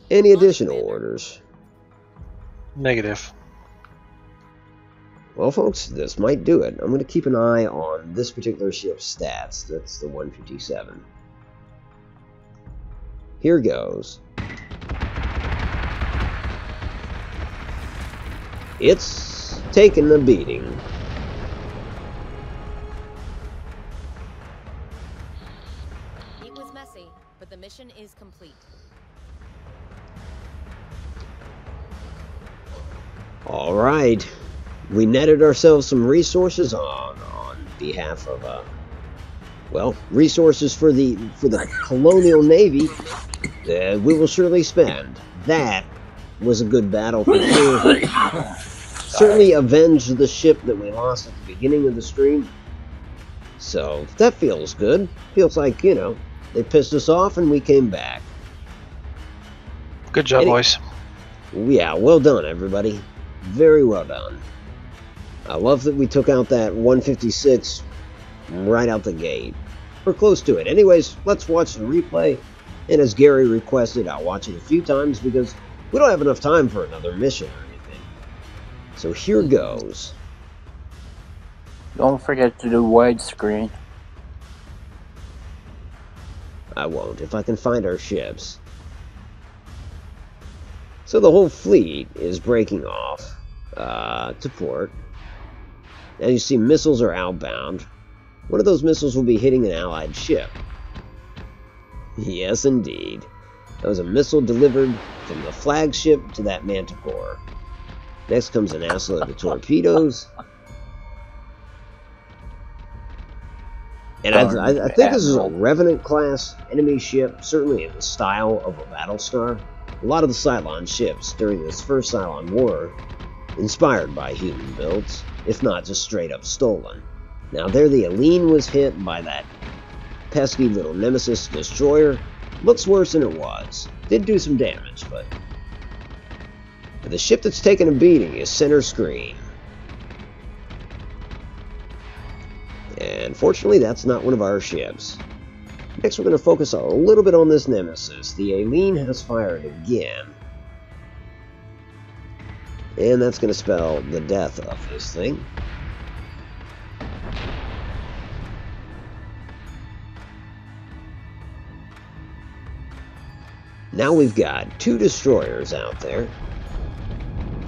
Any additional orders? Negative. Well, folks, this might do it. I'm going to keep an eye on this particular ship's stats. That's the 157. Here goes. It's taken a beating. It was messy, but the mission is complete. All right. We netted ourselves some resources on behalf of well, resources for the Colonial Navy that we will surely spend. That was a good battle for sure. Certainly avenged the ship that we lost at the beginning of the stream. So that feels good. Feels like, you know, they pissed us off and we came back. Good job, boys. Yeah, well done, everybody. Very well done. I love that we took out that 156 right out the gate. We're close to it. Anyways, let's watch the replay. And as Gary requested, I'll watch it a few times because we don't have enough time for another mission or anything. So here goes. Don't forget to do widescreen. I won't, if I can find our ships. So the whole fleet is breaking off to port. As you see, missiles are outbound. One of those missiles will be hitting an allied ship. Yes, indeed. That was a missile delivered from the flagship to that Manticore. Next comes an assload of torpedoes. And I think this is a Revenant-class enemy ship, certainly in the style of a Battlestar. A lot of the Cylon ships during this first Cylon War inspired by human builds, if not just straight up stolen. Now there the Aileen was hit by that pesky little Nemesis destroyer. Looks worse than it was. Did do some damage, but the ship that's taken a beating is center screen. And fortunately that's not one of our ships. Next, we're going to focus a little bit on this nemesis. The Aileen has fired again. And that's going to spell the death of this thing. Now we've got 2 destroyers out there.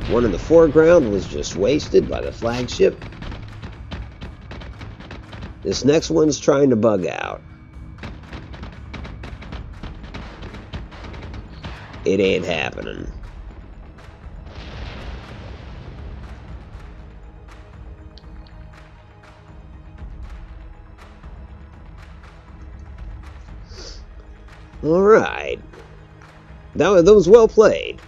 One in the foreground was just wasted by the flagship. This next one's trying to bug out. It ain't happening. Alright. That was well played.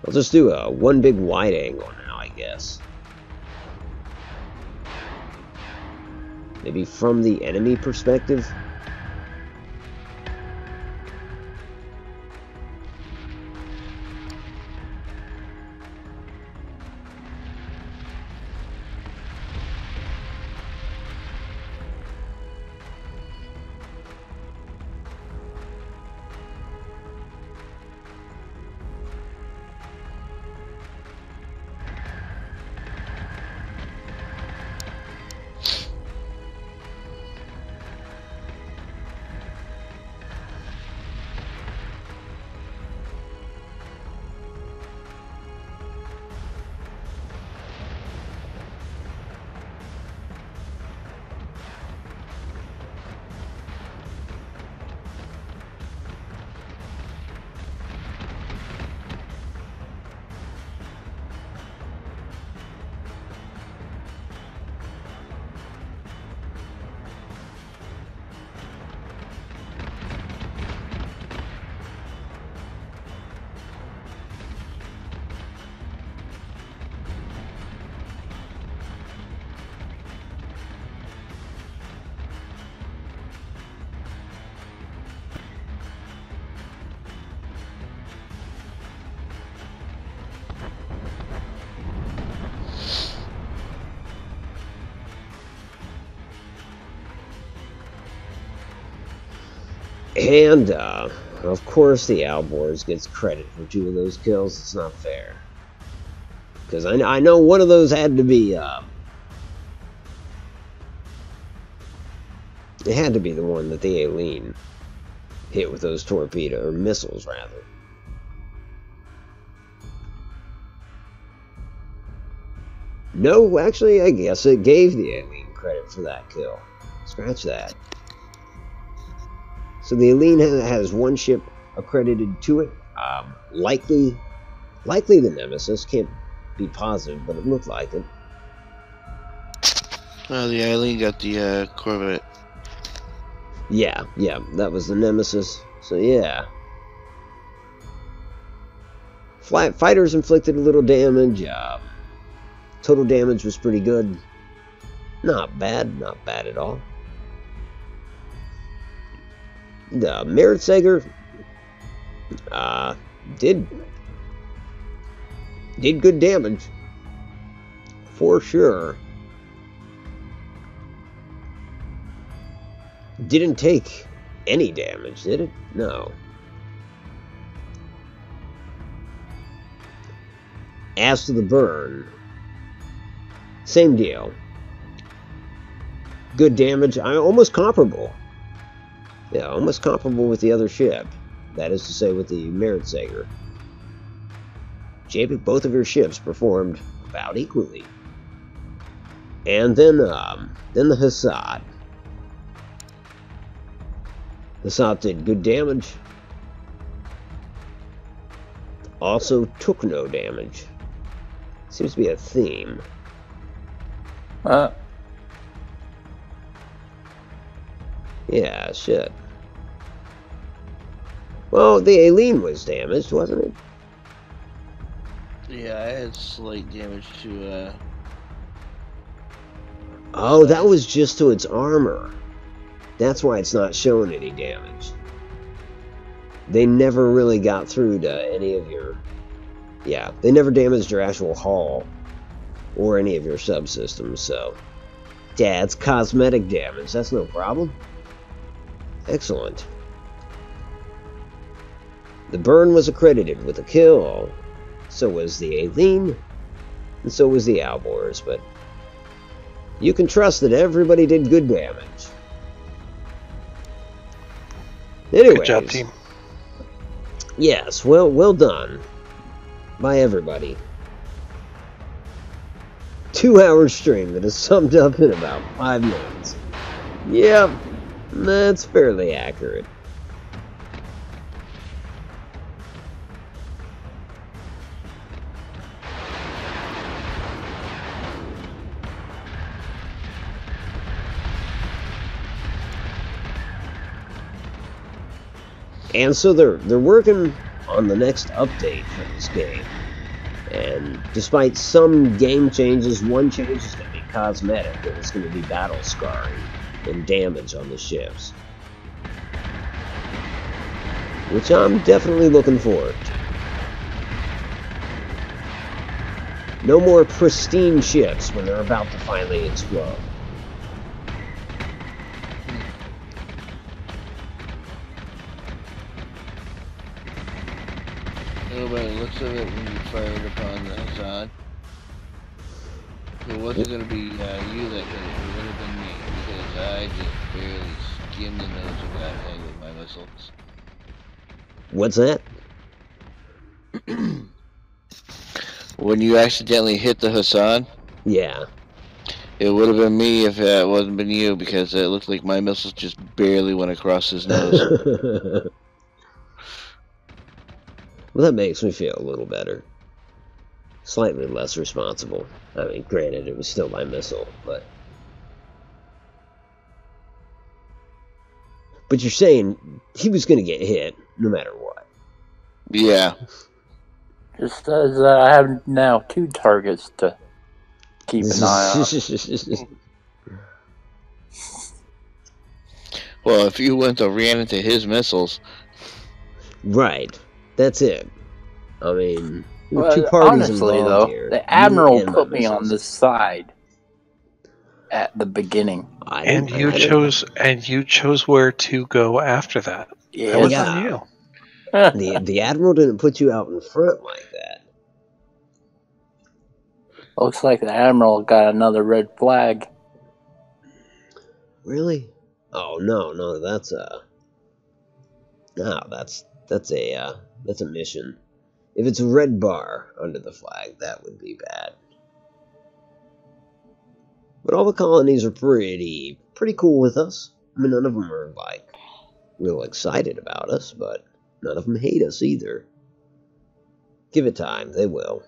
I'll just do a one big wide angle now, I guess. Maybe from the enemy perspective. And, of course, the Outboards gets credit for 2 of those kills. It's not fair. Because I know one of those had to be, it had to be the one that the Aileen hit with those torpedo, or missiles, rather. No, actually, I guess it gave the Aileen credit for that kill. Scratch that. So the Aileen has 1 ship accredited to it. Likely the Nemesis. Can't be positive, but it looked like it. The Aileen got the Corvette. Yeah, that was the Nemesis. So yeah. Fighters inflicted a little damage. Total damage was pretty good. Not bad at all. The Meritsager did good damage for sure. Didn't take any damage, did it? No. As to the burn, same deal. Good damage, almost comparable. Yeah, almost comparable with the other ship. That is to say, with the Meritsager. Both of your ships performed about equally. And then the Hassad. Hassad did good damage. Also took no damage. Seems to be a theme. Yeah, shit. Well, the Aileen was damaged, wasn't it? Yeah, I had slight damage to, Oh, that was just to its armor. That's why it's not showing any damage. They never really got through to any of your... Yeah, they never damaged your actual hull or any of your subsystems, so Yeah, it's cosmetic damage. That's no problem. Excellent. The burn was accredited with a kill. So was the Aileen. And so was the Alvors, but you can trust that everybody did good damage. Anyways, Good job, team. Yes, well done. By everybody. 2-hour stream that is summed up in about 5 minutes. Yep, that's fairly accurate. And so they're working on the next update for this game. And despite some game changes, one change is going to be cosmetic, and it's going to be battle scarring and damage on the ships. Which I'm definitely looking forward to. No more pristine ships when they're about to finally explode. By the looks of it, when you fired upon the Hassan, it wasn't going to be you that did it. It would have been me, because I just barely skimmed the nose of that thing with my missiles. What's that? When you accidentally hit the Hassan? Yeah. It would have been me if it wasn't been you, because it looked like my missiles just barely went across his nose. Well, that makes me feel a little better. Slightly less responsible. I mean, granted, it was still my missile, but... But you're saying he was going to get hit, no matter what. Yeah. Just as I have now 2 targets to keep an eye on. Well, if you went to ran into his missiles... Right. That's it. I mean, there were Well, 2 parties honestly, involved though, here. the Admiral and put me on this side at the beginning. And you chose where to go after that. Yeah, That was on you. The Admiral didn't put you out in front like that. Looks like the Admiral got another red flag. Really? Oh no, that's a mission. If it's a red bar under the flag, that would be bad. But all the colonies are pretty cool with us. I mean, none of them are like real excited about us, but none of them hate us either. Give it time, they will.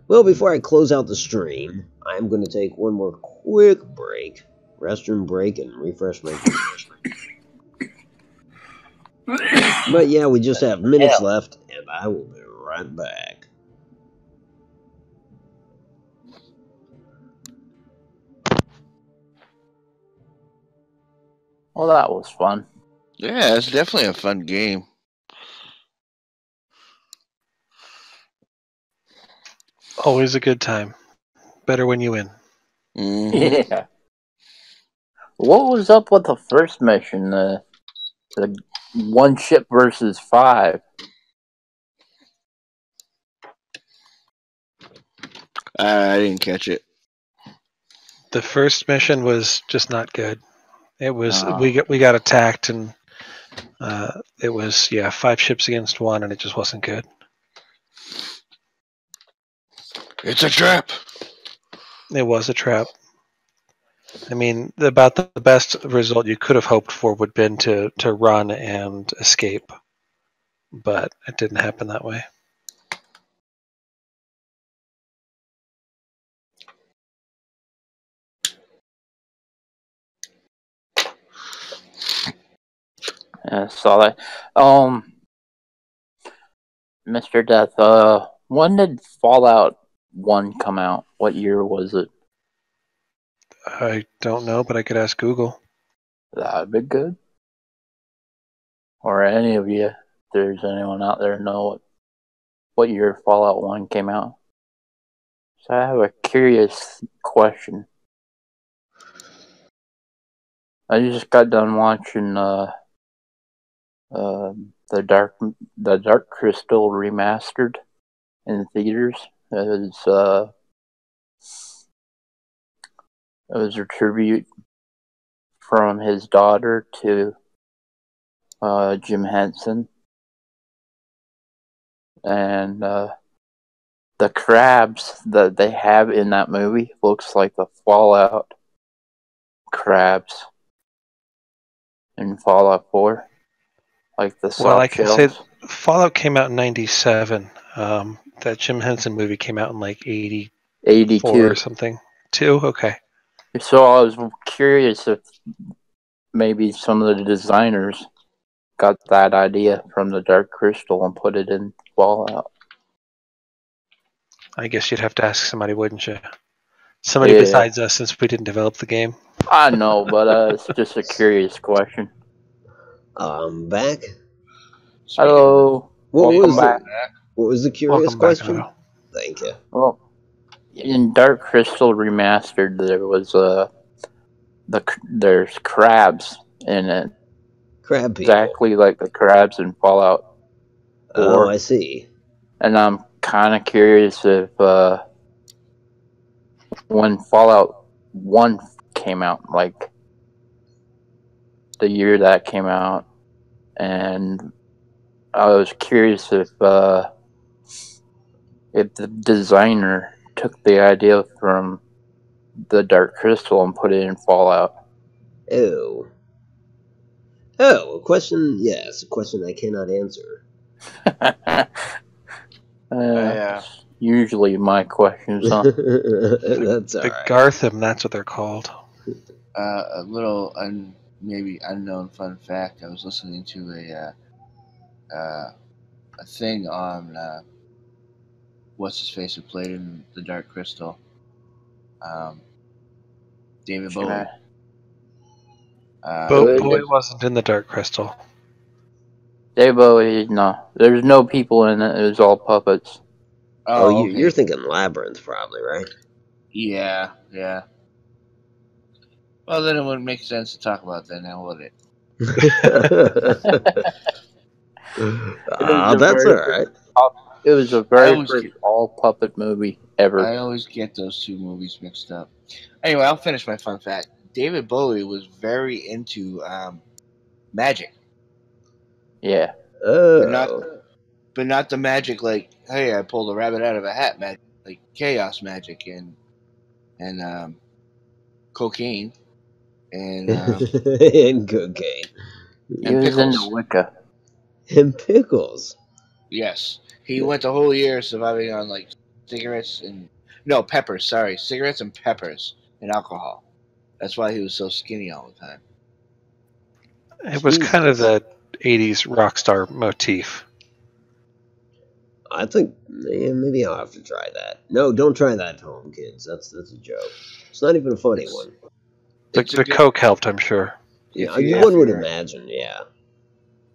Well, before I close out the stream, I'm going to take one more quick break, restroom break, and refresh my But yeah, we just have minutes left, and I will be right back. Well, that was fun. Yeah, it's definitely a fun game. Always a good time. Better when you win. Mm-hmm. Yeah. What was up with the first mission? The 1 ship versus 5. I didn't catch it. The first mission was just not good. It was we got attacked, and it was 5 ships against 1, and it just wasn't good. It's a trap. It was a trap. I mean, about the best result you could have hoped for would have been to run and escape, but it didn't happen that way. I saw that. Mr. Death, when did Fallout 1 come out? What year was it? I don't know, but I could ask Google. That'd be good. Or any of you, if there's anyone out there know what year Fallout 1 came out. So I have a curious question. I just got done watching the Dark Crystal remastered in theaters. It was a tribute from his daughter to Jim Henson, and the crabs that they have in that movie looks like the Fallout crabs in Fallout 4, like the soft Well, I can say shells. Fallout came out in '97. That Jim Henson movie came out in like '84 82 or something. Two, okay. So I was curious if maybe some of the designers got that idea from the Dark Crystal and put it in Fallout. I guess you'd have to ask somebody, wouldn't you? Somebody Yeah. besides us, since we didn't develop the game. I know, but it's just a curious question. Back. Hello. Welcome back. What was the curious Welcome back, question? Otto. Thank you. Well, in Dark Crystal Remastered, there was there's crabs in it. Crab people. Exactly like the crabs in Fallout 4. Oh, I see. And I'm kind of curious if when Fallout 1 came out, like the year that came out, and I was curious if the designer took the idea from the Dark Crystal and put it in Fallout. Oh. Oh, a question? Yes, a question I cannot answer. Usually my questions, huh? That's all The right. Gartham, that's what they're called. A little maybe unknown fun fact. I was listening to a thing on what's his face who played in the Dark Crystal. David Bowie. Bowie wasn't in the Dark Crystal. David Bowie, no. There's no people in it. It was all puppets. Oh, you're thinking Labyrinth, probably, right? Yeah. Well, then it wouldn't make sense to talk about that now, would it? That's all right. It was a very first all-puppet movie ever. I always get those two movies mixed up. Anyway, I'll finish my fun fact. David Bowie was very into magic. Yeah. But not the magic like, hey, I pulled a rabbit out of a hat magic, like chaos magic and cocaine and and cocaine. He was into Wicca. And pickles. Yes. He went the whole year surviving on like cigarettes and peppers, sorry. Cigarettes and peppers and alcohol. That's why he was so skinny all the time. It was kind of the 80s rock star motif. I think maybe I'll have to try that. No, don't try that at home, kids. That's a joke. It's not even a funny one. The coke helped, I'm sure. Yeah, one would imagine, yeah.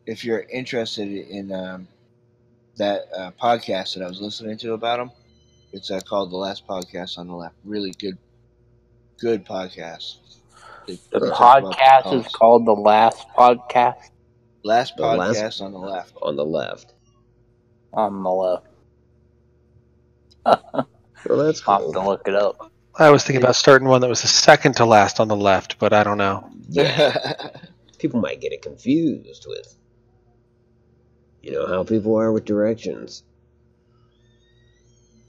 If you're interested in that podcast that I was listening to about him, it's called The Last Podcast on the Left. Really good podcast. The podcast is called The Last Podcast? Last Podcast on the Left. On the left. On the left. Well, that's cool. I'll have to look it up. I was thinking about starting one that was the second to last on the left, but I don't know. Yeah. People might get it confused with, how people are with directions.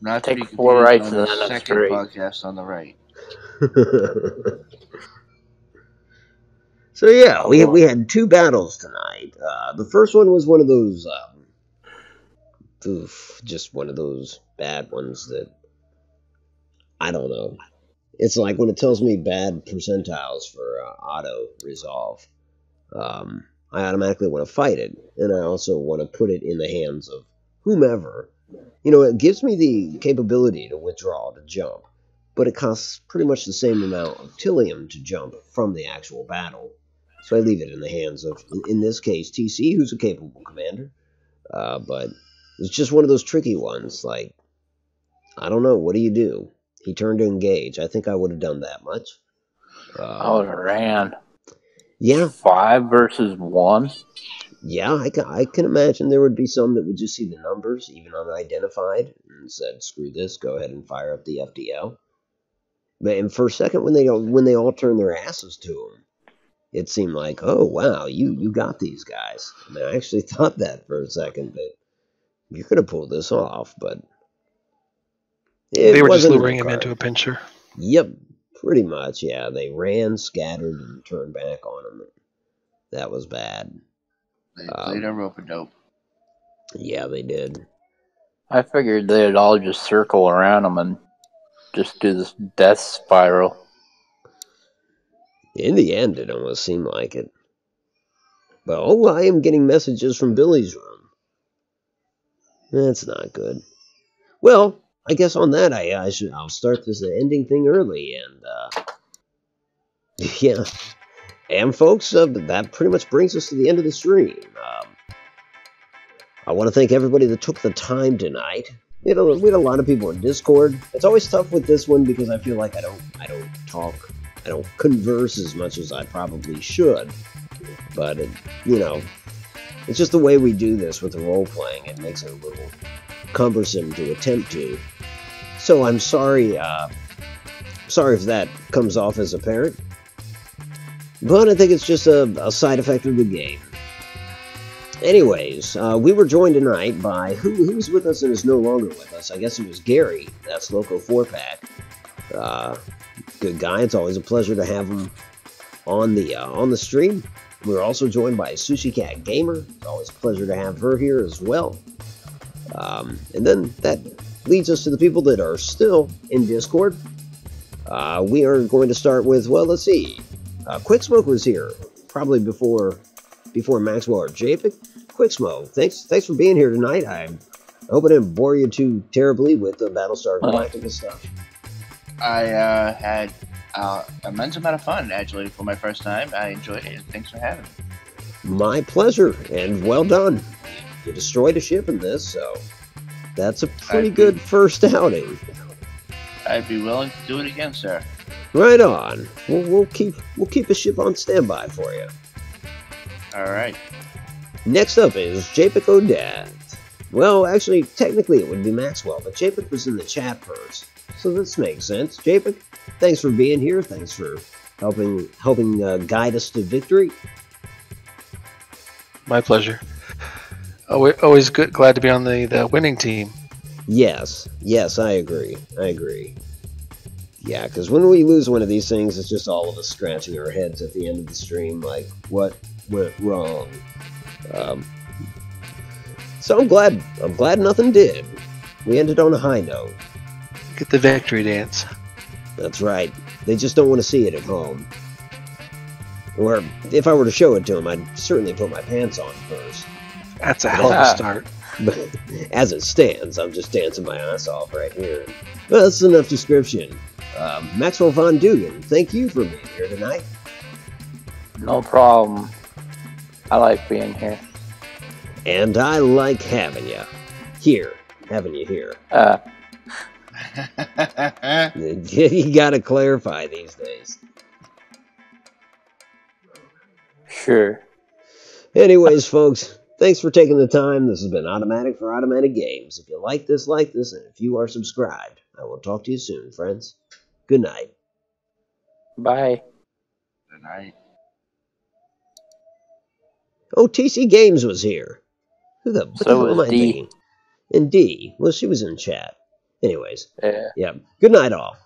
Not take 4 rights and then a second straight. Podcast on the right. So yeah, we had 2 battles tonight. The first one was one of those, just one of those bad ones that, I don't know. It's like when it tells me bad percentiles for auto resolve. I automatically want to fight it, and I also want to put it in the hands of whomever. It gives me the capability to withdraw, to jump, but it costs pretty much the same amount of Tillium to jump from the actual battle. So I leave it in the hands of, in this case, TC, who's a capable commander. But it's just one of those tricky ones. Like, I don't know. What do you do? He turned to engage. I think I would have done that much. I would have ran. Yeah. 5 versus 1? Yeah, I can imagine there would be some that would just see the numbers, even unidentified, and said, "Screw this, go ahead and fire up the FDL." And for a second, when they all turned their asses to him, it seemed like, "Oh wow, you got these guys." I mean, I actually thought that for a second that you could have pulled this off, but they were just wasn't luring him into a pincher. Yep, pretty much. Yeah, they ran, scattered, and turned back on him. That was bad. They played a rope-a-dope. Yeah, they did. I figured they'd all just circle around him and just do this death spiral. In the end, it almost seemed like it. But I am getting messages from Billy's room. That's not good. Well, I guess on that, I'll start this ending thing early, and yeah. And folks, that pretty much brings us to the end of the stream. I want to thank everybody that took the time tonight. We had a lot of people in Discord. It's always tough with this one because I feel like I don't talk, I don't converse as much as I probably should. But it's just the way we do this with the role playing. It makes it a little cumbersome to attempt to. So I'm sorry. Sorry if that comes off as apparent. But I think it's just a side effect of the game. Anyways, we were joined tonight by who was with us and is no longer with us. I guess it was Gary. That's Loco 4-Pack. Good guy. It's always a pleasure to have him on the stream. We were also joined by Sushi Cat Gamer. It's always a pleasure to have her here as well. And then that leads us to the people that are still in Discord. We are going to start with, well, let's see. Quick Smoke was here, probably before Maxwell or Japik. Quick Smoke, thanks for being here tonight. I hope I didn't bore you too terribly with the Battlestar Galactica stuff. I had an immense amount of fun, actually, for my first time. I enjoyed it. Thanks for having me. My pleasure, and well done. You destroyed a ship in this, so that's a pretty good first outing. I'd be willing to do it again, sir. Right on. We'll keep a ship on standby for you. All right. Next up is Japik O'Dad. Well, actually, technically it would be Maxwell, but Japik was in the chat first, so this makes sense. Japik, thanks for being here. Thanks for helping guide us to victory. My pleasure. Always good. Glad to be on the winning team. Yes, I agree. Yeah, because when we lose one of these things, it's just all of us scratching our heads at the end of the stream, like, what went wrong? So I'm glad nothing did. We ended on a high note. Get the victory dance. That's right. They just don't want to see it at home. Or if I were to show it to them, I'd certainly put my pants on first. That's a hell of a start. But as it stands, I'm just dancing my ass off right here. Well, that's enough description. Maxwell Von Dugan, thank you for being here tonight. No problem. I like being here. And I like having you here. You gotta clarify these days. Sure. Anyways, folks, thanks for taking the time. This has been Automatic for Automatic Games. If you like this, and if you are subscribed, I will talk to you soon, friends. Good night. Bye. Good night. Oh, TC Games was here. What the hell am I thinking? And D. Well, she was in chat. Anyways. Yeah. Yeah. Good night, all.